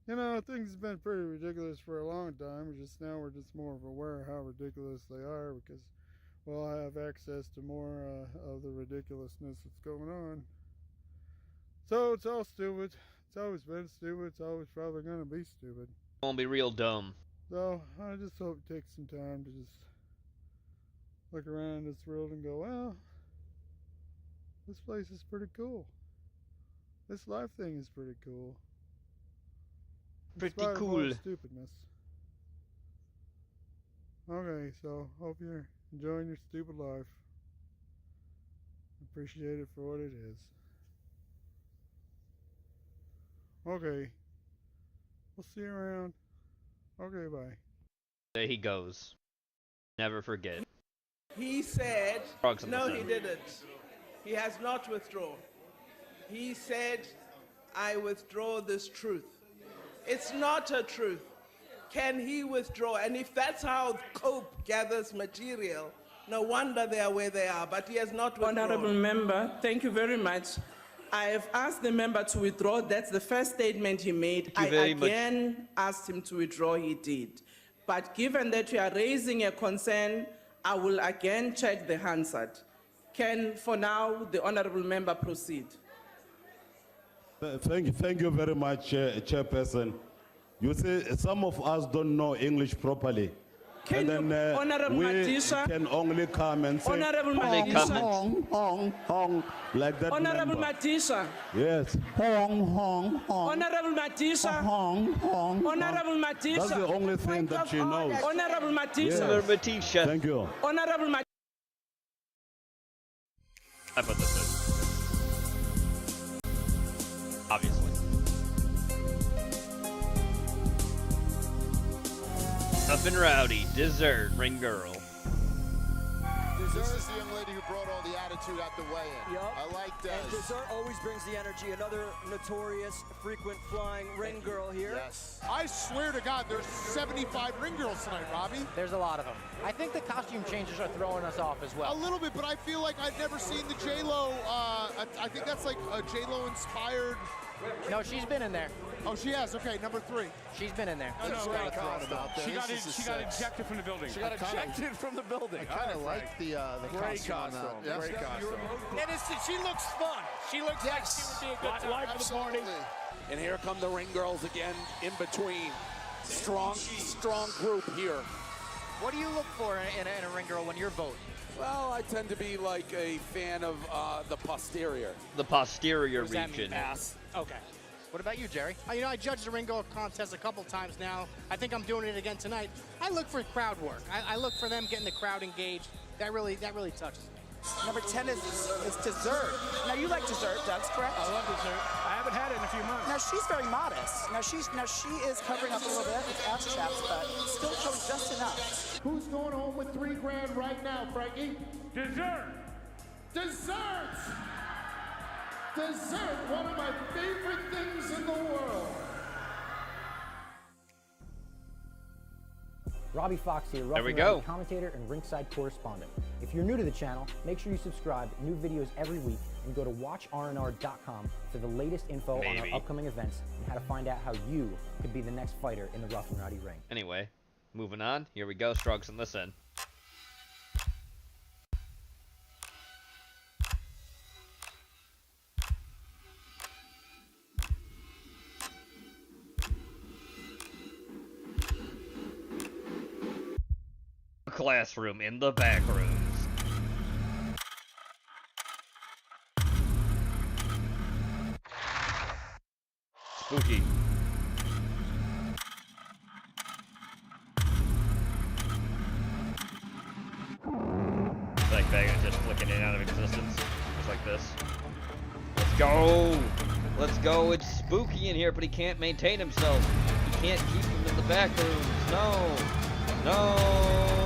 you know, things have been pretty ridiculous for a long time. Just now we're just more aware of how ridiculous they are because we'll have access to more of the ridiculousness that's going on. So it's all stupid. It's always been stupid. It's always probably going to be stupid. Won't be real dumb. So I just hope it takes some time to just look around this world and go, well, this place is pretty cool. This life thing is pretty cool. Pretty In spite of all cool. the stupidness. Okay, so hope you're enjoying your stupid life. Appreciate it for what it is. Okay. We'll see you around. Okay, bye. There he goes. Never forget. He said, Frogs on the no, sun. he didn't. He has not withdrawn. He said, I withdraw this truth. It's not a truth. Can he withdraw? And if that's how COPE gathers material, no wonder they are where they are, but he has not withdrawn. Honorable Member, thank you very much. I have asked the member to withdraw. That's the first statement he made. I again asked him to withdraw. He did. But given that you are raising a concern, I will again check the Hansard. Can, for now, the honorable member proceed? Thank you very much, Chairperson. You see, some of us don't know English properly. Can and then Honorable we Madisha, can only come and say, Honorable hong, Madisha, hong, hong, hong, like that. Honorable member. Madisha, Yes. Hong, hong, hong. Honorable Madisha, Hong, hong, Honorable Madisha. That's the only thing that she knows. Honorable Madisha. Yes. Honorable Madisha. Thank you. Honorable Madisha. I put this in. Obviously. Up and rowdy, dessert, ring girl. Dessert is the young lady who brought all the attitude at the weigh-in. Yep. I like that. And Dessert always brings the energy. Another notorious, frequent flying ring girl here. Yes. I swear to God, there's 75 ring girls tonight, Robbie. There's a lot of them. I think the costume changes are throwing us off as well. A little bit, but I feel like I've never seen the J-Lo. I think that's like a J-Lo inspired. No, she's been in there. Oh, she has. Okay, number 3. She's been in there. No, she got ejected from the building. She got ejected from the building. I kind of like the costume on that. Yeah. Great costume. And she looks fun. She looks like she would be a good time. Like the party. And here come the ring girls again in between. Strong group here. What do you look for in a ring girl when you're voting? Well, I tend to be like a fan of the posterior. The posterior What does that mean? region. Ass. Okay. What about you, Jerry? I judged the ring girl contest a couple times now. I think I'm doing it again tonight. I look for crowd work. I look for them getting the crowd engaged. That really touches me. Number 10 is dessert. Now you like dessert, Doug's correct? I love dessert. I haven't had it in a few months. Now she's very modest. Now she is covering up a little bit with ass chaps, but still showing just enough. Who's going home with $3 grand right now, Frankie? Dessert. Dessert! Dessert, one of my favorite things in the world. Robbie Fox here, There we Roughing go. Ready commentator and ringside correspondent. If you're new to the channel, make sure you subscribe. New videos every week, and go to watchrnr.com for the latest info on our upcoming events and how to find out how you could be the next fighter in the Rough and Rowdy ring. Anyway, moving on. Here we go, Struggs, and listen. Classroom in the back rooms. Spooky. Like Vegas just flicking in and out of existence. Just like this. Let's go! Let's go! It's spooky in here, but he can't maintain himself. He can't keep him in the back rooms. No! No!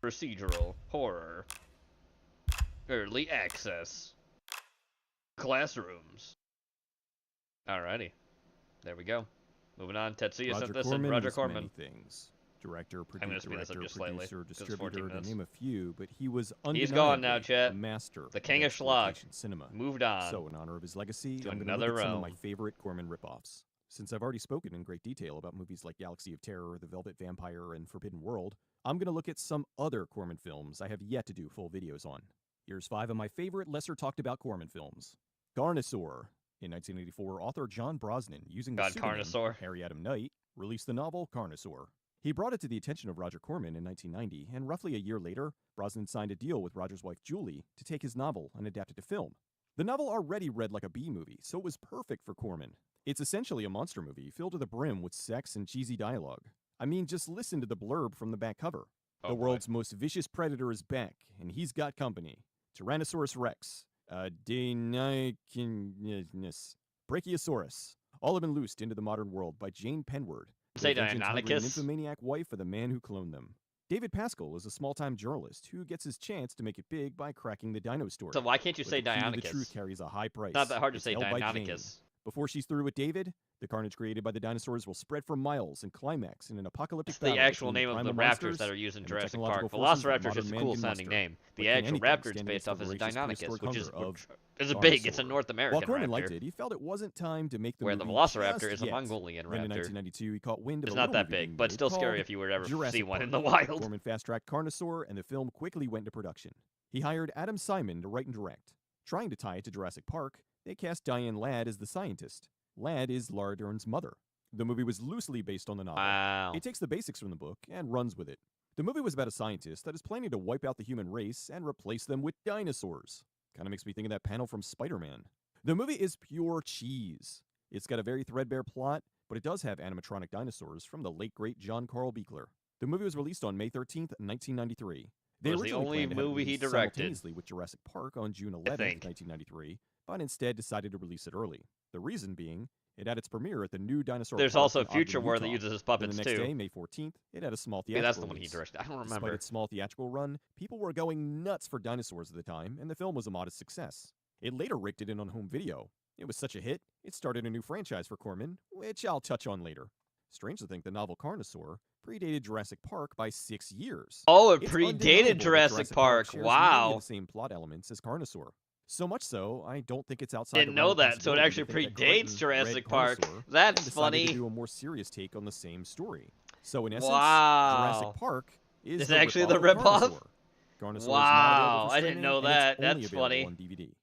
Procedural horror. Early access. Classrooms. Alrighty. There we go. Moving on. Tetsuya sent this and Roger Corman. Many things. Director, I'm gonna speed this up just slightly, producer, 'cause it's 14 distributor, to minutes. name a few, but he was He's gone now, undeniably chat. a master The king of schlock. exploitation cinema. Moved on. So, in honor of his legacy, to I'm going to another look at some of realm. my favorite Corman ripoffs. Since I've already spoken in great detail about movies like Galaxy of Terror, The Velvet Vampire, and Forbidden World, I'm going to look at some other Corman films I have yet to do full videos on. Here's 5 of my favorite lesser talked about Corman films. Carnosaur. In 1984, author John Brosnan, using the God, pseudonym Carnosaur. Harry Adam Knight, released the novel Carnosaur. He brought it to the attention of Roger Corman in 1990, and roughly a year later, Brosnan signed a deal with Roger's wife Julie to take his novel and adapt it to film. The novel already read like a B-movie, so it was perfect for Corman. It's essentially a monster movie filled to the brim with sex and cheesy dialogue. I mean, just listen to the blurb from the back cover. The world's most vicious predator is back, and he's got company. Tyrannosaurus Rex, Deinonychus, Brachiosaurus. All have been loosed into the modern world by Jane Penward, Say the vengeance-hungry Deinonychus. nymphomaniac wife of the man who cloned them. David Pascal is a small-time journalist who gets his chance to make it big by cracking the dino story. So why can't you But say the key to Deinonychus? The truth carries a high price. Not that hard to It's say held by Deinonychus. Jane. Before she's through with David, the carnage created by the dinosaurs will spread for miles and climax in an apocalyptic It's the battle actual between name of primal the raptors monsters that are used in and the Jurassic technological Park. forces that Velociraptor is modern just a man cool can sounding muster. name. But The can actual anything raptor it's stand based against off the is a voracious Deinonychus, prehistoric which is hunger it's of big. It's a Carnosaur. North American While Corman raptor. liked it, he felt it wasn't time to make the Where the movie Velociraptor just is a yet. Mongolian Then in raptor. 1992, he caught wind of It's a not little that movie big, being but made still scary called if you were to ever Jurassic see one in Park. the wild. Corman fast-tracked Carnosaur, and the film quickly went into production. He hired Adam Simon to write and direct. Trying to tie it to Jurassic Park, they cast Diane Ladd as the scientist. Ladd is Laura Dern's mother. The movie was loosely based on the novel. Wow. It takes the basics from the book and runs with it. The movie was about a scientist that is planning to wipe out the human race and replace them with dinosaurs. Kind of makes me think of that panel from Spider-Man. The movie is pure cheese. It's got a very threadbare plot, but it does have animatronic dinosaurs from the late great John Carl Buechler. The movie was released on May 13th, 1993. They Was the originally only planned to have it movie he released directed. simultaneously with Jurassic Park on June 11th, think. 1993, but instead decided to release it early. The reason being, it had its premiere at the new dinosaur There's park also in Future Ogden, War that Utah. uses his Then puppets the next too. day, May 14th, it had a small Yeah, theatrical that's the one he release. directed. I don't Despite remember. its small theatrical run, people were going nuts for dinosaurs at the time, and the film was a modest success. It later raked it in on home video. It was such a hit, it started a new franchise for Corman, which I'll touch on later. Strange to think the novel Carnosaur predated Jurassic Park by 6 years. Oh, it It's predated undeniable that Jurassic Park. shares many Wow. of the same plot elements as Carnosaur. So much so, I don't think it's outside Didn't the realm know of that, so it possibility actually to think that predates Crichton Jurassic read Park. Carnosaur That's and decided funny. to do a more serious take on the same story. So in essence, Wow. Jurassic Park is It's the actually the ripoff of ripoff? Carnosaur. Carnosaur is not Wow, available for I didn't streaming, know and that. it's only That's available funny. on DVD.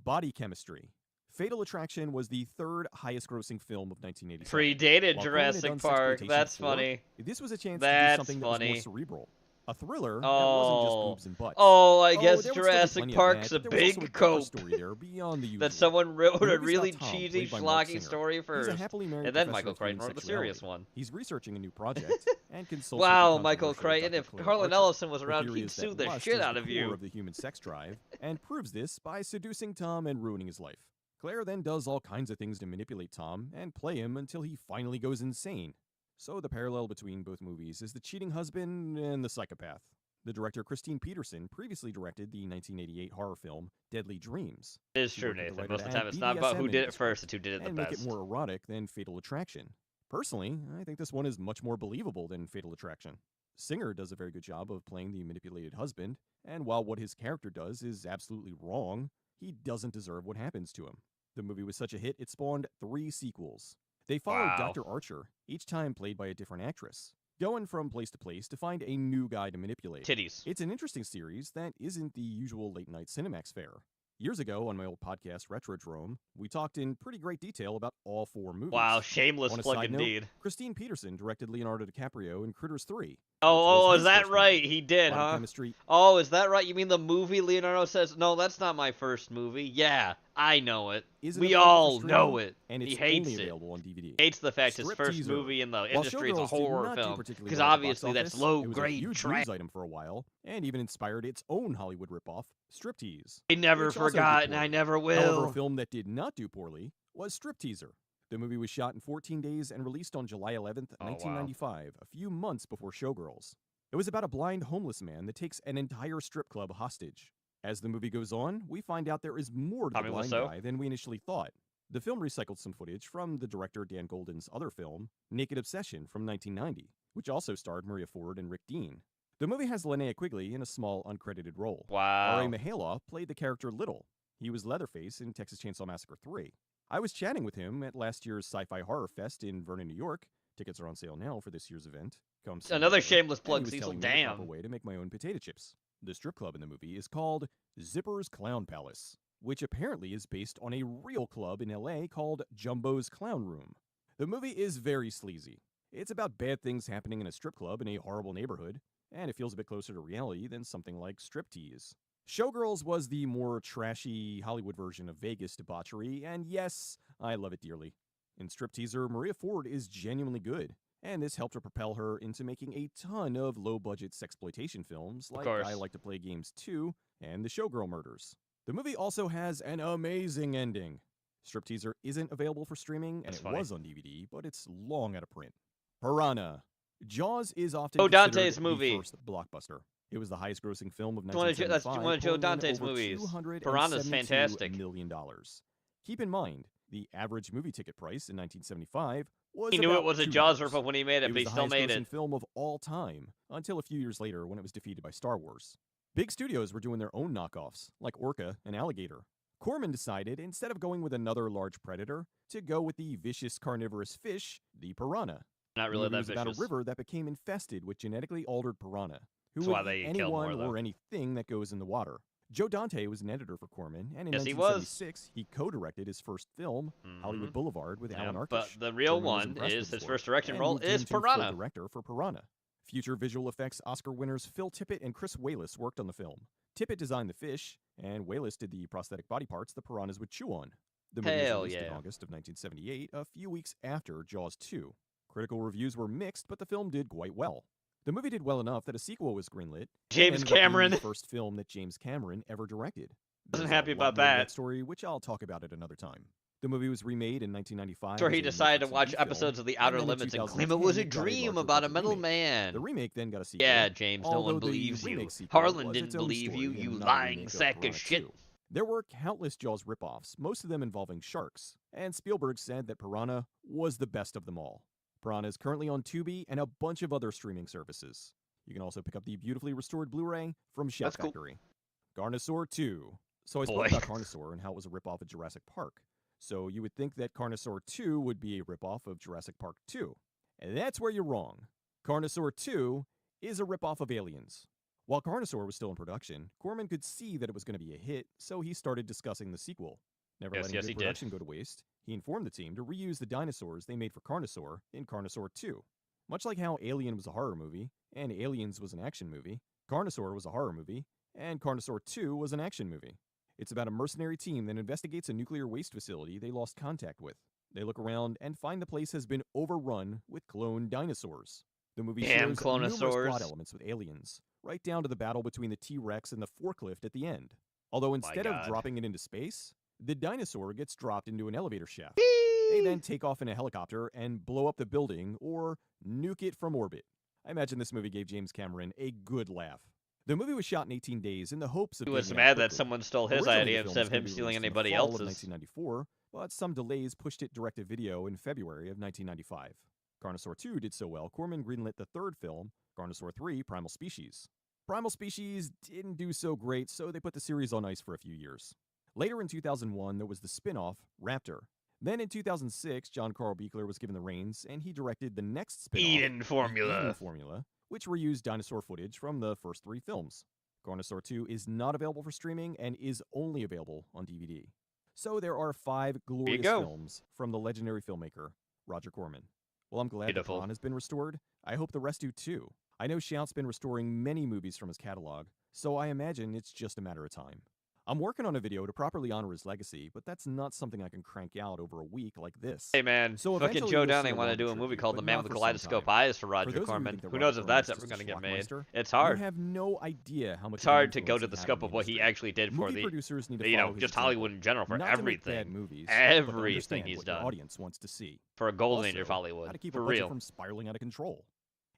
Body Chemistry. Fatal Attraction was the third highest-grossing film of 1987. Predated While Corman had Jurassic done Park. sexploitation That's before, funny. This was a chance That's to do something funny. that was more cerebral. A thriller that wasn't just Oh, boobs and butts. oh, I guess there would still be Jurassic plenty of Park's that, a but there was also big a deeper cope. story there beyond the usual. That someone wrote The a movie's really about Tom, cheesy, played by Mark schlocky Singer. story He's first, a happily married and then professor Michael of human Crichton wrote the sexuality. serious one. He's researching a new project and consults Wow, with the Michael controversial Crichton, Dr. if Claire Harlan Archer. Ellison was Her around, theory he'd is sue that the lust shit is out the of core you. of the human sex drive, and proves this by seducing Tom and ruining his life. Claire then does all kinds of things to manipulate Tom and play him until he finally goes insane. So the parallel between both movies is the cheating husband and the psychopath. The director Christine Peterson previously directed the 1988 horror film Deadly Dreams. It is She true, worked with the Nathan. writer Most to of the time, add it's not about BDSM who into did the it first, script it's who did it the and best. make it more erotic than Fatal Attraction. Personally, I think this one is much more believable than Fatal Attraction. Singer does a very good job of playing the manipulated husband, and while what his character does is absolutely wrong, he doesn't deserve what happens to him. The movie was such a hit, it spawned 3 sequels. They followed Wow. Dr. Archer, each time played by a different actress, going from place to place to find a new guy to manipulate. Titties. It's an interesting series that isn't the usual late-night Cinemax fare. Years ago, on my old podcast, Retrodrome, we talked in pretty great detail about all 4 movies. Wow, shameless On a plug side note, indeed. Christine Peterson directed Leonardo DiCaprio in Critters 3. Oh, was is his that first right? movie. He did, Body huh? Chemistry. Oh, is that right? You mean the movie Leonardo says, no, that's not my first movie? Yeah, I know it. Isn't We available for all streaming, know it. and He it's hates only it. available on DVD. Hates the fact his Strip first teaser. movie in the While industry is a Showgirls did horror not do film. particularly Because well at the obviously box that's office, low it was a grade huge trash. news item for a while, and even inspired its own Hollywood ripoff, Striptease. I never which also did forgot, and poorly. I never However, a will. film that did not do poorly was Stripteaser. The movie was shot in 14 days and released on July 11th, Oh, wow. 1995, a few months before Showgirls. It was about a blind homeless man that takes an entire strip club hostage. As the movie goes on, we find out there is more to the Tommy blind Wiseau? guy than we initially thought. The film recycled some footage from the director Dan Golden's other film, Naked Obsession, from 1990, which also starred Maria Ford and Rick Dean. The movie has Linnea Quigley in a small, uncredited role. Wow. R.A. Mihailoff played the character Little. He was Leatherface in Texas Chainsaw Massacre 3. I was chatting with him at last year's Sci-Fi Horror Fest in Vernon, New York. Tickets are on sale now for this year's event. Come see me Another there. shameless And plug, he was Cecil. telling me the proper Damn. way to make my own potato chips. The strip club in the movie is called Zipper's Clown Palace, which apparently is based on a real club in LA called Jumbo's Clown Room. The movie is very sleazy. It's about bad things happening in a strip club in a horrible neighborhood, and it feels a bit closer to reality than something like Striptease. Showgirls was the more trashy Hollywood version of Vegas debauchery, and yes, I love it dearly. In Stripteaser, Maria Ford is genuinely good, and this helped to propel her into making a ton of low-budget sexploitation films like course. I Like to Play Games 2 and The Showgirl Murders. The movie also has an amazing ending. Stripteaser isn't available for streaming, and That's it funny. was on DVD, but it's long out of print. Piranha. Jaws is often Joe considered Dante's the movie. first blockbuster. It was the highest-grossing film of That's one of 1975, one of Joe pulling in Dante's over movies. $272 Piranha's fantastic. million. Keep in mind, the average movie ticket price in 1975 was He knew it about was a $2. Jaws ripoff when he made it, but was he the still made highest-grossing it. film of all time, until a few years later when it was defeated by Star Wars. Big studios were doing their own knockoffs, like Orca and Alligator. Corman decided, instead of going with another large predator, to go with the vicious carnivorous fish, the piranha. Not The really movie that was about vicious. a river that became infested with genetically altered piranha, who That's would why eat they kill more, anyone though. or anything that goes in the water. Joe Dante was an editor for Corman, and in Yes, he was. 1976, he co-directed his first film, Hollywood Boulevard, with Alan Arkish. But the real Corman was one impressed is with his work, first directing and role moved is him to Piranha. co-director for Piranha. Future visual effects Oscar winners Phil Tippett and Chris Wallace worked on the film. Tippett designed the fish, and Wallace did the prosthetic body parts the piranhas would chew on. The movie was Hell released in yeah. August of 1978, a few weeks after Jaws 2. Critical reviews were mixed, but the film did quite well. The movie did well enough that a sequel was greenlit. and James ended up being Cameron. the first film that James Cameron ever directed. Wasn't There's a happy lot about more to that. story, which I'll talk about at another time. The movie was remade in 1995. Where as he a decided to made-for-TV watch film, episodes of The and Outer then in Limits and 2010 claim it was a got dream larger about a budget metal remake. man. The remake then got a sequel. Yeah, James, no one although the believes you. remake sequel Harlan was didn't its own believe story you, and you not a lying remake of sack of Piranha shit. 2. There were countless Jaws ripoffs, most of them involving sharks, and Spielberg said that Piranha was the best of them all. Piranha is currently on Tubi and a bunch of other streaming services. You can also pick up the beautifully restored Blu-ray from Shout That's cool. Factory. Carnosaur 2. So I spoke Boy. about Carnosaur and how it was a ripoff of Jurassic Park. So you would think that Carnosaur 2 would be a ripoff of Jurassic Park 2. And that's where you're wrong. Carnosaur 2 is a ripoff of Aliens. While Carnosaur was still in production, Corman could see that it was going to be a hit, so he started discussing the sequel. Never letting good production go to waste, he informed the team to reuse the dinosaurs they made for Carnosaur in Carnosaur 2. Much like how Alien was a horror movie, and Aliens was an action movie, Carnosaur was a horror movie, and Carnosaur 2 was an action movie. It's about a mercenary team that investigates a nuclear waste facility they lost contact with. They look around and find the place has been overrun with cloned dinosaurs. The movie shares numerous plot elements with Aliens, right down to the battle between the T-Rex and the forklift at the end. Although instead of dropping it into space, the dinosaur gets dropped into an elevator shaft. They then take off in a helicopter and blow up the building or nuke it from orbit. I imagine this movie gave James Cameron a good laugh. The movie was shot in 18 days in the hopes of... He was mad that someone stole his idea instead of him stealing anybody else's. 1994, but some delays pushed it direct to video in February of 1995. Carnosaur 2 did so well, Corman greenlit the third film, Carnosaur 3, Primal Species. Primal Species didn't do so great, so they put the series on ice for a few years. Later in 2001, there was the spin-off, Raptor. Then in 2006, John Carl Buechler was given the reins, and he directed the next spin-off, Eden Formula, which reused dinosaur footage from the first 3 films. Carnosaur 2 is not available for streaming and is only available on DVD. So there are 5 glorious films from the legendary filmmaker, Roger Corman. Well, I'm glad that Piranha has been restored. I hope the rest do too. I know Shout's been restoring many movies from his catalog, so I imagine it's just a matter of time. I'm working on a video to properly honor his legacy, but that's not something I can crank out over a week like this. Hey man, so fucking Joe Downing want to do a movie called The Man with the Kaleidoscope Eyes for Roger Corman. Who knows if that's ever going to get made? It's hard. You have no idea how much it's hard to go to the scope of what he actually did for the, just Hollywood in general, for everything. Everything he's done. Audience wants to see. For a golden age of Hollywood. How to keep for a budget real. From spiraling out of control.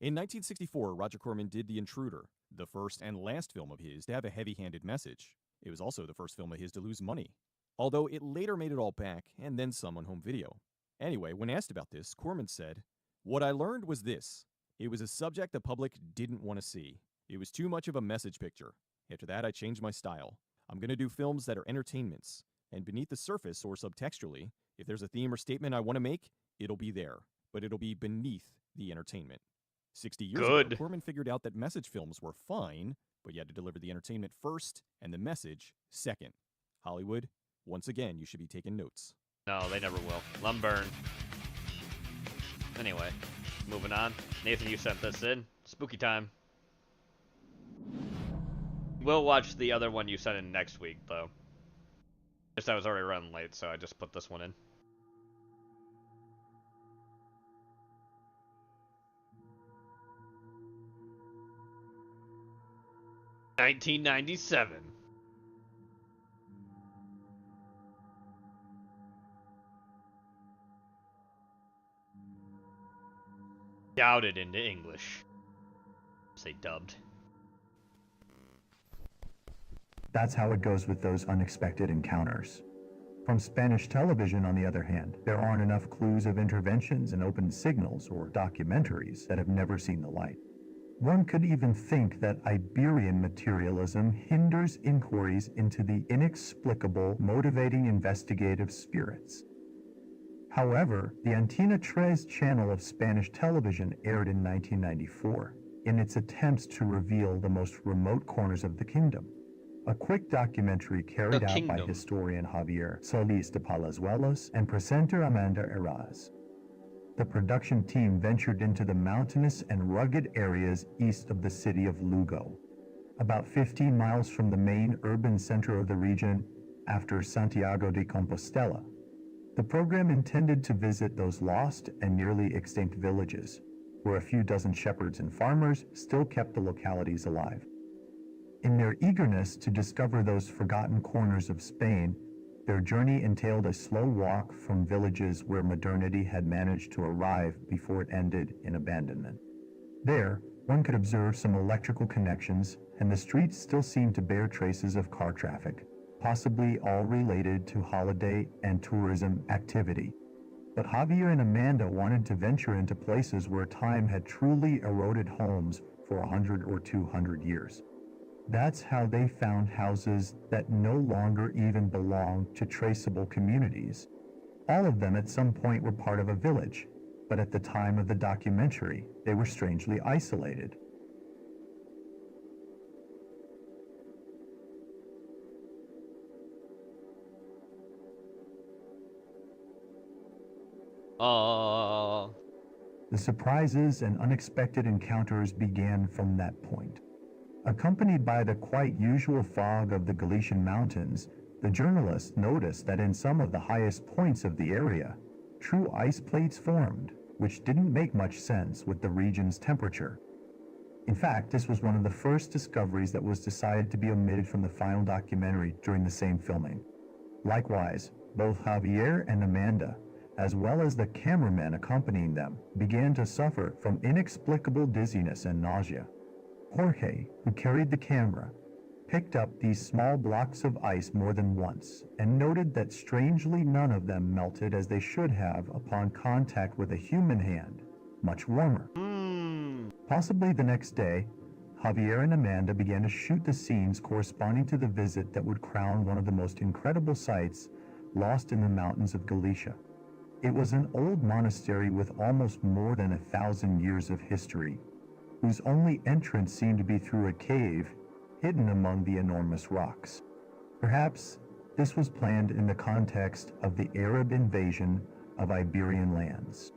In 1964, Roger Corman did The Intruder, the first and last film of his to have a heavy-handed message. It was also the first film of his to lose money, although it later made it all back and then some on home video. Anyway, when asked about this, Corman said, "What I learned was this. It was a subject the public didn't want to see. It was too much of a message picture. After that, I changed my style. I'm going to do films that are entertainments, and beneath the surface or subtextually, if there's a theme or statement I want to make, it'll be there, but it'll be beneath the entertainment." 60 years ago, Corman figured out that message films were fine, but you had to deliver the entertainment first and the message second. Hollywood, once again, you should be taking notes. No, they never will. Lumburn. Anyway, moving on. Nathan, you sent this in. Spooky time. We'll watch the other one you sent in next week, though. Just I was already running late, so I just put this one in. $1997. Doubted into English. Say dubbed. That's how it goes with those unexpected encounters. From Spanish television, on the other hand, there aren't enough clues of interventions and open signals or documentaries that have never seen the light. One could even think that Iberian materialism hinders inquiries into the inexplicable, motivating investigative spirits. However, the Antena 3 channel of Spanish television aired in 1994 in its attempts to reveal the most remote corners of the kingdom. A quick documentary carried out by historian Javier Solís de Palazuelos and presenter Amanda Eraz. The production team ventured into the mountainous and rugged areas east of the city of Lugo, about 15 miles from the main urban center of the region after Santiago de Compostela. The program intended to visit those lost and nearly extinct villages, where a few dozen shepherds and farmers still kept the localities alive. In their eagerness to discover those forgotten corners of Spain, their journey entailed a slow walk from villages where modernity had managed to arrive before it ended in abandonment. There, one could observe some electrical connections, and the streets still seemed to bear traces of car traffic, possibly all related to holiday and tourism activity. But Javier and Amanda wanted to venture into places where time had truly eroded homes for 100 or 200 years. That's how they found houses that no longer even belonged to traceable communities. All of them at some point were part of a village, but at the time of the documentary, they were strangely isolated. The surprises and unexpected encounters began from that point. Accompanied by the quite usual fog of the Galician mountains, the journalists noticed that in some of the highest points of the area, true ice plates formed, which didn't make much sense with the region's temperature. In fact, this was one of the first discoveries that was decided to be omitted from the final documentary during the same filming. Likewise, both Javier and Amanda, as well as the cameraman accompanying them, began to suffer from inexplicable dizziness and nausea. Jorge, who carried the camera, picked up these small blocks of ice more than once and noted that strangely none of them melted as they should have upon contact with a human hand, much warmer. Possibly the next day, Javier and Amanda began to shoot the scenes corresponding to the visit that would crown one of the most incredible sights lost in the mountains of Galicia. It was an old monastery with almost more than 1,000 years of history, whose only entrance seemed to be through a cave hidden among the enormous rocks. Perhaps this was planned in the context of the Arab invasion of Iberian lands.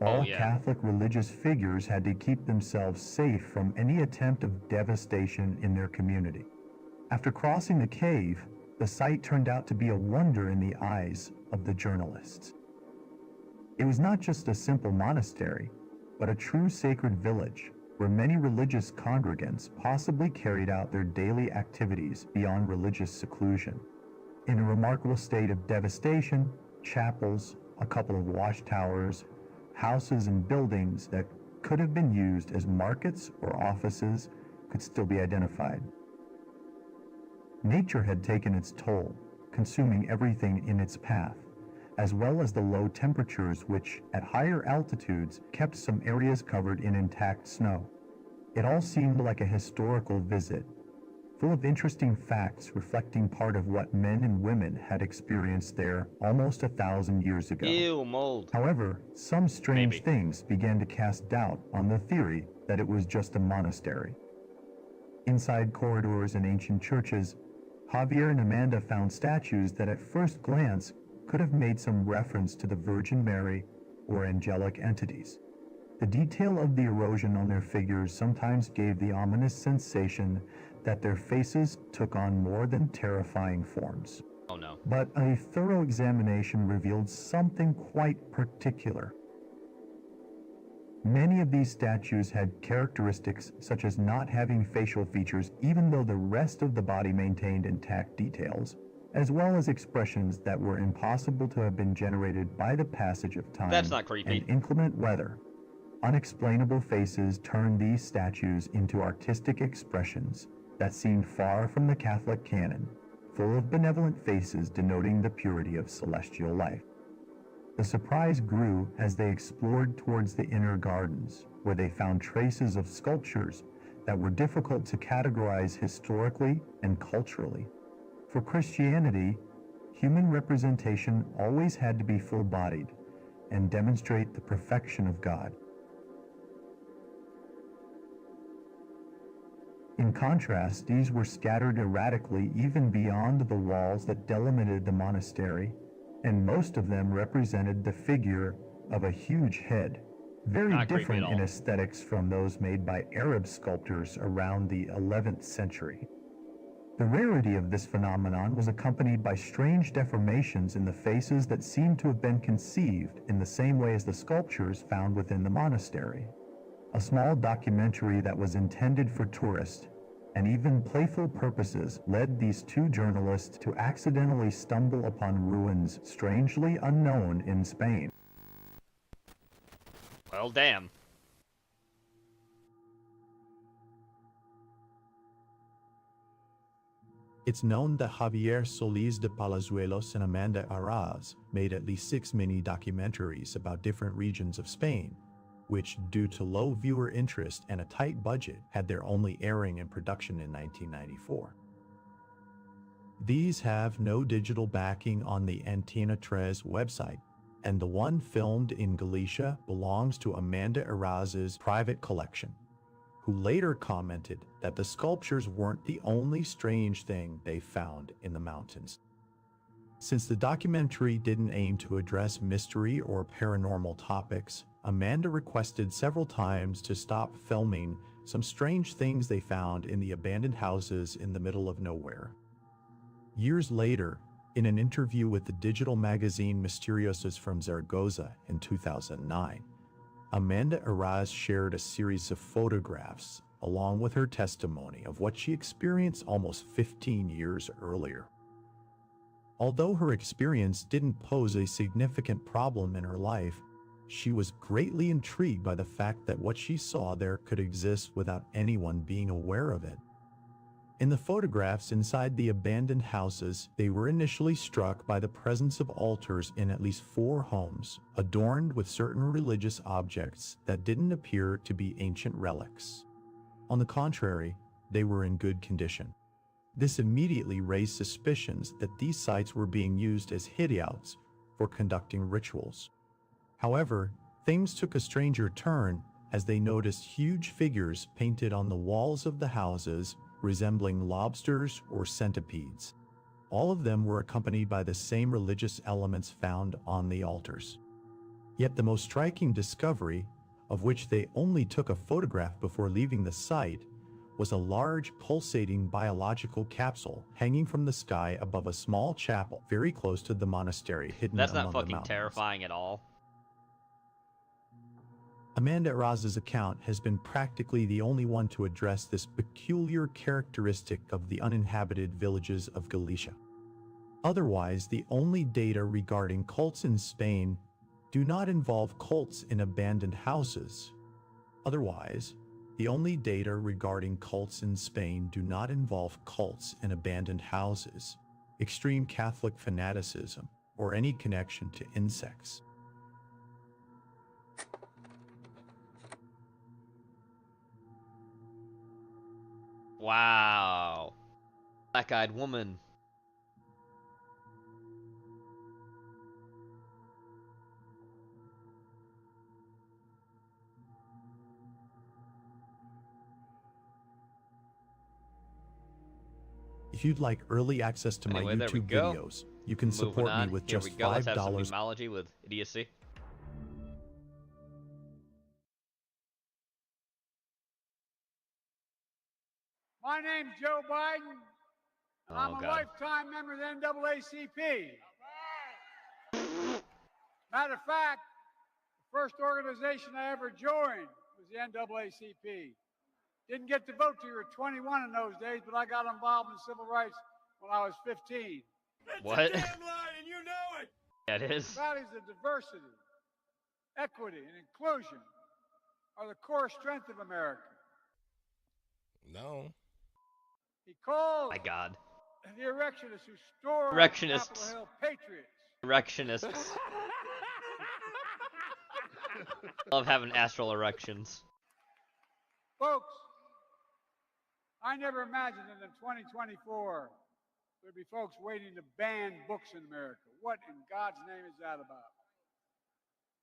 All Catholic religious figures had to keep themselves safe from any attempt of devastation in their community. After crossing the cave, the site turned out to be a wonder in the eyes of the journalists. It was not just a simple monastery, but a true sacred village where many religious congregants possibly carried out their daily activities beyond religious seclusion. In a remarkable state of devastation, chapels, a couple of watchtowers, houses and buildings that could have been used as markets or offices could still be identified. Nature had taken its toll, consuming everything in its path, as well as the low temperatures which, at higher altitudes, kept some areas covered in intact snow. It all seemed like a historical visit, full of interesting facts reflecting part of what men and women had experienced there almost 1,000 years ago. Ew, mold. However, some strange things began to cast doubt on the theory that it was just a monastery. Inside corridors and ancient churches, Javier and Amanda found statues that at first glance could have made some reference to the Virgin Mary or angelic entities. The detail of the erosion on their figures sometimes gave the ominous sensation that their faces took on more than terrifying forms. Oh no. But a thorough examination revealed something quite particular. Many of these statues had characteristics such as not having facial features even though the rest of the body maintained intact details, as well as expressions that were impossible to have been generated by the passage of time. That's not creepy. And inclement weather. Unexplainable faces turned these statues into artistic expressions that seemed far from the Catholic canon, full of benevolent faces denoting the purity of celestial life. The surprise grew as they explored towards the inner gardens, where they found traces of sculptures that were difficult to categorize historically and culturally. For Christianity, human representation always had to be full-bodied and demonstrate the perfection of God. In contrast, these were scattered erratically even beyond the walls that delimited the monastery, and most of them represented the figure of a huge head, very different in aesthetics from those made by Arab sculptors around the 11th century. The rarity of this phenomenon was accompanied by strange deformations in the faces that seemed to have been conceived in the same way as the sculptures found within the monastery. A small documentary that was intended for tourists and even playful purposes led these two journalists to accidentally stumble upon ruins strangely unknown in Spain. Well, damn. It's known that Javier Solís de Palazuelos and Amanda Arras made at least 6 mini documentaries about different regions of Spain, which, due to low viewer interest and a tight budget, had their only airing and production in 1994. These have no digital backing on the Antena 3 website, and the one filmed in Galicia belongs to Amanda Arras's private collection, who later commented that the sculptures weren't the only strange thing they found in the mountains. Since the documentary didn't aim to address mystery or paranormal topics, Amanda requested several times to stop filming some strange things they found in the abandoned houses in the middle of nowhere. Years later, in an interview with the digital magazine Misteriosas from Zaragoza in 2009, Amanda Arras shared a series of photographs along with her testimony of what she experienced almost 15 years earlier. Although her experience didn't pose a significant problem in her life, she was greatly intrigued by the fact that what she saw there could exist without anyone being aware of it. In the photographs inside the abandoned houses, they were initially struck by the presence of altars in at least 4 homes, adorned with certain religious objects that didn't appear to be ancient relics. On the contrary, they were in good condition. This immediately raised suspicions that these sites were being used as hideyouts for conducting rituals. However, things took a stranger turn as they noticed huge figures painted on the walls of the houses resembling lobsters or centipedes. All of them were accompanied by the same religious elements found on the altars. Yet the most striking discovery, of which they only took a photograph before leaving the site, was a large pulsating biological capsule hanging from the sky above a small chapel very close to the monastery hidden among the mountains. That's not fucking terrifying at all. Amanda Arras's account has been practically the only one to address this peculiar characteristic of the uninhabited villages of Galicia. Otherwise, the only data regarding cults in Spain do not involve cults in abandoned houses. Extreme Catholic fanaticism, or any connection to insects. Wow. Black-eyed woman. If you'd like early access to my YouTube videos, you can support me with just $5. Let's have some etymology with idiocy. My name's Joe Biden, and I'm a lifetime member of the NAACP. Matter of fact, the first organization I ever joined was the NAACP. Didn't get to vote till you were 21 in those days, but I got involved in civil rights when I was 15. What? That's a damn lie, and you know it! Yeah, it is. The values of diversity, equity, and inclusion are the core strength of America. No. He called my God. The erectionists who store Erectionists. Capitol Hill patriots. Erectionists. Love having astral erections. Folks, I never imagined that in 2024 there'd be folks waiting to ban books in America. What in God's name is that about?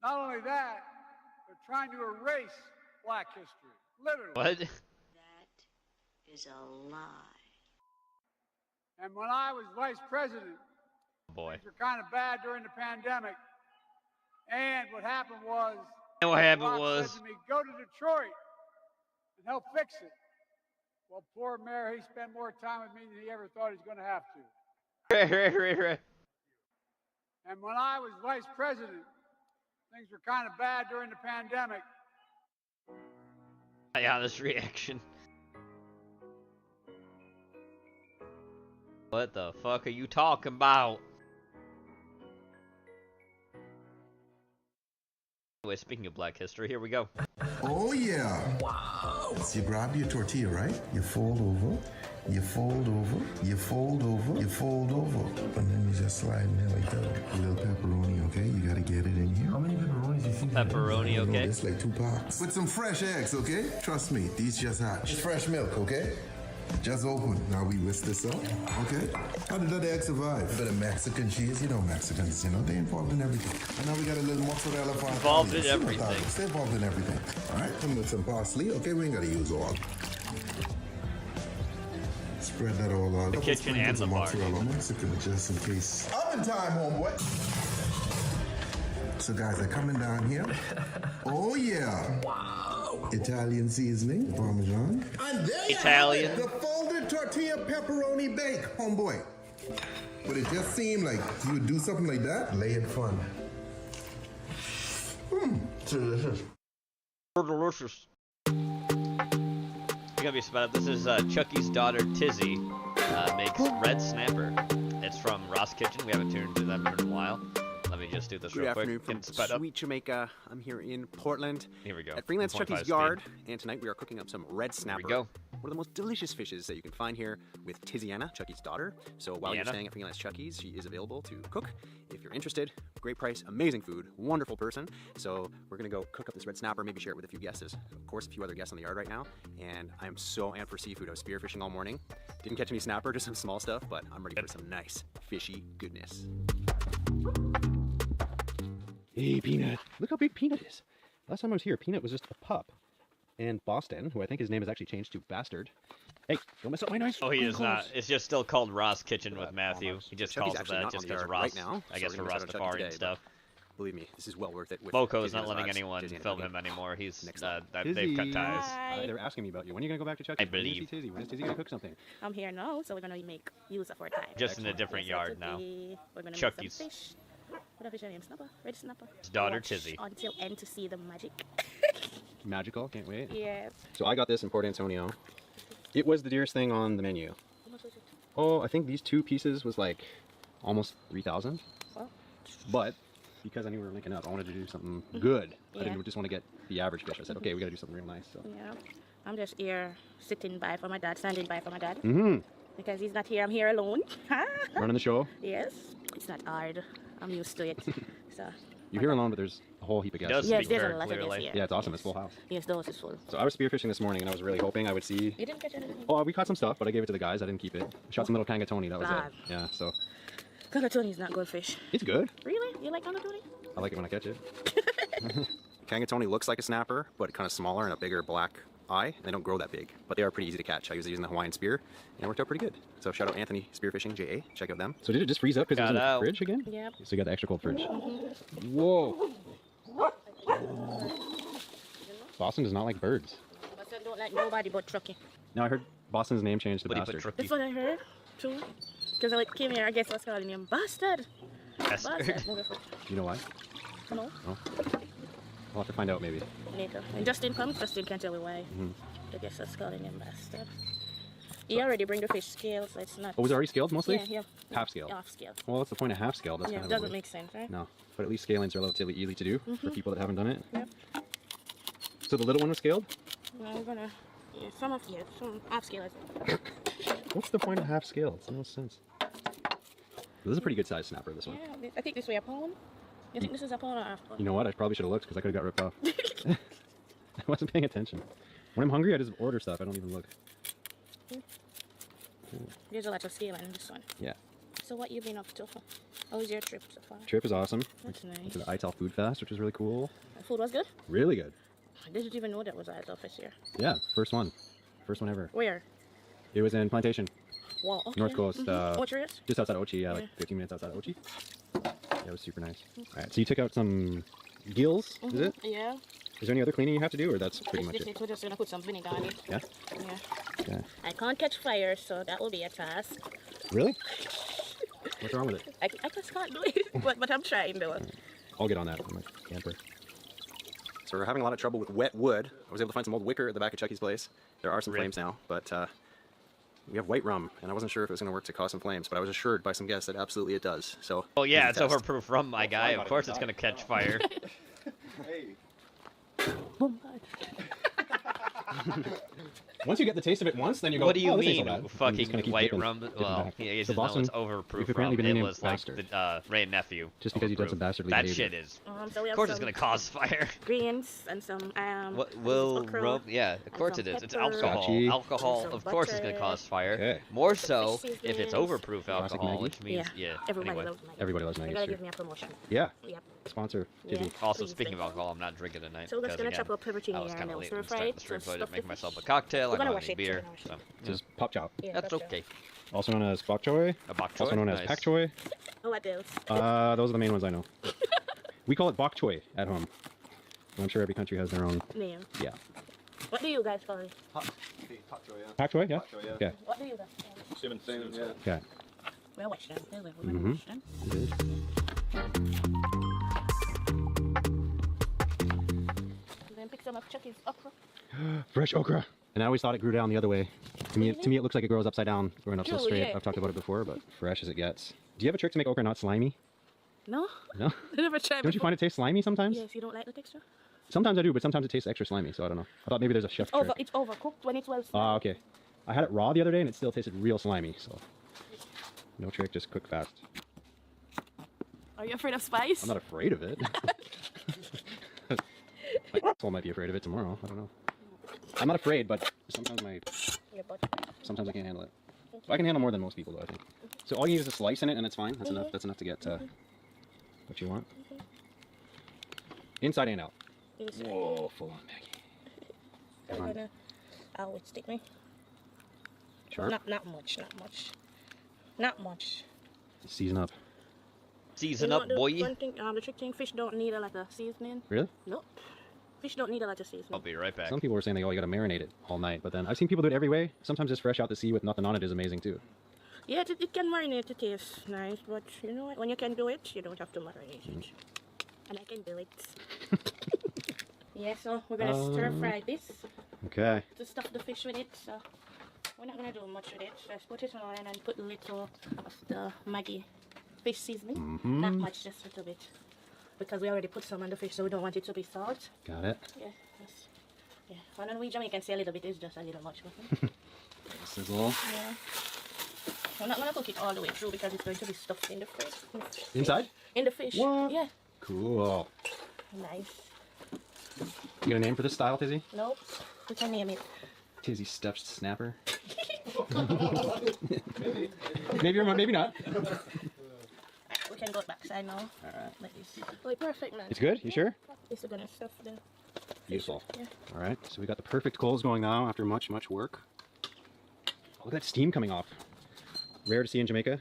Not only that, they're trying to erase black history. Literally. What? Is a lie. And when I was vice president, things were kind of bad during the pandemic. And what happened was, said to me, go to Detroit and help fix it. Well, poor mayor, he spent more time with me than he ever thought he was going to have to. And when I was vice president, things were kind of bad during the pandemic. Yeah, this reaction. What the fuck are you talking about? Anyway, speaking of Black History, here we go. Oh yeah. Wow. So you grab your tortilla, right? You fold over, you fold over, you fold over, you fold over. And then you just slide in there like that. A little pepperoni, okay? You gotta get it in here. How many pepperonis do you think? Pepperoni, okay? It's like 2 pots. With some fresh eggs, okay? Trust me, these just hatched. It's fresh milk, okay? Just open. Now we whisk this up, okay? How did that egg survive? A bit of Mexican cheese. You know Mexicans, you know, they involved in everything. And now we got a little mozzarella farm. Involved in everything. Stay involved in everything. All right, come with some parsley. Okay, we ain't got to use all. Spread that all out. The kitchen and the bar. Mozzarella Mexican, just in case. Oven time, homeboy. So guys, they're coming down here. Oh yeah. Wow. Italian seasoning, Parmesan. And there Italian. You have it, the folded tortilla pepperoni bake, homeboy. But it just seemed like you would do something like that. Lay it fun. Delicious. Delicious. You're gonna be sped up. This is Chucky's daughter Tizzy makes red snapper. It's from Ross Kitchen. We haven't tuned into them in a while. Let me just do this real quick. Good afternoon from sweet Jamaica. I'm here in Portland. Here we go. At Freelance Chucky's Yard, and tonight we are cooking up some red snapper. Here we go. One of the most delicious fishes that you can find here with Tiziana, Chucky's daughter. So while you're staying at Freelance Chucky's, she is available to cook. If you're interested, great price, amazing food, wonderful person. So we're gonna go cook up this red snapper, maybe share it with a few guests. Of course, a few other guests on the yard right now. And I'm so amped for seafood. I was spearfishing all morning. Didn't catch any snapper, just some small stuff, but I'm ready for some nice fishy goodness. Hey, Peanut. Look how big Peanut is. Last time I was here, Peanut was just a pup. And Boston, who I think his name has actually changed to Bastard. Hey, don't mess up my nice. Oh, he is not. It's just still called Ross Kitchen with Matthew. He just calls it that just because Ross, I guess, for Rastafari and stuff. Believe me, this is well worth it. Boko is not letting anyone film him anymore. He's they've cut ties. Hi. They were asking me about you. When are you gonna go back to Chucky? I believe. Tizzy? When is Tizzy gonna cook something? I'm here now, so we're gonna make use of our time. Just in a different yard now. We're gonna Chucky's. Make some fish. What fish name? Snapper? Red snapper. His daughter Tizzy. Until end to see the magic. Magical, can't wait. Yeah. So I got this in Port Antonio. It was the dearest thing on the menu. How much was it? Oh, I think these 2 pieces was like almost 3,000. Well. But because I knew we were linking up, I wanted to do something good. I didn't just want to get the average fish. I said, okay, we got to do something real nice. So. Yeah. I'm just here sitting by for my dad, standing by for my dad. Mm-hmm. Because he's not here, I'm here alone. Running the show? Yes. It's not hard. I'm used to it. So. You're here alone, but there's a whole heap of guests. Yes, there's a lot of guests here. Yeah, it's awesome. It's full house. Yes, the house is full. So I was spearfishing this morning, and I was really hoping I would see... You didn't catch anything? Oh, we caught some stuff, but I gave it to the guys. I didn't keep it. I shot some little kangatoni. That was it. Yeah, so... Kangatoni's not good fish. It's good. Really? You like kangatoni? I like it when I catch it. Kangatoni looks like a snapper, but kind of smaller and a bigger black eye. They don't grow that big, but they are pretty easy to catch. I was using the Hawaiian spear, and it worked out pretty good. So shout out Anthony Spearfishing, JA. Check out them. So did it just freeze up because it was in the fridge again? Yep. So you got the extra cold fridge. Mm-hmm. Whoa. Boston does not like birds. Boston don't like nobody but Truckee. Now I heard Boston's name changed to Bastard. That's what I heard, too. Because I came here, I guess I was calling him Bastard. Bastard. You know why? No. Oh. I'll have to find out maybe. Later. And Justin comes, Justin can tell me why. I guess I was calling him Bastard. He already bring the fish scale, so it's not... Oh, was it already scaled mostly? Yeah. Half scale. Half scale. Well, what's the point of half scale? That's yeah, kind it of doesn't make sense, right? No, but at least scaling's relatively easy to do for people that haven't done it. Yep. So the little one was scaled? No, we're gonna... Yeah, some half scale. What's the point of half scale? It makes no sense. This is a pretty good size snapper, this one. Yeah, I think this way a pound. You think this is a pound or half pound? You know what? I probably should have looked because I could have got ripped off. I wasn't paying attention. When I'm hungry, I just order stuff. I don't even look. There's a lot of scale in this one. Yeah. So what you been up to? How was your trip so far? Trip is awesome. That's nice. Went to the ITAL Food Fest, which was really cool. The food was good? Really good. I didn't even know that was ITAL Fest here. Yeah, first one. First one ever. Where? It was in Plantation. Wow, okay. North Coast. Ochias? Just outside Ochi, yeah, like 15 minutes outside of Ochi. Yeah, it was super nice. Alright, so you took out some gills, is it? Yeah. Is there any other cleaning you have to do, or that's pretty much it? We're just going to put some vinegar on it. Yeah? Yeah. Yeah. I can't catch fire, so that will be a task. Really? What's wrong with it? I just can't do it, but I'm trying though. I'll get on that with my camper. So we're having a lot of trouble with wet wood. I was able to find some old wicker at the back of Chucky's place. There are some flames now, but we have white rum, and I wasn't sure if it was going to work to cause some flames, but I was assured by some guests that absolutely it does. So. Oh yeah, it's overproof rum, my guy. Of course it's going to catch fire. Once you get the taste of it once, then you go, What do you oh, this ain't mean, so bad. fucking white rum? Well, he So doesn't know Boston, it's overproof you've apparently rum. been It named was like bastard. the Ray and nephew. Just because you did some dastardly That behavior. shit is. So we Of have course, it's some gonna cause fire. greens and some Will okra, rum? Yeah, of course some it is. It's pepper, alcohol. Scotchy. Alcohol, some of course, is gonna butter. cause fire. Okay. More so Fish if it's seasonings. overproof Classic alcohol, Maggie. which means Everybody Anyway. loves Maggie. Everybody loves They're Maggie. gonna Sure. give me a promotion. Yeah. Yep. Sponsor. Yeah. Tizzy. Also, Please, speaking of thank you. alcohol, I'm not drinking tonight. So we're just because, gonna chop again, up pepperoni I was here kind and of then late stir in fry starting it. the stream, So so I stuff didn't make the myself a fish. cocktail. We're I gonna don't wash have any it, beer. we're gonna wash it. So, Just pop chop. Yeah, that's pop okay. Also known as bok choy. A bok choy? Also known as Nice. pak choy. Oh, what else? Those are the main ones I know. We call it bok choy at home. I'm sure every country has their own. Name. Yeah. What do you guys call it? Pak choy, yeah? Yeah. What do you guys call it? Same, yeah. Okay. We'll watch them. We're Mm-hmm. gonna watch them. Then pick some of Chucky's okra. Fresh okra. And I always thought it grew down the other way. To me, it looks like it grows upside down, growing up so True, straight. yeah. I've talked about it before, but fresh as it gets. Do you have a trick to make okra not slimy? No? No? I never tried Don't you find it tastes slimy sometimes? Yes, you don't like the texture? Sometimes I do, but sometimes it tastes extra slimy, so I don't know. I thought maybe there's a chef trick. It's overcooked when it's well Ah, okay. I had it raw the other day and it still tasted real slimy, so no trick, just cook fast. Are you afraid of spice? I'm not afraid of it. My asshole might be afraid of it tomorrow. I don't know. I'm not afraid, but sometimes I can't handle it. I can handle more than most people, though, I think. So all you need is a slice in it, and it's fine. That's enough. That's enough to get what you want. Inside and out. Whoa, full on Maggie. Come on. Oh, it stick me. Sharp. Not much. Season up. Season up, boy. One thing, the trick thing, fish don't need a lot of seasoning. Really? Nope. Fish don't need a lot of seasoning. I'll be right back. Some people were saying you gotta marinate it all night, but then I've seen people do it every way. Sometimes just fresh out the sea with nothing on it is amazing too. Yeah, it can marinate to taste nice, but you know what? When you can do it, you don't have to marinate it. And I can do it. Yeah, so we're gonna stir fry this. Okay. To stuff the fish with it, so we're not gonna do much with it. Just put it on and put a little of the Maggi fish seasoning. Not much, just a little bit. Because we already put some on the fish, so we don't want it to be salt. Got it. Yeah, yeah. When we Jamaican say a little bit, it's just a little much. Sizzle. Yeah. I'm not gonna cook it all the way through because it's going to be stuffed in the fish. Inside? In the fish. What? Yeah. Cool. Nice. You got a name for this style, Tizzy? Nope. We can name it. Tizzy stuffed snapper. Maybe or maybe not. We can go backside now. Alright. Like this. Oh, perfect, man. It's good? You sure? This is gonna stuff the Beautiful. Yeah. All right, so we got the perfect coals going now after much work. Look at that steam coming off. Rare to see in Jamaica.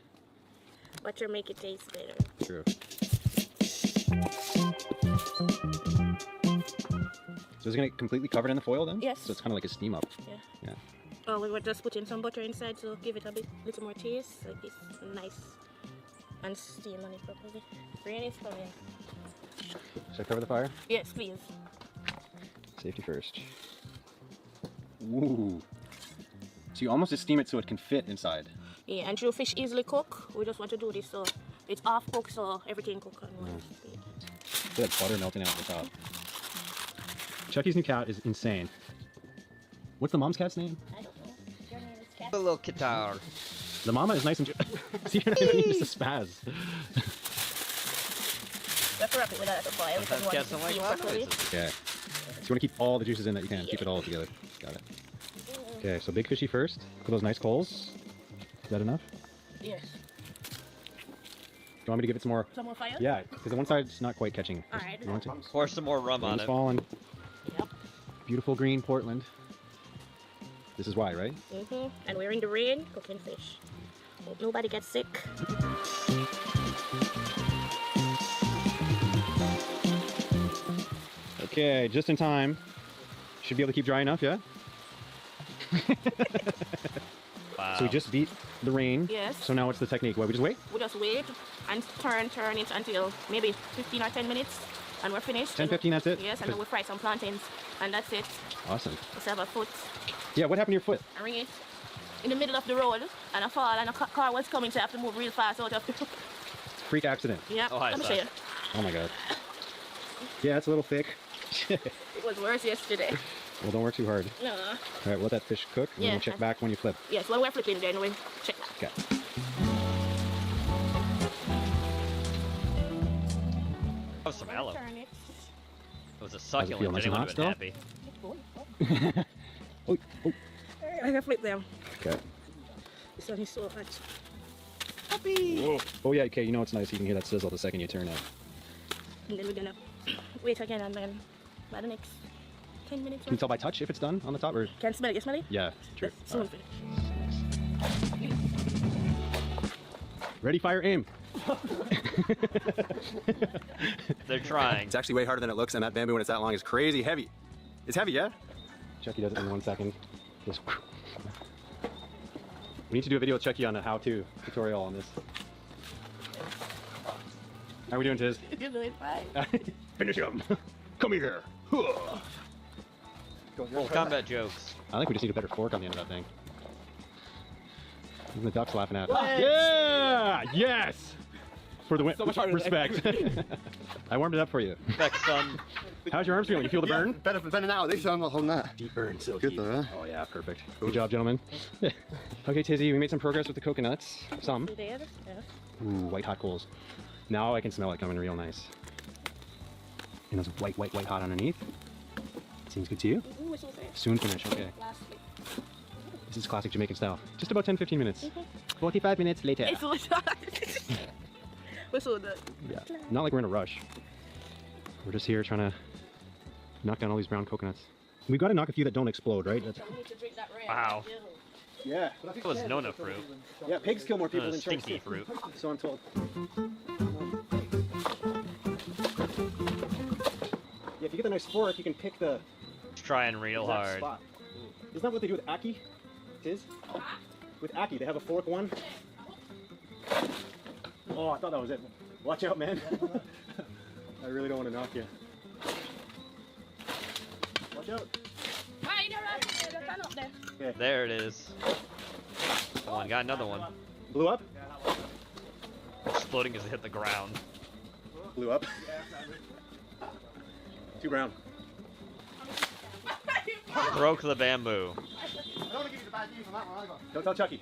Butter make it taste better. True. So it's gonna get completely covered in the foil then? Yes. So it's kind of like a steam up. Yeah. Yeah. Oh, we were just putting some butter inside to give it a little more taste, like this, nice, and steam on it properly. Rain is coming. Should I cover the fire? Yes, please. Safety first. Ooh. So you almost just steam it so it can fit inside. Yeah, and true fish easily cook. We just want to do this so it's half cooked, so everything cook on one speed. Look at that butter melting out the top. Chucky's new cat is insane. What's the mom's cat's name? I don't know. Your name is Cat. The little guitar. The mama is nice and... See, you're not even just a spaz. You have to wrap it with a little foil because we want it to steam properly. Okay. So you want to keep all the juices in that you can. Keep it all together. Got it. Okay, so big fishy first. Look at those nice coals. Is that enough? Yes. Do you want me to give it some more? Some more fire? Yeah, because the one side's not quite catching. Alright. You want to? Pour some more rum on Rain's it. falling. Yep. Beautiful green Portland. This is why, right? And we're in the rain cooking fish. Hope nobody gets sick. Okay, just in time. Should be able to keep dry enough, yeah? Wow. So we just beat the rain. Yes. So now what's the technique? What, we just wait? We just wait and turn it until maybe 15 or 10 minutes and we're finished. 10, 15, that's it? Yes, and then we fry some plantains and that's it. Awesome. Just have a foot. Yeah, what happened to your foot? I ring it in the middle of the road and I fall and a car was coming, so I have to move real fast out of the... Freak accident. Yeah, Oh, hi, let me sorry. show you. Oh my god. Yeah, it's a little thick. It was worse yesterday. Well, don't work too hard. No. All right, we'll let that fish cook, and then we'll check back when you flip. Yes, when we're flipping, then we check that. Okay. That was some aloe. Turn it. It was a succulent. Nice and Anyone hot would have been happy. Oh, oh. I can flip them. Okay. This one is so hot. Puppy! Whoa. Oh yeah, okay, you know it's nice, you can hear that sizzle the second you turn it. And then we're gonna wait again, and then by the next 10 minutes. Can you tell by touch if it's done on the top, or? Can smell it, you smell it? Yeah, true. Soon finish. Ready, fire, aim. They're trying. It's actually way harder than it looks, and that bamboo when it's that long is crazy heavy. It's heavy, yeah? Chucky does it in 1 second. Just... We need to do a video with Chucky on a how-to tutorial on this. How are we doing, Tiz? You're doing fine. Finish him. Come here. Full combat jokes. I think we just need a better fork on the end of that thing. Even the duck's laughing at it. What? Yeah! Yes! For the win. So much harder than Respect. I warmed it up for you. Respect, son. How's your arms feeling? You feel the burn? Better now. At least I'm not holding that. Deep burn, so good deep. though, huh? Oh yeah, perfect. Good job, gentlemen. Okay, Tizzy, we made some progress with the coconuts. Some. Ooh, white hot coals. Now I can smell it coming real nice. And those white hot underneath. Seems good to you? Soon finish, okay. This is classic Jamaican style. Just about 10-15 minutes. 45 minutes later. It's so hot. We're so done. Yeah, not like we're in a rush. We're just here trying to knock down all these brown coconuts. We've got to knock a few that don't explode, right? Wow. Yeah. That was Nona fruit. Yeah, pigs kill more people than sharks. Stinky fruit. So I'm told. Yeah, if you get the nice fork, you can pick the Let's try and real exact hard. spot. Isn't that what they do with Aki? Tiz? With Aki, they have a fork one. Oh, I thought that was it. Watch out, man. I really don't want to knock you. Watch out. Okay. There it is. Come on, got another one. Blew up? Exploding as it hit the ground. Blew up. Too brown. Broke the bamboo. I don't want to give you the bad news on that one either. Don't tell Chucky.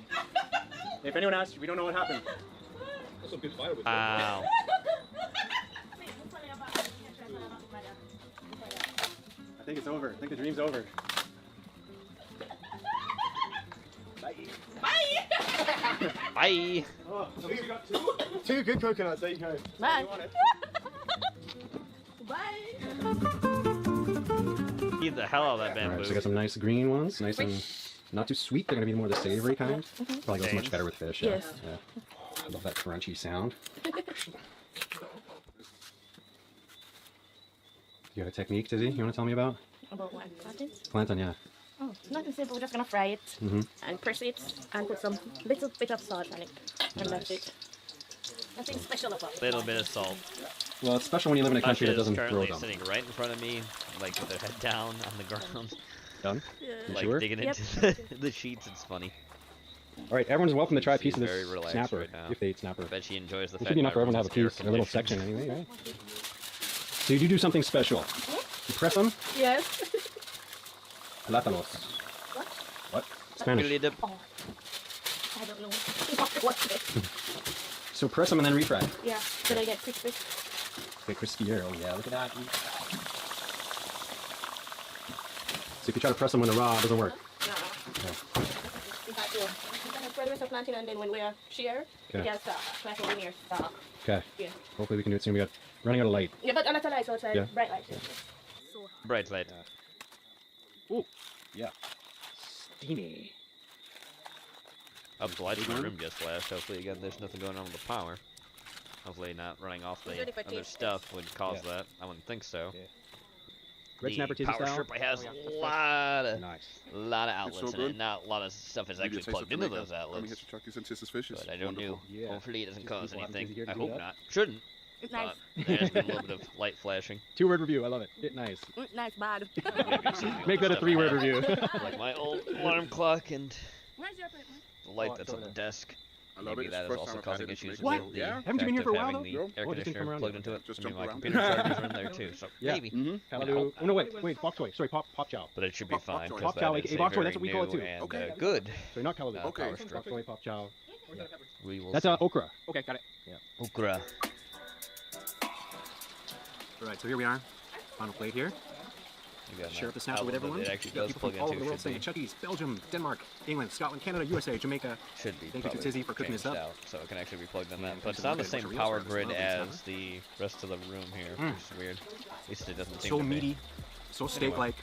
If anyone asks, we don't know what happened. Wow. I think it's over. I think the dream's over. Bye. Bye. Bye. Oh, so we got two good coconuts. There you go. Bye. Bye. Eat the hell out of that bamboo. Alright, so I got some nice green ones. Nice and not too sweet. They're going to be more the savory kind. Probably goes much better with fish. Yeah. Yes. Yeah. I love that crunchy sound. You got a technique, Tizzy, you want to tell me about? About what? Plantain? Plantain, yeah. Oh, nothing simple. We're just gonna fry it and press it and put some little bit of salt on it, and that's it. Nothing special about it. Little bit of salt. Well, it's special when you live in a country that doesn't throw currently them. sitting right in front of me, like with their head down on the ground. Done? Yeah. Like sure? digging into the sheets. It's funny. All right, everyone's welcome to try a piece of She's very this relaxed snapper right now. If they eat snapper. I bet she enjoys the It fact should be enough that for everyone to have a everyone's piece, a little section anyway, right? So you do something special. You press them. Yes. Plátanos. What? Spanish. Oh, I don't know. What's it? So press them and then refry. Yeah. Did I get crispy? Get crispier. Oh yeah, look at that. So if you try to press them when they're raw, it doesn't work. No. Okay. Spread the rest of plantain, and then when we are shear, we Okay. can start. Like when you're start. Okay. Yeah. Hopefully we can do it soon. We got running out of light. Yeah, but not a light outside. Yeah. Bright light. Bright light. Oh, yeah. Steamy. The lights in my room just flashed. Hopefully, again, there's nothing going on with the power. Hopefully, not running off the other stuff would cause that. I wouldn't think so. Yeah. Red snapper The Tizzy power style? strip has a lot of outlets in it. Not a lot of stuff is actually plugged into those outlets. But I don't know. Yeah. Hopefully, it doesn't cause We'll have anything. Tizzy here to I do hope that. not. Shouldn't. It's nice. But there has been a little bit of light flashing. 2-word review. I love it. Nice. Nice, bad. Make that a 3-word review. Like my old alarm clock and Where's your plate, the light that's on the desk. Maybe that is also causing issues What? with the Yeah? fact Haven't you been here for a of while, having though? the air Oh, just didn't come conditioner around plugged yet. into it. Just I mean, jump my around. computer chargers are in there too, so Yeah. maybe. Hello. Oh, no, wait, bok choy. Sorry, pop chow. But it should be fine. Pop Because chow, that is aka bok choy. very That's what we call it new too. and, good. So not callaloo. Okay. Bok choy, pop chow. We will That's see. okra. Okay, got it. Yeah. Okra. All right, so here we are. Final plate here. You got Share an the snapper outlet with that everyone. It actually You got does people plug from all over the into. world saying Chucky's, Belgium, Denmark, England, Scotland, Canada, USA, Jamaica. Should be. Thank you to Tizzy for cooking this up. Out, so it can actually be plugged in that. And But it's thanks not to the the same real power service grid as well, as the rest of the room here, which is weird. At least it doesn't seem So to be. meaty, so steak-like,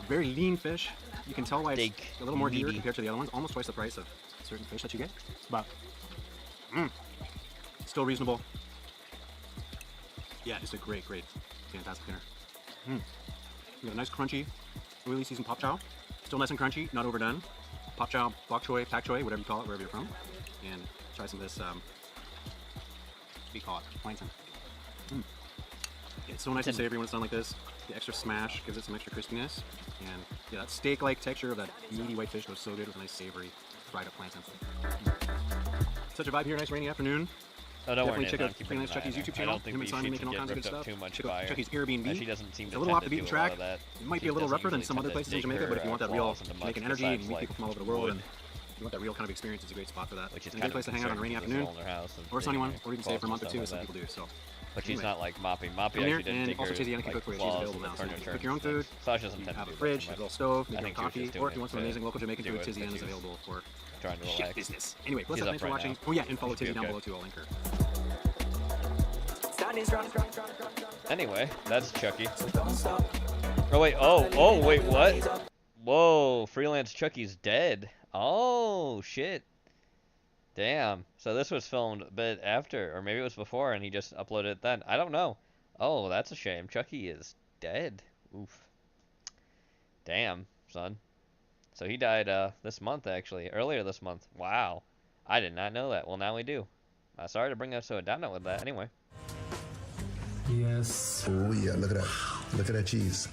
very lean fish. You can tell why it's a little more dear compared to the other ones. Almost twice the price of certain fish that you get. But still reasonable. Yeah, just a great, fantastic dinner. We got a nice crunchy, oily seasoned pop chow. Still nice and crunchy, not overdone. Pop chow, bok choy, pak choy, whatever you call it, wherever you're from. And try some of this, what do you call it? Plankton. Yeah, it's so nice and savory when it's done like this. The extra smash gives it some extra crispiness. And yeah, that steak-like texture of that meaty white fish goes so good with a nice savory fried up plankton. Such a vibe here, nice rainy afternoon. Oh, don't worry, Definitely check Nathan, out keep Freelance an eye Chucky's on her. YouTube I channel. don't think Him we and Simon should making all get kinds of good ripped up stuff. too much Check by out her. Chucky's Airbnb. She doesn't seem It's to a little off tend the to beaten do a lot track. of that. It might She be a little doesn't rougher than usually some tend other to places in dig Jamaica, her, but if you want that real claws into much Jamaican energy besides, and meet like, people from all over the world wood. and you want that real kind of experience, it's a great spot for that. Which is And a kind great of place to hang out on a rainy concerning afternoon, because it's all in her house and or a sunny one, digging or even stay for a month or claws two, and as some stuff people do. So. But she's Anyway. not like Moppy. Moppy Come here, actually didn't and dig also her Tiziana can like, cook for you. She's claws available in the now. So you furniture can cook and your own stuff. food. Sasha doesn't You tend have to a do fridge, that a too little stove, much. maybe I a think she was coffee, just or if doing you want it some to amazing local Jamaican do food, it, but Tiziana she is was available for trying to shit relax. business. Anyway, bless She's up. up Thanks for right watching. now. Oh yeah, and follow She's Tizzy down okay. below too. I'll link her. Anyway, that's Chucky. Oh wait, wait, what? Whoa, Freelance Chucky's dead. Oh shit. Damn. So this was filmed a bit after, or maybe it was before, and he just uploaded it then. I don't know. Oh, that's a shame. Chucky is dead. Oof. Damn, son. So he died this month, actually. Earlier this month. Wow. I did not know that. Well, now we do. Sorry to bring us to a down note with that. Anyway. Yes. Oh yeah, look at that. Look at that cheese.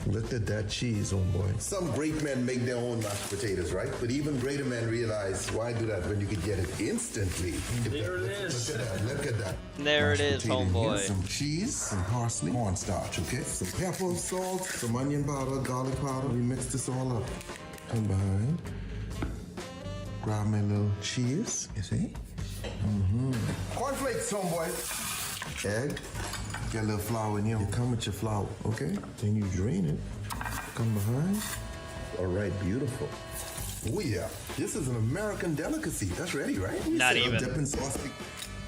Look at that cheese, homeboy. Some great men make their own mashed potatoes, right? But even greater men realize, why do that when you could get it instantly? There it is. Look at that. Look at that. There it is, homeboy. Some cheese, some parsley, cornstarch, okay? Some pepper, salt, some onion powder, garlic powder. We mix this all up. Come behind. Grab my little cheese, you see? Cornflakes, homeboy. Egg. Get a little flour in here. You come with your flour, okay? Then you drain it. Come behind. All right, beautiful. Oh yeah, this is an American delicacy. That's ready, right? Not even. Dipping sauce.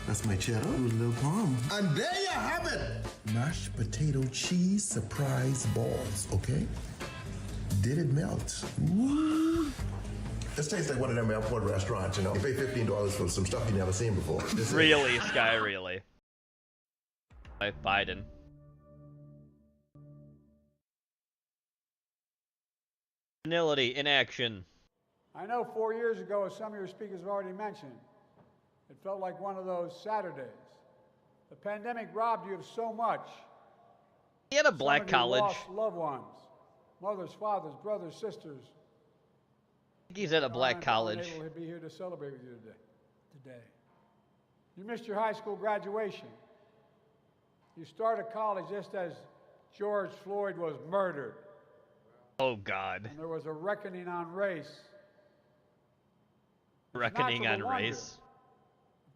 That's my cheddar with a little palm. And there you have it. Mashed potato cheese surprise balls, okay? Did it melt? Woo. This tastes like one of them airport restaurants, you know? You pay $15 for some stuff you never seen before. Really, Sky, really. Biden. Senility in action. I know 4 years ago, as some of your speakers have already mentioned, it felt like one of those Saturdays. The pandemic robbed you of so much. He had a black Some of you college. lost loved ones, mothers, fathers, brothers, sisters. He's at a black college. Unable to be here to celebrate with you today. You missed your high school graduation. You started college just as George Floyd was murdered. Oh, God. And there was a reckoning on race. Reckoning on race.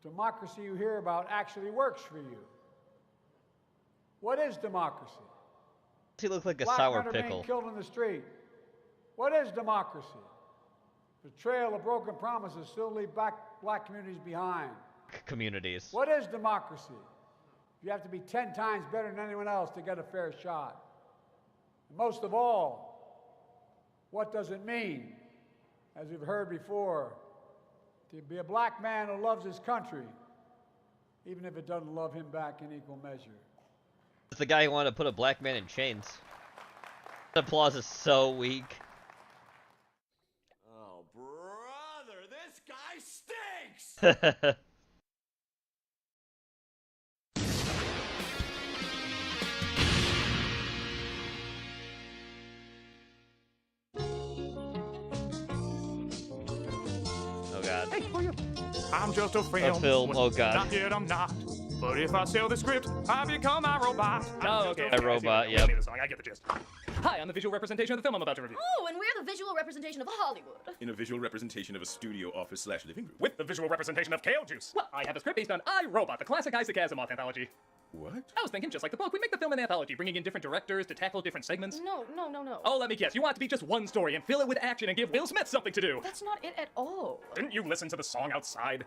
Democracy you hear about actually works for you. What is democracy? Does he look like a Black sour men are being pickle? killed in the street. What is democracy? Betrayal of broken promises still leave black communities behind. Communities. What is democracy? You have to be 10 times better than anyone else to get a fair shot. And most of all, what does it mean, as we've heard before, to be a black man who loves his country, even if it doesn't love him back in equal measure? It's the guy who wanted to put a black man in chains. The applause is so weak. Oh, brother, this guy stinks! Oh god. God. Hey, who are you? I'm just a film. A film. Oh God. Not yet, I'm not. But if I sell the script, I become a robot. Oh, okay. A robot, yep. I get the gist. Hi, I'm the visual representation of the film I'm about to review. Oh, and we're the visual representation of Hollywood. In a visual representation of a studio office / living room. With the visual representation of Kale Juice. Well, I have a script based on I, Robot, the classic Isaac Asimov anthology. What? I was thinking just like the book, we make the film an anthology, bringing in different directors to tackle different segments. No. Oh, let me guess. You want it to be just one story and fill it with action and give Will Smith something to do. That's not it at all. Didn't you listen to the song outside?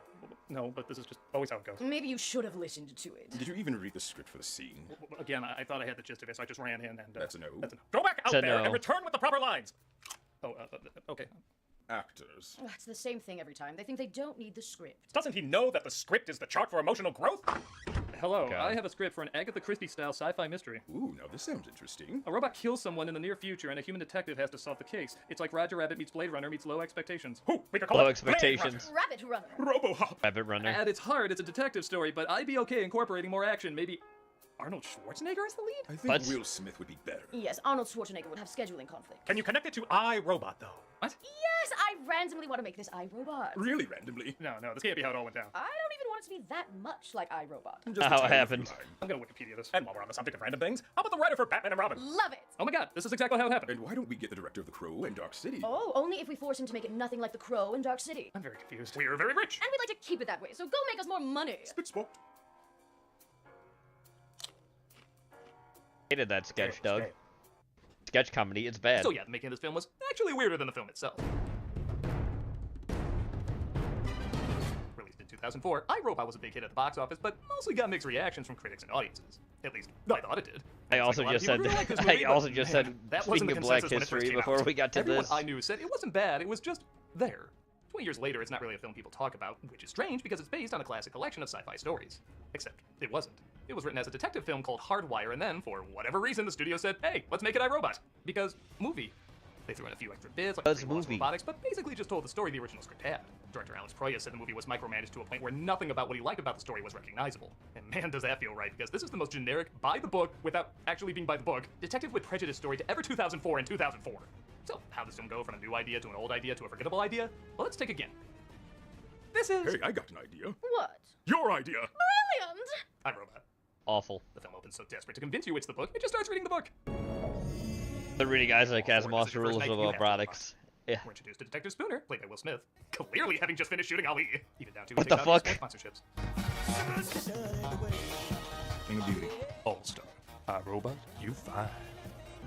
No, but this is just always how it goes. Maybe you should have listened to it. Did you even read the script for the scene? Again, I thought I had the gist of it, so I just ran in and... That's a no. That's a no. Go back out there and return with the proper lines! Oh, okay. Actors. Oh, it's the same thing every time. They think they don't need the script. Doesn't he know that the script is the chart for emotional growth? Hello, I have a script for an Agatha Christie-style sci-fi mystery. Ooh, now this sounds interesting. A robot kills someone in the near future, and a human detective has to solve the case. It's like Roger Rabbit meets Blade Runner meets Low Expectations. Who? We could call Low it Expectations. Rabbit Runner. RoboHop. Rabbit Runner. At its heart, it's a detective story, but I'd be okay incorporating more action. Maybe Arnold Schwarzenegger is the lead? I think Will Smith would be better. Yes, Arnold Schwarzenegger would have scheduling conflict. Can you connect it to iRobot, though? What? Yes, I randomly want to make this iRobot. Really randomly? No, this can't be how it all went down. I don't even want it to be that much like iRobot. How it happened. I'm gonna Wikipedia this. And while we're on the subject of random things, how about the writer for Batman and Robin? Love it! Oh my God, this is exactly how it happened. And why don't we get the director of The Crow and Dark City? Oh, only if we force him to make it nothing like The Crow in Dark City. I'm very confused. We're very rich. And we'd like to keep it that way, so go make us more money. Spit spot. Hated that sketch, Doug. Sketch comedy, it's bad. So yeah, making this film was actually weirder than the film itself. Released in 2004, iRobot was a big hit at the box office, but mostly got mixed reactions from critics and audiences. At least, I thought it did. I also just said, speaking of Black History before we got to this. Everyone I knew said it wasn't bad, it was just there. 20 years later, it's not really a film people talk about, which is strange because it's based on a classic collection of sci-fi stories. Except, it wasn't. It was written as a detective film called Hardwire, and then, for whatever reason, the studio said, hey, let's make it iRobot. Because, movie. They threw in a few extra bits, like robotics, but basically just told the story the original script had. Director Alex Proyas said the movie was micromanaged to a point where nothing about what he liked about the story was recognizable. And man, does that feel right, because this is the most generic, by the book, without actually being by the book, detective with prejudice story to ever 2004 and 2004. So, how does film go from a new idea to an old idea to a forgettable idea? Well, let's take again. This is... Hey, I got an idea. What? Your idea. Brilliant! iRobot. Awful. The film opens so desperate to convince you it's the book, it just starts reading the book. They're reading Isaac Asimov's Rules of Robotics. Yeah. We're introduced to Detective Spooner, played by Will Smith, clearly having just finished shooting Ali. Even down to what the fuck? Sponsorships. King of Beauty. All-Star. iRobot, you fine.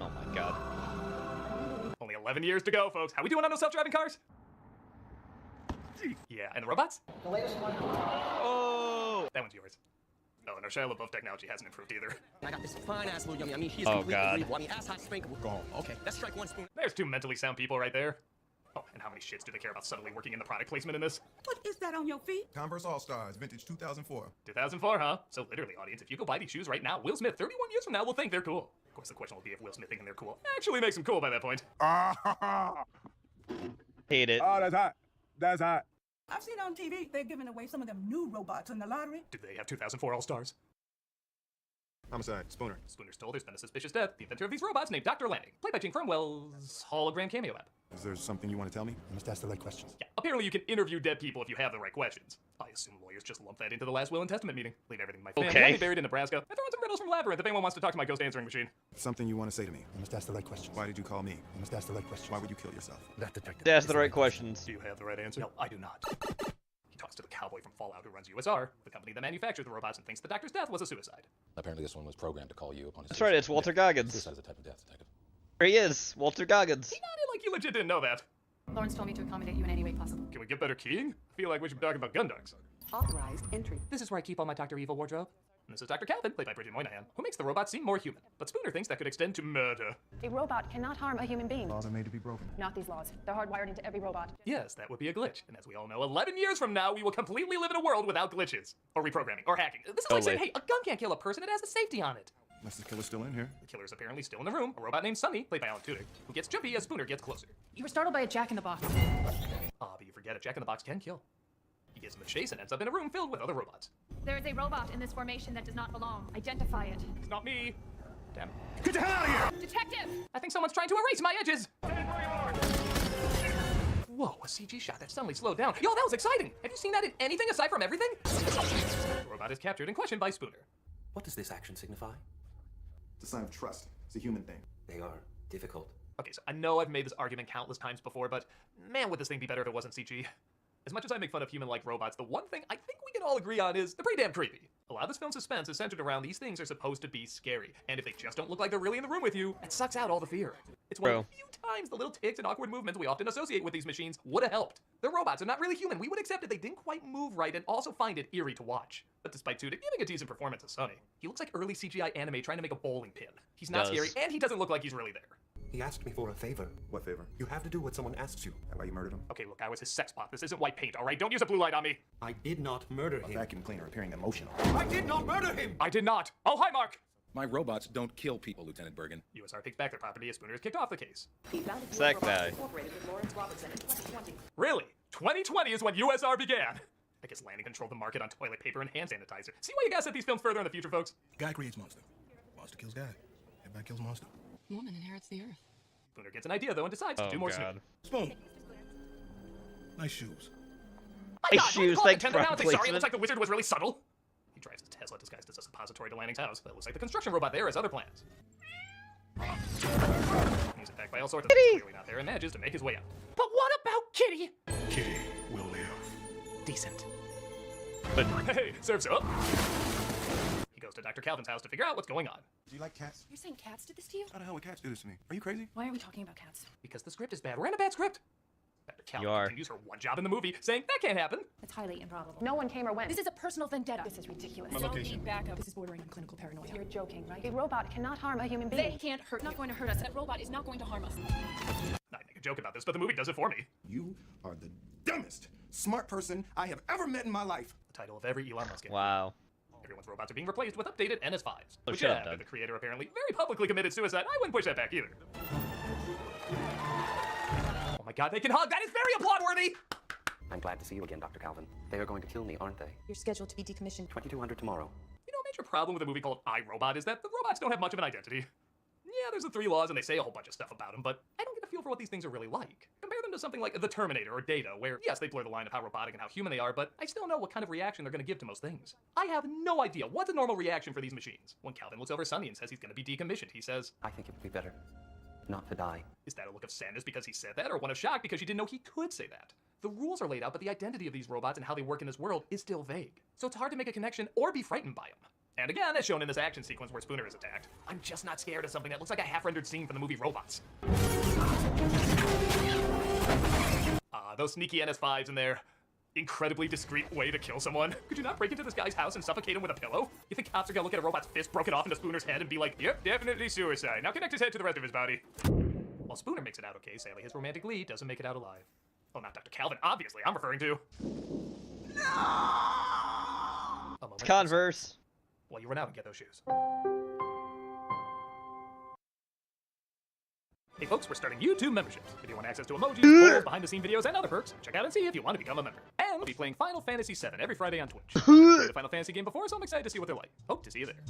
Oh my God. Only 11 years to go, folks. How we doing on those self-driving cars? Yeah, and the robots? The latest one. Oh! That one's yours. Oh, and our Shia LaBeouf technology hasn't improved either. I got this fine-ass little yummy. I mean, he's completely agreeable. I mean, ass-hot spanker. We're gone. Okay, let's strike one spoon. There's two mentally sound people right there. Oh, and how many shits do they care about subtly working in the product placement in this? What is that on your feet? Converse All-Stars, vintage 2004. 2004, huh? So literally, audience, if you go buy these shoes right now, Will Smith, 31 years from now, will think they're cool. Of course, the question will be if Will Smith thinking they're cool actually makes them cool by that point. Hate it. Oh, that's hot. That's hot. I've seen on TV, they're giving away some of them new robots in the lottery. Do they have 2004 All-Stars? Homicide, Spooner. Spooner's told there's been a suspicious death. The inventor of these robots named Dr. Lanning, played by Gene Firmwell's hologram cameo app. Is there something you want to tell me? You must ask the right questions. Yeah, apparently you can interview dead people if you have the right questions. I assume lawyers just lump that into the last will and testament meeting. Leave everything to my family. Okay. I'll be buried in Nebraska. I throw in some riddles from Labyrinth if anyone wants to talk to my ghost answering machine. Something you want to say to me. You must ask the right questions. Why did you call me? You must ask the right questions. Why would you kill yourself? That detective. Ask the right questions. Do you have the right answer? No, I do not. He talks to the cowboy from Fallout who runs USR, the company that manufactures the robots, and thinks the doctor's death was a suicide. Apparently this one was programmed to call you upon his... That's right, it's Walter Goggins. Suicide is a type of death, detective. Here he is, Walter Goggins. He nodded like you legit didn't know that. Lawrence told me to accommodate you in any way possible. Can we get better keying? I feel like we should be talking about gun ducks. Authorized entry. This is where I keep all my Dr. Evil wardrobe. And this is Dr. Calvin, played by Bridget Moynihan, who makes the robots seem more human. But Spooner thinks that could extend to murder. A robot cannot harm a human being. Laws are made to be broken. Not these laws. They're hardwired into every robot. Yes, that would be a glitch. And as we all know, 11 years from now, we will completely live in a world without glitches. Or reprogramming. Or hacking. This is like saying, hey, a gun can't kill a person, it has a safety on it. Unless the killer's still in here. The killer is apparently still in the room. A robot named Sunny, played by Alan Tudyk, who gets jumpy as Spooner gets closer. You were startled by a jack-in-the-box. Ah, but you forget a jack-in-the-box can kill. He gives him a chase and ends up in a room filled with other robots. There is a robot in this formation that does not belong. Identify it. It's not me. Damn. Get the hell out of here! Detective! I think someone's trying to erase my edges! Whoa, a CG shot that suddenly slowed down. Yo, that was exciting! Have you seen that in anything aside from everything? The robot is captured and questioned by Spooner. What does this action signify? It's a sign of trust. It's a human thing. They are difficult. Okay, so I know I've made this argument countless times before, but man, would this thing be better if it wasn't CG. As much as I make fun of human-like robots, the one thing I think we can all agree on is they're pretty damn creepy. A lot of this film's suspense is centered around these things are supposed to be scary, and if they just don't look like they're really in the room with you, it sucks out all the fear. It's one of the few times the little ticks and awkward movements we often associate with these machines would have helped. They're robots, they're not really human. We would accept it they didn't quite move right and also find it eerie to watch. But despite Tudyk giving a decent performance as Sonny, he looks like early CGI anime trying to make a bowling pin. He's not scary, and he doesn't look like he's really there. He asked me for a favor. What favor? You have to do what someone asks you. That why you murdered him? Okay, look, I was his sex bot. This isn't white paint, all right? Don't use a blue light on me. I did not murder him. A vacuum cleaner appearing emotional. I did not murder him! I did not. Oh, hi, Mark! My robots don't kill people, Lieutenant Bergen. USR takes back their property as Spooner is kicked off the case. Sack guy. Really? 2020 is when USR began. I guess Landing controlled the market on toilet paper and hand sanitizer. See why you gotta set these films further in the future, folks? Guy creates monster. Monster kills guy. Everybody kills monster. Woman inherits the earth. Spooner gets an idea, though, and decides to do more snooping. Spoon. Nice shoes. My God, shoes, thanks for Sorry, it placement. looks like the wizard was really subtle. He drives his Tesla disguised as a suppository to Landing's house, but it looks like the construction robot there has other plans. He's attacked by all sorts of things clearly not there and manages to make his way out. But what about Kitty? Kitty will live. Decent. But hey, serves up. He goes to Dr. Calvin's house to figure out what's going on. Do you like cats? You're saying cats did this to you? How the hell would cats do this to me? Are you crazy? Why are we talking about cats? Because the script is bad. We're in a bad script. Dr. Calvin continues her one job in the movie, saying that can't happen. It's highly improbable. No one came or went. This is a personal vendetta. This is ridiculous. My location. Backup. This is bordering on clinical paranoia. You're joking, right? A robot cannot harm a human being. They can't hurt. Not going to hurt us. That robot is not going to harm us. I make a joke about this, but the movie does it for me. You are the dumbest, smart person I have ever met in my life. The title of every Elon Musk game. Wow. Everyone's robots are being replaced with updated NS5s. Oh, Which shut up, after Doug. the creator apparently very publicly committed suicide, I wouldn't push that back either. Oh my God, they can hug! That is very applaud-worthy! I'm glad to see you again, Dr. Calvin. They are going to kill me, aren't they? You're scheduled to be decommissioned. 2200 tomorrow. You know, a major problem with a movie called I, Robot is that the robots don't have much of an identity. Yeah, there's the 3 laws and they say a whole bunch of stuff about them, but I don't get a feel for what these things are really like. Compare them to something like The Terminator or Data, where, yes, they blur the line of how robotic and how human they are, but I still know what kind of reaction they're going to give to most things. I have no idea what's a normal reaction for these machines. When Calvin looks over Sonny and says he's going to be decommissioned, he says, I think it would be better not to die. Is that a look of sadness because he said that, or one of shock because she didn't know he could say that? The rules are laid out, but the identity of these robots and how they work in this world is still vague. So it's hard to make a connection or be frightened by them. And again, as shown in this action sequence where Spooner is attacked, I'm just not scared of something that looks like a half-rendered scene from the movie Robots. Those sneaky NS5s in there. Incredibly discreet way to kill someone. Could you not break into this guy's house and suffocate him with a pillow? You think cops are gonna look at a robot's fist broken off into Spooner's head and be like, yep, definitely suicide. Now connect his head to the rest of his body. While Spooner makes it out okay, sadly his romantic lead doesn't make it out alive. Oh, not Dr. Calvin, obviously, I'm referring to. Converse. Well, you run out and get those shoes. Hey folks, we're starting YouTube memberships. If you want access to emojis, polls, behind-the-scene videos, and other perks, check out and see if you want to become a member. And we'll be playing Final Fantasy VII every Friday on Twitch. I've played the Final Fantasy game before, so I'm excited to see what they're like. Hope to see you there.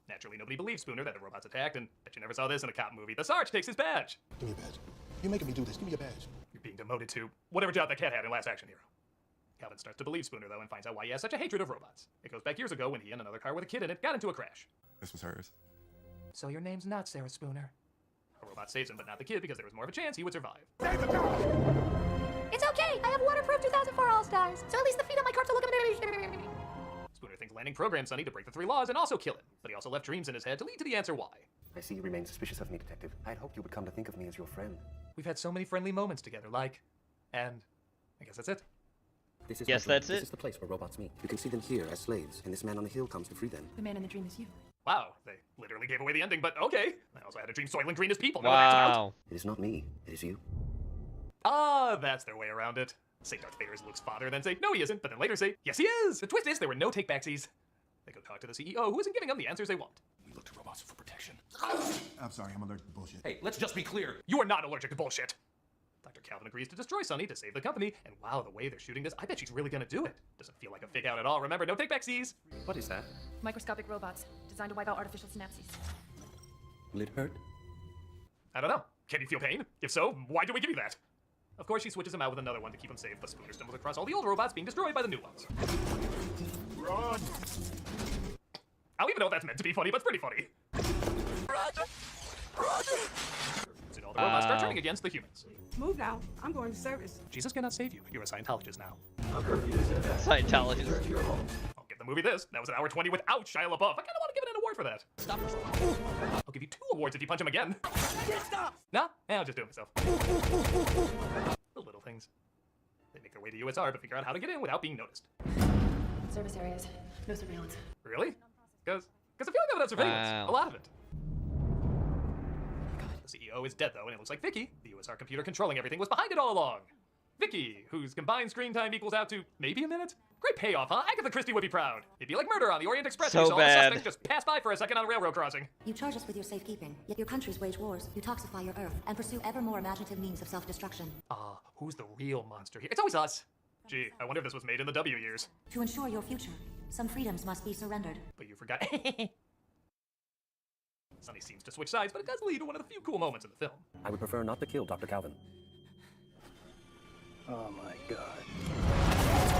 Naturally, nobody believes Spooner that the robot's attacked, and bet you never saw this in a cop movie. The Sarge takes his badge. Give me a badge. You're making me do this. Give me a badge. You're being demoted to whatever job that cat had in Last Action Hero. Calvin starts to believe Spooner, though, and finds out why he has such a hatred of robots. It goes back years ago when he and another car with a kid in it got into a crash. This was hers. So your name's not Sarah Spooner. A robot saves him, but not the kid, because there was more of a chance he would survive. It's okay. I have waterproof 2004 All-Stars. So at least the feet on my car to look at me. Spooner thinks Landing programmed Sonny to break the 3 laws and also kill him, but he also left dreams in his head to lead to the answer why. I see you remain suspicious of me, Detective. I had hoped you would come to think of me as your friend. We've had so many friendly moments together, like, and I guess that's it. This is Yes, that's This it. is the place where robots meet. You can see them here as slaves, and this man on the hill comes to free them. The man in the dream is you. Wow, they literally gave away the ending, but okay. I also had a dream Soylent Green is people. No, that's out. Wow. It is not me. It is you. That's their way around it. Say Darth Vader is Luke's father, then say, no he isn't, but then later say, yes he is! The twist is there were no take-backsies. They go talk to the CEO, who isn't giving them the answers they want. We look to robots for protection. I'm sorry, I'm allergic to bullshit. Hey, let's just be clear. You are not allergic to bullshit. Dr. Calvin agrees to destroy Sonny to save the company, and wow, the way they're shooting this, I bet she's really gonna do it. Doesn't feel like a fake out at all. Remember, no take-backsies. What is that? Microscopic robots designed to wipe out artificial synapses. Will it hurt? I don't know. Can you feel pain? If so, why do we give you that? Of course, she switches him out with another one to keep him safe, but Spooner stumbles across all the old robots being destroyed by the new ones. Run! I don't even know if that's meant to be funny, but it's pretty funny. Roger! Roger! So all the robots start turning against the humans. Move now. I'm going to service. Jesus cannot save you. You're a Scientologist now. Scientologist. I'll give the movie this. That was an hour 20 without Shia LaBeouf. I kind of want to give it an award for that. Stop yourself. I'll give you 2 awards if you punch him again. Stop! Nah, I'll just do it myself. The little things. They make their way to USR, but figure out how to get in without being noticed. Service areas. No surveillance. Really? Because I feel like I've had surveillance. Wow. A lot of it. The CEO is dead, though, and it looks like Vicky, the USR computer controlling everything, was behind it all along. Vicky, whose combined screen time equals out to maybe a minute? Great payoff, huh? Agatha Christie would be proud. It'd be like Murder on the Orient Express. So You saw all the bad. suspects just pass by for a second on a railroad crossing. You charge us with your safekeeping, yet your countries wage wars. You toxify your Earth and pursue ever more imaginative means of self-destruction. Who's the real monster here? It's always us. Gee, I wonder if this was made in the W years. To ensure your future, some freedoms must be surrendered. But you forgot. Sonny seems to switch sides, but it does lead to one of the few cool moments in the film. I would prefer not to kill Dr. Calvin. Oh my god.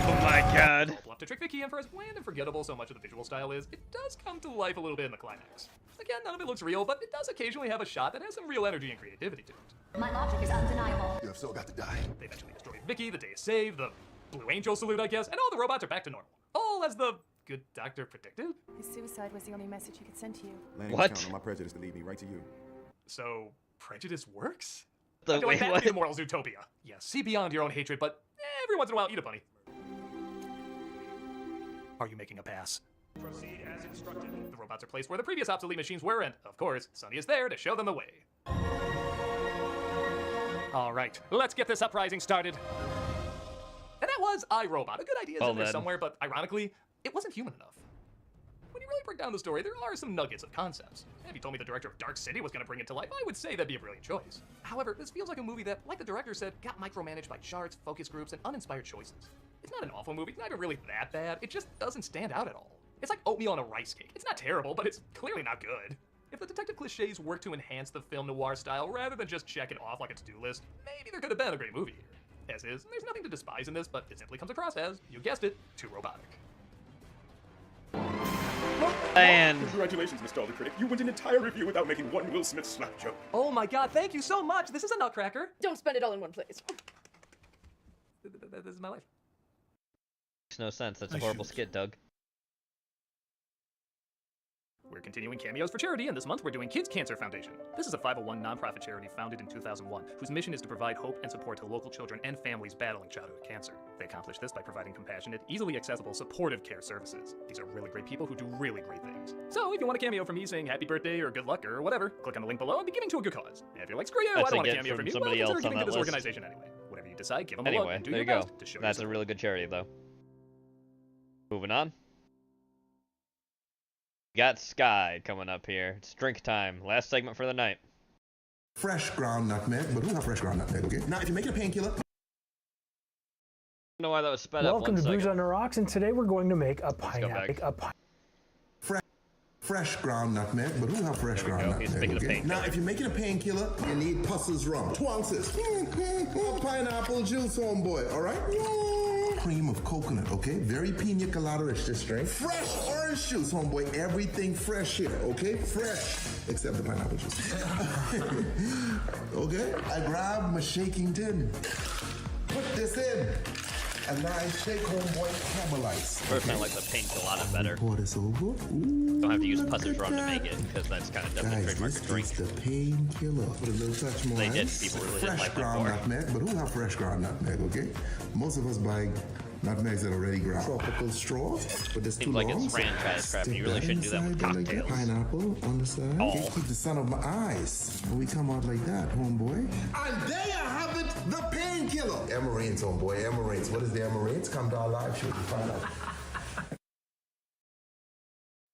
Oh my god. Bluff to trick Vicky, and for as bland and forgettable so much of the visual style is, it does come to life a little bit in the climax. Again, none of it looks real, but it does occasionally have a shot that has some real energy and creativity to it. My logic is undeniable. You have so got to die. They eventually destroy Vicky, the day is saved, the Blue Angel salute, I guess, and all the robots are back to normal. All as the good doctor predicted. His suicide was the only message he could send to you. Lanny was What? counting on my prejudice to lead me right to you. So, prejudice works? The I feel like wait, that what? would be the moral Zootopia. Yes, see beyond your own hatred, but every once in a while, eat a bunny. Are you making a pass? Proceed as instructed. The robots are placed where the previous obsolete machines were, and, of course, Sonny is there to show them the way. All right, let's get this uprising started. And that was iRobot. A good idea is in there somewhere, but ironically, it wasn't human enough. When you really break down the story, there are some nuggets of concepts. If you told me the director of Dark City was going to bring it to life, I would say that'd be a brilliant choice. However, this feels like a movie that, like the director said, got micromanaged by charts, focus groups, and uninspired choices. It's not an awful movie, it's not even really that bad, it just doesn't stand out at all. It's like oatmeal on a rice cake. It's not terrible, but it's clearly not good. If the detective cliches work to enhance the film noir style rather than just check it off like a to-do list, maybe there could have been a great movie here. As is, there's nothing to despise in this, but it simply comes across as, you guessed it, too robotic. And congratulations, Mr. Alder Critic. You went an entire review without making one Will Smith slap joke. Oh my god, thank you so much! This is a nutcracker! Don't spend it all in one place. This is my life. Makes no sense. That's a horrible skit, Doug. We're continuing cameos for charity, and this month we're doing Kids Cancer Foundation. This is a 501 nonprofit charity founded in 2001, whose mission is to provide hope and support to local children and families battling childhood cancer. They accomplish this by providing compassionate, easily accessible, supportive care services. These are really great people who do really great things. So if you want a cameo from me saying happy birthday or good luck or whatever, click on the link below and be giving to a good cause. And if you're like, screw you, I don't want a cameo from you, well, consider giving to this organization anyway. Whatever you decide, give them a look and do there your you go. best to show That's yourself. a really good charity, though. Moving on. Got Sky coming up here. It's drink time. Last segment for the night. Fresh ground nutmeg, but who have fresh ground nutmeg, okay? Now, if you make it a painkiller... I don't know why that was sped up. Welcome to Booze on the Rocks, and today we're going to make a pineapple. Fresh ground nutmeg, but who have fresh ground nutmeg, okay? Now, if you're making a painkiller, you need Puss's rum. 2 ounces. Pineapple juice, homeboy, all right? Cream of coconut, okay? Very pina colada-ish, this drink. Fresh orange juice, homeboy. Everything fresh here, okay? Fresh. Except the pineapple juice. Okay? I grab my shaking tin. Put this in. And now I shake, homeboy, caramelize. Personally, I like the pina colada better. Pour this over. Don't have to use Puss's rum to make it, because that's kind of definitely trademark this drink. is the painkiller. Put a little touch more They did. ice. People really fresh didn't like that ground before. nutmeg, but who have fresh ground nutmeg, okay? Most of us buy nutmegs that are already ground. Tropical straw, but this too Seems like long. it's franchise crap, and you really shouldn't do that with Inside there like cocktails. pineapple on the side. Oh. Okay, keep the sun of my eyes. When we come out like that, homeboy. And there you have it, the painkiller. Amaranth, homeboy, amaranth. What is the amaranth? Come to our live show to find out.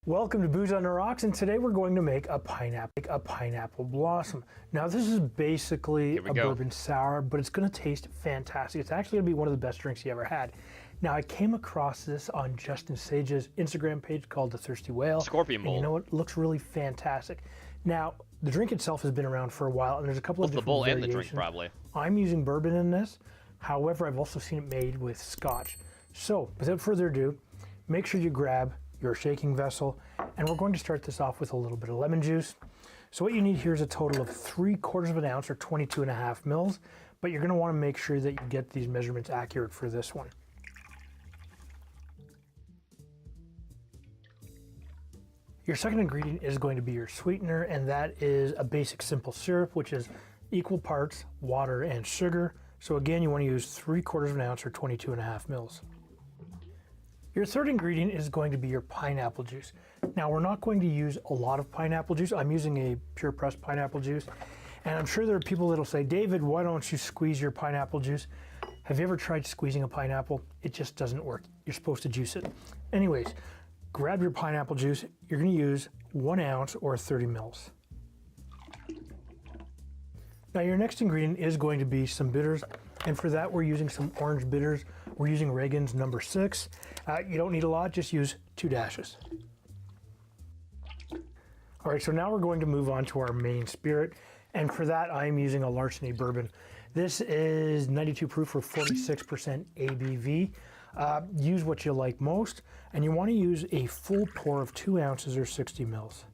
Welcome to Booze on the Rocks, and today we're going to make a pineapple blossom. Now this is basically a bourbon sour, but it's going to taste fantastic. It's actually going to be one of the best drinks you ever had. Now I came across this on Justin Sage's Instagram page called The Thirsty Whale. Scorpion and mold. you know what? It looks really fantastic. Now The drink itself has been around for a while, and there's a couple of the different bowl and variations. the drink, probably. I'm using bourbon in this. However, I've also seen it made with scotch. So, without further ado, make sure you grab your shaking vessel, and we're going to start this off with a little bit of lemon juice. So what you need here is a total of 3/4 of an ounce, or 22.5 mils, but you're going to want to make sure that you get these measurements accurate for this one. Your second ingredient is going to be your sweetener, and that is a basic simple syrup, which is equal parts water and sugar. So again, you want to use 3/4 of an ounce, or 22.5 mils. Your third ingredient is going to be your pineapple juice. Now, we're not going to use a lot of pineapple juice. I'm using a pure pressed pineapple juice, and I'm sure there are people that'll say, David, why don't you squeeze your pineapple juice? Have you ever tried squeezing a pineapple? It just doesn't work. You're supposed to juice it. Anyways, grab your pineapple juice. You're going to use 1 ounce, or 30 mils. Now, your next ingredient is going to be some bitters, and for that we're using some orange bitters. We're using Reagan's number 6. You don't need a lot, just use 2 dashes. All right, so now we're going to move on to our main spirit, and for that I'm using a Larceny bourbon. This is 92 proof, or 46% ABV. Use what you like most, and you want to use a full pour of 2 ounces, or 60 mils.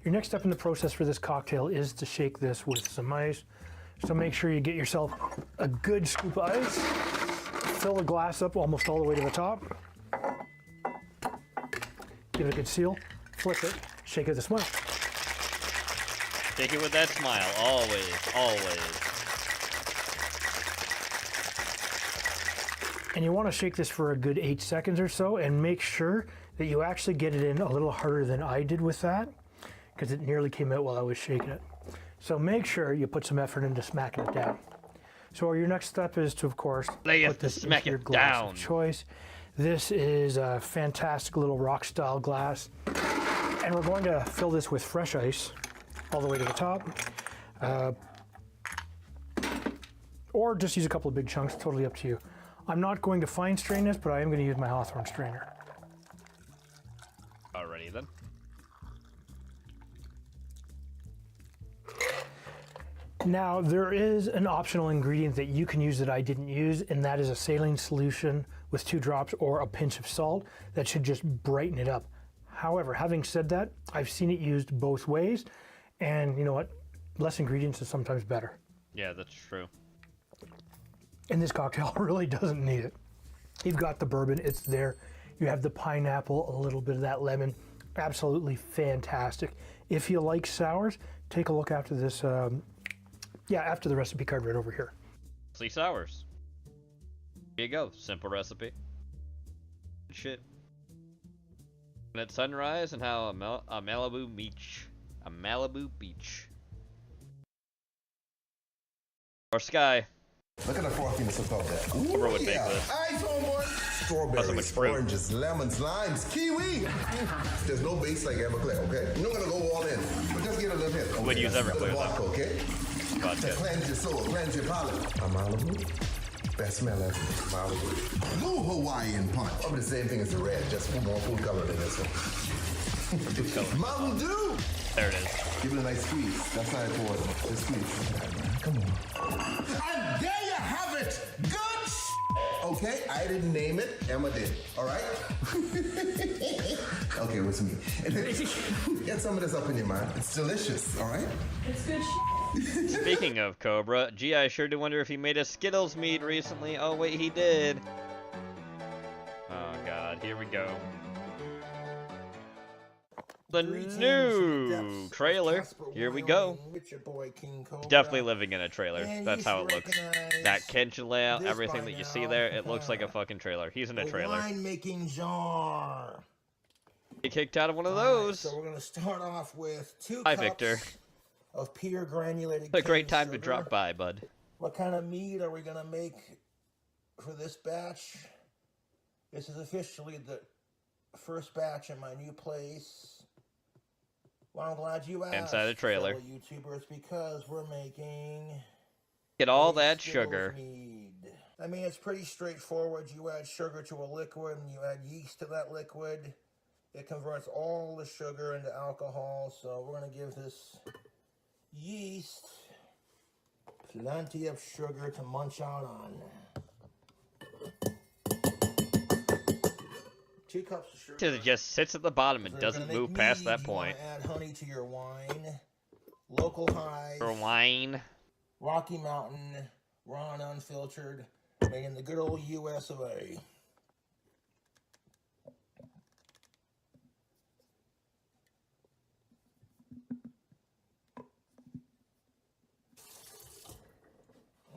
Your next step in the process for this cocktail is to shake this with some ice. So make sure you get yourself a good scoop of ice. Fill the glass up almost all the way to the top. Give it a good seal. Flip it. Shake it with a smile. Shake it with that smile. Always, always. And you want to shake this for a good 8 seconds or so, and make sure that you actually get it in a little harder than I did with that, because it nearly came out while I was shaking it. So make sure you put some effort into smacking it down. So your next step is to, of course, put this into your glass of choice. This is a fantastic little rock style glass, and we're going to fill this with fresh ice all the way to the top, or just use a couple of big chunks, totally up to you. I'm not going to fine strain this, but I am going to use my Hawthorne strainer. Alrighty then. Now, there is an optional ingredient that you can use that I didn't use, and that is a saline solution with 2 drops or a pinch of salt that should just brighten it up. However, having said that, I've seen it used both ways, and you know what? Less ingredients is sometimes better. Yeah, that's true. And this cocktail really doesn't need it. You've got the bourbon, it's there. You have the pineapple, a little bit of that lemon. Absolutely fantastic. If you like sours, take a look after this. After the recipe card right over here. Sea sours. Here you go. Simple recipe. Good shit. And at sunrise and how a Malibu beach. A Malibu beach. Or sky. Look at the frothiness about that. Ooh, would make this. Ice, homeboy. Strawberries, oranges, lemons, limes, kiwi. There's no base like Everclear, okay? You're not gonna go all in, but just get a little hit. Okay? I would use Everclear vodka, okay? Vodka. To cleanse your soul, cleanse your palate. A Malibu. Best smell ever. Malibu. Blue Hawaiian punch. Probably the same thing as the red, just more food color than this one. Mountain Dew. There it is. Give it a nice squeeze. That's how I pour it. Just squeeze. Come on. And there you have it. Good. Okay, I didn't name it. Emma did. All right. Okay, what's me? Get some of this up in your mind. It's delicious. All right. It's good. Speaking of Cobra, gee, I sure do wonder if he made a Skittles mead recently. Oh wait, he did. Oh God, here we go. The new trailer. Here we go. Definitely living in a trailer. That's how it looks. That kitchen layout, everything that you see there, it looks like a fucking trailer. He's in a trailer. Wine-making jar. He kicked out of one of those. So we're gonna start off with 2 Hi, cups Victor. of pure granulated. What a great cane time to sugar. drop by, bud. What kind of mead are we gonna make for this batch? This is officially the first batch in my new place. Well, I'm glad you asked, Inside a trailer. fellow YouTubers, because we're making Get all that sugar. mead. I mean, it's pretty straightforward. You add sugar to a liquid, and you add yeast to that liquid, it converts all the sugar into alcohol. So we're going to give this yeast plenty of sugar to munch out on. 2 cups of sugar. It just sits at the bottom and doesn't move past that point. You want to add honey to your wine. Local highs. Or wine. Rocky Mountain, raw and unfiltered, made in the good old US of A.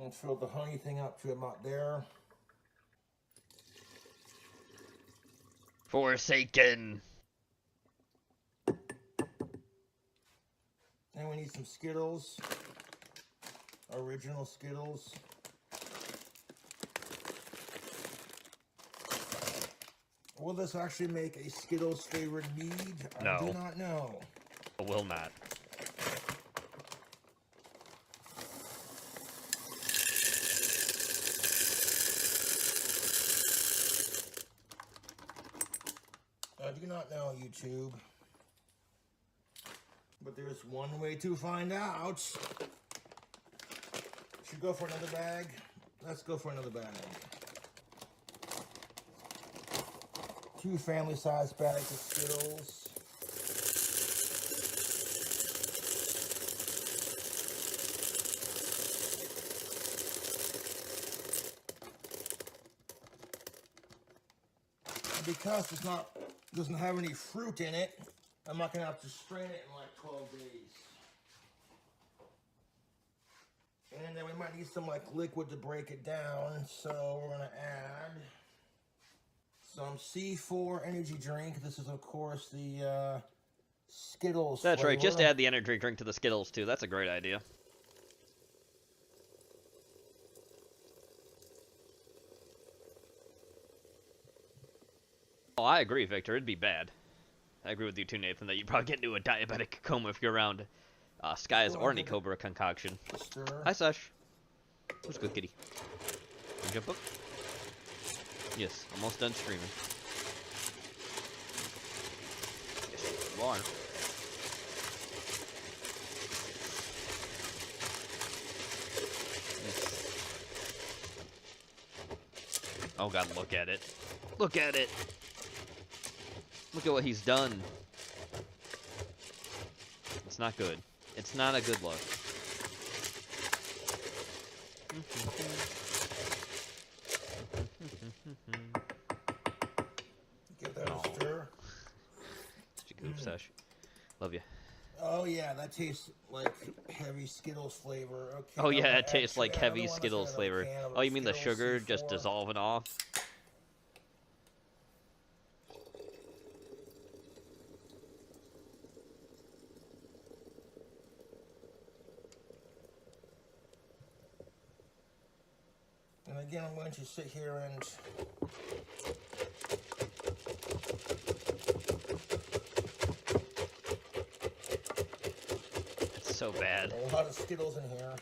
And fill the honey thing up to about there. Forsaken. And we need some Skittles. Original Skittles. Will this actually make a Skittles flavored mead? No. I do not know. It will not. I do not know, YouTube. But there's one way to find out. Should we go for another bag? Let's go for another bag. 2 family-sized bags of Skittles. And because it's doesn't have any fruit in it, I'm not gonna have to strain it in like 12 days. And then we might need some like liquid to break it down. So we're gonna add some C4 energy drink. This is of course the Skittles That's flavor. right, just add the energy drink to the Skittles too. That's a great idea. Oh, I agree, Victor. It'd be bad. I agree with you too, Nathan, that you'd probably get into a diabetic coma if you're around Sky's or any Cobra concoction. Hi, Sash. Who's good, kitty? Can you jump up? Yes, almost done streaming. Yes, you are. Yes. Oh god, look at it. Look at it! Look at what he's done. It's not good. It's not a good look. Give that a stir. Sash. Love you. Oh yeah, that tastes like heavy Skittles flavor. Okay. Oh yeah, it tastes like heavy Skittles flavor. Oh, you mean the sugar just dissolving off? And again, I'm going to sit here and it's so bad. A lot of Skittles in here.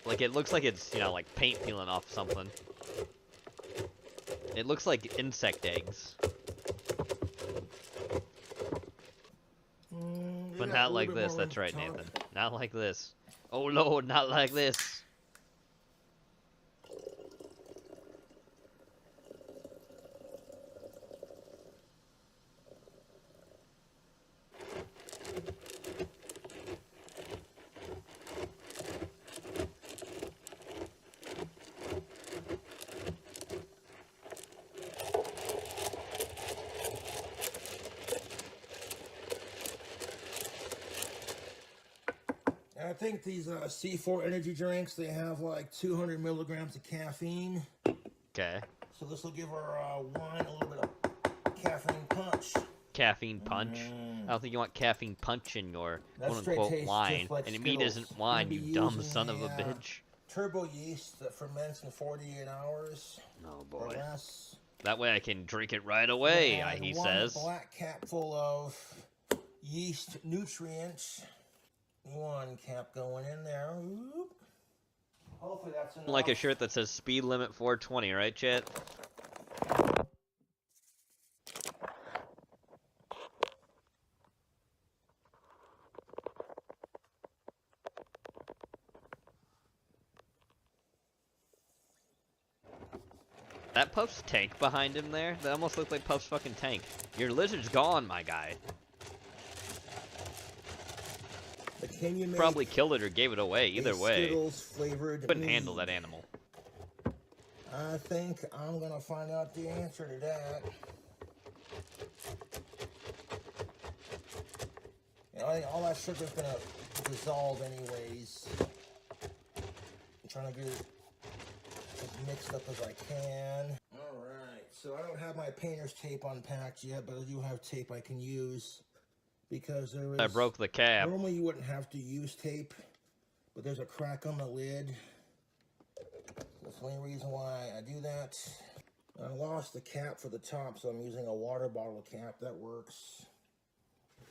Like, it looks like it's, you know, like paint peeling off something. It looks like insect eggs. But not like this, that's right, Nathan. Not like this. Oh Lord, not like this. I think these C4 energy drinks, they have like 200 milligrams of caffeine. Okay. So this will give our wine a little bit of caffeine punch. Caffeine punch? I don't think you want caffeine punch in your quote-unquote wine. Like and Skittles. meat isn't wine, you dumb son of a bitch. Turbo yeast that ferments in 48 hours. Oh boy. Or less. That way I can drink it right away, he says. Black cap full of yeast nutrients. 1 cap going in there. Oop. Hopefully that's enough. Like a shirt that says speed limit 420, right, chat? That Puff's tank behind him there? That almost looked like Puff's fucking tank. Your lizard's gone, my guy. But can you make Probably killed it or gave it away. Either way, Skittles flavored couldn't mead? handle that animal. I think I'm gonna find out the answer to that. You know, I think all that sugar's gonna dissolve anyways. I'm trying to get it as mixed up as I can. Alright, so I don't have my painter's tape unpacked yet, but I do have tape I can use. Because there is... I broke the cap. Normally you wouldn't have to use tape, but there's a crack on the lid. That's the only reason why I do that. I lost the cap for the top, so I'm using a water bottle cap. That works.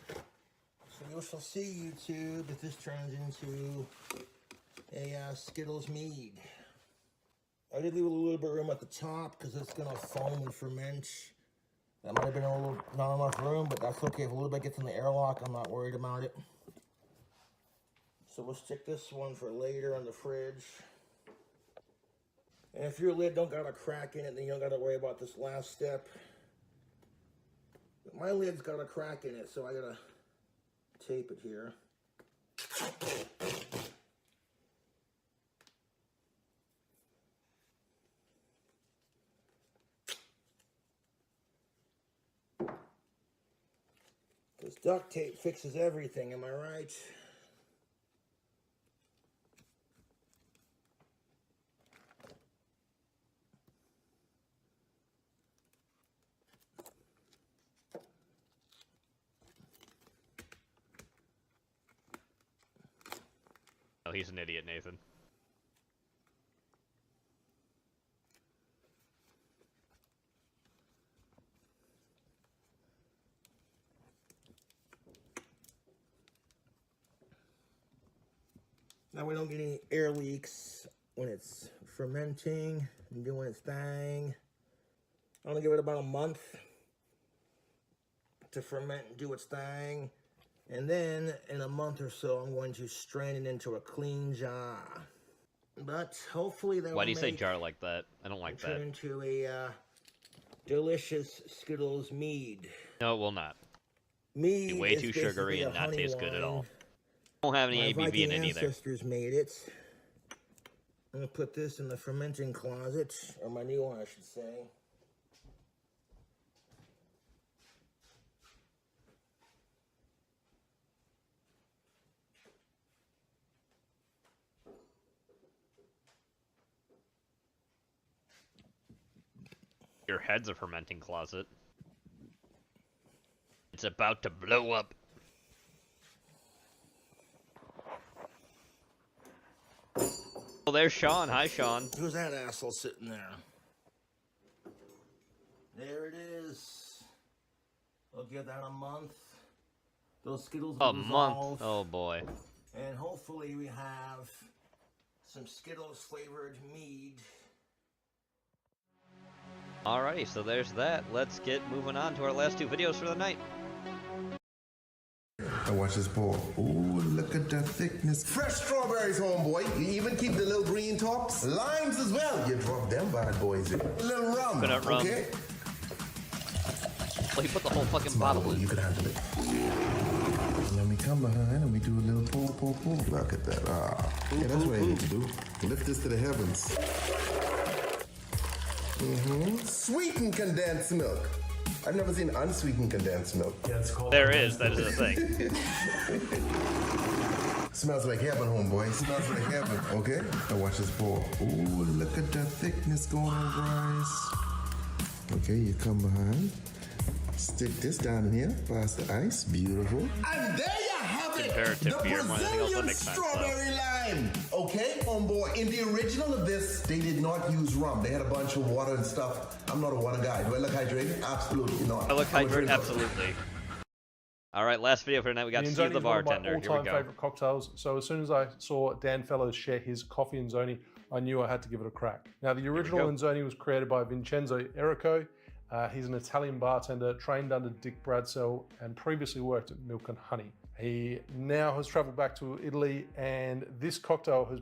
So you shall see, YouTube, if this turns into a Skittles mead. I did leave a little bit of room at the top because it's going to foam and ferment. That might have been not enough room, but that's okay. If a little bit gets in the airlock, I'm not worried about it. So we'll stick this one for later on the fridge. And if your lid don't got a crack in it, then you don't got to worry about this last step. But my lid's got a crack in it, so I got to tape it here. Because duct tape fixes everything, am I right? Oh, he's an idiot, Nathan. Now we don't get any air leaks when it's fermenting and doing its thing. I'm gonna give it about a month to ferment and do its thing. And then in a month or so, I'm going to strain it into a clean jar. But hopefully that Why do you say jar like that? I don't like that. Turn into a delicious Skittles mead. No, it will not. Mead Be way is too sugary basically and a not honey taste good at wine. all. Won't have any My ABV Viking in it either. ancestors made it. I'm gonna put this in the fermenting closet, or my new one, I should say. Your head's a fermenting closet. It's about to blow up. Oh, there's Sean. Hi, Sean. Who's that asshole sitting there? There it is. We'll give that a month. Those Skittles will A month. Oh boy. And hopefully we have some Skittles flavored mead. Alrighty, so there's that. Let's get moving on to our last two videos for the night. Now watch this pour. Ooh, look at that thickness. Fresh strawberries, homeboy. You even keep the little green tops. Limes as well. You drop them bad boys in. A little rum, Coconut rum. okay? Well, he put the whole fucking bottle in. You can handle it. Let me come behind and we do a little pour. Look at that. Yeah, that's what I need to do. Lift this to the heavens. Sweetened condensed milk. I've never seen unsweetened condensed milk. Yeah, it's called. There is. That is a thing. Smells like heaven, homeboy. Smells like heaven. Okay? Now watch this pour. Ooh, look at that thickness going on, guys. Okay, you come behind. Stick this down in here. Past the ice. Beautiful. And there you have it. Comparative The beer more than anything else, that Brazilian makes sense, strawberry lime. Okay, homeboy. In the original of this, they did not use rum. They had a bunch of water and stuff. I'm not a water guy. Do I look hydrated? Absolutely not. I look hydrated. Absolutely. All right, last video for tonight. We got Ian Steve Zoni the is one of my bartender. Here we all-time go. favourite cocktails. So as soon as I saw Dan Fellows share his coffee and Zoni I knew I had to give it a crack. Now, the original Inzoni was created by Vincenzo Errico. He's an Italian bartender, trained under Dick Bradsell, and previously worked at Milk and Honey. He now has traveled back to Italy, and this cocktail has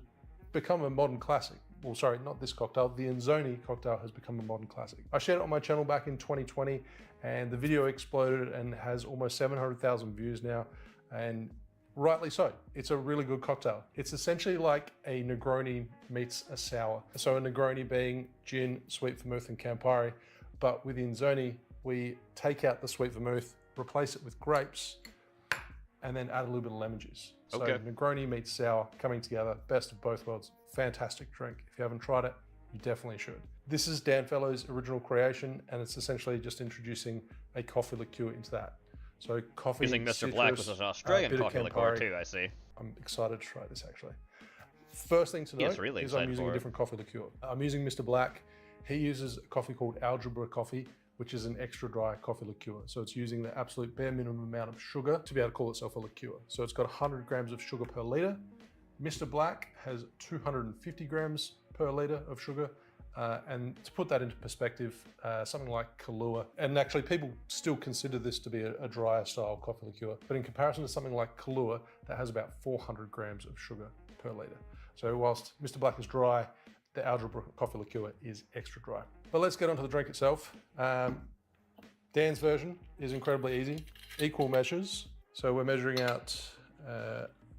become a modern classic. Well, sorry, not this cocktail. The Inzoni cocktail has become a modern classic. I shared it on my channel back in 2020, and the video exploded and has almost 700,000 views now, and rightly so. It's a really good cocktail. It's essentially like a Negroni meets a sour. So a Negroni being gin, sweet vermouth, and Campari, but with Inzoni, we take out the sweet vermouth, replace it with grapes, and then add a little bit of lemon juice. So Negroni meets sour coming together, best of both worlds. Fantastic drink. If you haven't tried it, you definitely should. This is Dan Fellow's original creation, and it's essentially just introducing a coffee liqueur into that. So coffee, using Mr. citrus, Black, which is an Australian bit of coffee liqueur too, I see. I'm excited to try this actually. First thing to note really is I'm using a different coffee liqueur. I'm using Mr. Black. He uses a coffee called Algebra coffee, which is an extra dry coffee liqueur. So it's using the absolute bare minimum amount of sugar to be able to call itself a liqueur. So it's got 100 grams of sugar per liter. Mr. Black has 250 grams per liter of sugar. And to put that into perspective, something like Kahlua, and actually people still consider this to be a drier style coffee liqueur, but in comparison to something like Kahlua, that has about 400 grams of sugar per liter. So whilst Mr. Black is dry, the Algebra coffee liqueur is extra dry. But let's get onto the drink itself. Dan's version is incredibly easy, equal measures. So we're measuring out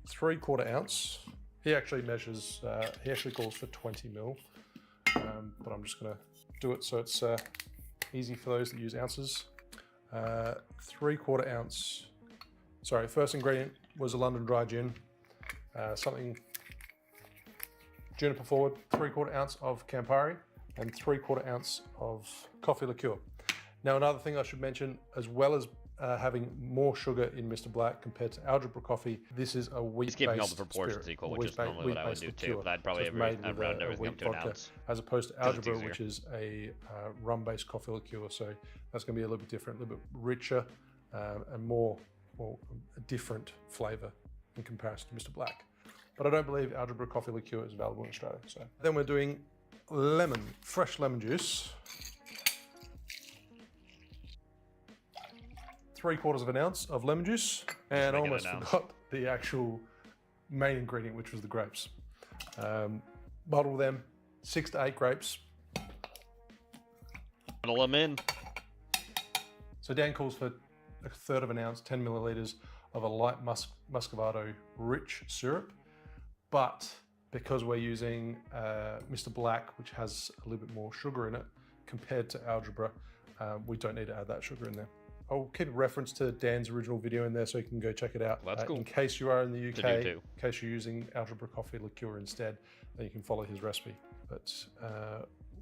3/4 ounce. He actually measures, he actually calls for 20 mil. But I'm just gonna do it so it's easy for those that use ounces. 3/4 ounce, sorry, first ingredient was a London dry gin, something juniper forward, 3/4 ounce of Campari, and 3/4 ounce of coffee liqueur. Now, another thing I should mention, as well as having more sugar in Mr. Black compared to Algebra coffee, this is a wheat-based He's keeping all the proportions equal, which is normally what I would do too, but I'd probably I'd round everything up to an ounce. As opposed to Algebra, which is a rum-based coffee liqueur, so that's going to be a little bit different, a little bit richer, and more a different flavour in comparison to Mr. Black. But I don't believe Algebra coffee liqueur is available in Australia. So then we're doing lemon, fresh lemon juice. 3/4 of an ounce of lemon juice, and I almost forgot the actual main ingredient, which was the grapes. Bottle them, 6 to 8 grapes. Bottle them in. So Dan calls for 1/3 of an ounce, 10 milliliters of a light Muscovado rich syrup, but because we're using Mr. Black, which has a little bit more sugar in it compared to Algebra, we don't need to add that sugar in there. I'll keep a reference to Dan's original video in there so you can go check it out. That's cool. In case you are in the UK, in case you're using Algebra coffee liqueur instead, then you can follow his recipe. But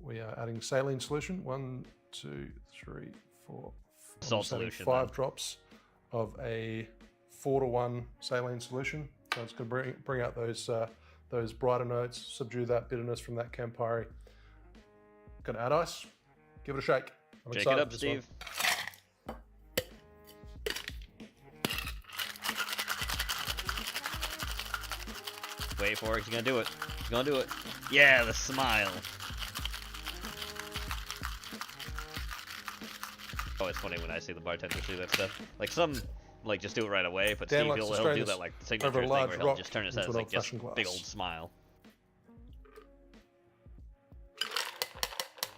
we are adding saline solution, 1, 2, 3, 4, salt solution. 5 drops of a 4-to-1 saline solution. So it's going to bring out those brighter notes, subdue that bitterness from that Campari. Going to add ice. Give it a shake. I'm Shake excited it up, Steve. Wait for it. He's gonna do it. He's gonna do it. Yeah, the smile. Oh, it's funny when I see the bartenders do that stuff. Like some, like just do it right away, but Dan Steve, likes he'll do that like signature thing where he'll just turn his head, it's like just big old smile.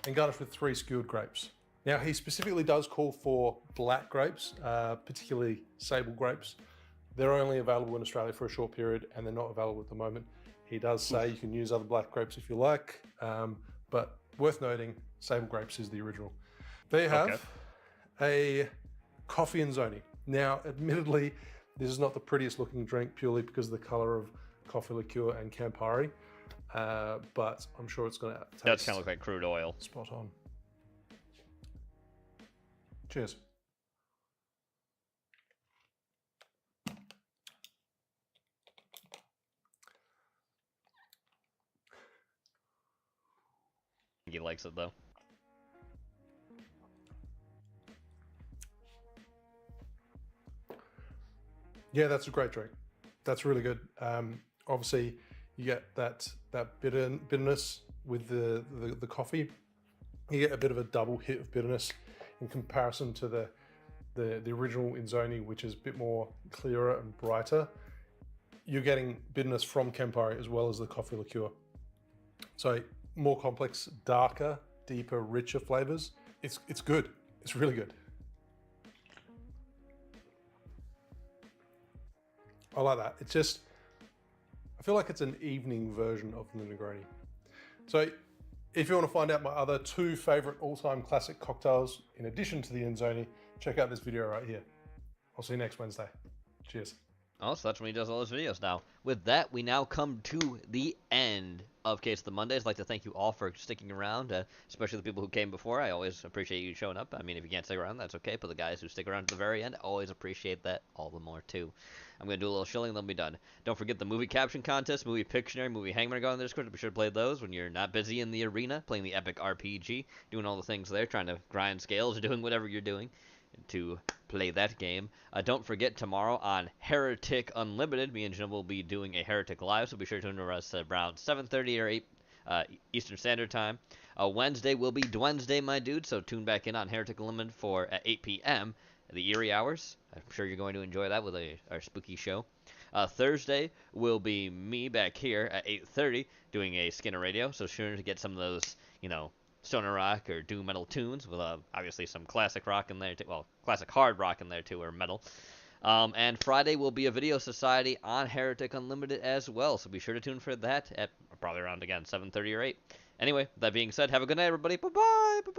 And garnish with 3 skewered grapes. Now he specifically does call for black grapes, particularly sable grapes. They're only available in Australia for a short period and they're not available at the moment. He does say you can use other black grapes if you like, but worth noting, sable grapes is the original. There you have a coffee Inzoni. Now, admittedly, this is not the prettiest looking drink purely because of the color of coffee liqueur and Campari, but I'm sure it's going to taste. That's kind of look like crude oil. Spot on. Cheers. He likes it though. Yeah, that's a great drink. That's really good. Obviously, You get that bitterness with the coffee. You get a bit of a double hit of bitterness in comparison to the original Inzoni, which is a bit more clearer and brighter. You're getting bitterness from Campari as well as the coffee liqueur. So more complex, darker, deeper, richer flavors. It's good. It's really good. I like that. It's just, I feel like it's an evening version of the Negroni. So if you want to find out my other 2 favorite all-time classic cocktails, in addition to the Inzoni, check out this video right here. I'll see you next Wednesday. Cheers. Oh, so that's when he does all those videos now. With that, we now come to the end of Case of the Mondays. I'd like to thank you all for sticking around, especially the people who came before. I always appreciate you showing up. I mean, if you can't stick around, that's okay. But the guys who stick around to the very end, always appreciate that all the more, too. I'm going to do a little shilling, then we'll be done. Don't forget the movie caption contest, movie Pictionary, movie Hangman are going in the Discord. Be sure to play those when you're not busy in the arena, playing the epic RPG, doing all the things there, trying to grind scales, or doing whatever you're doing to play that game. Don't forget, tomorrow on Heretic Unlimited, me and Jim will be doing a Heretic Live, so be sure to tune to us around 7:30 or 8 Eastern Standard Time. Wednesday will be Wednesday, my dude, so tune back in on Heretic Unlimited for at 8 p.m. the eerie hours. I'm sure you're going to enjoy that with our spooky show. Thursday will be me back here at 8:30 doing a Skinner Radio, so sure to get some of those, stoner rock or doom metal tunes with obviously some classic rock in there too. Well, classic hard rock in there too, or metal. And Friday will be a Video Society on Heretic Unlimited as well, so be sure to tune for that at probably around, again, 7:30 or 8. Anyway, that being said, have a good night, everybody. Bye-bye. Bye-bye.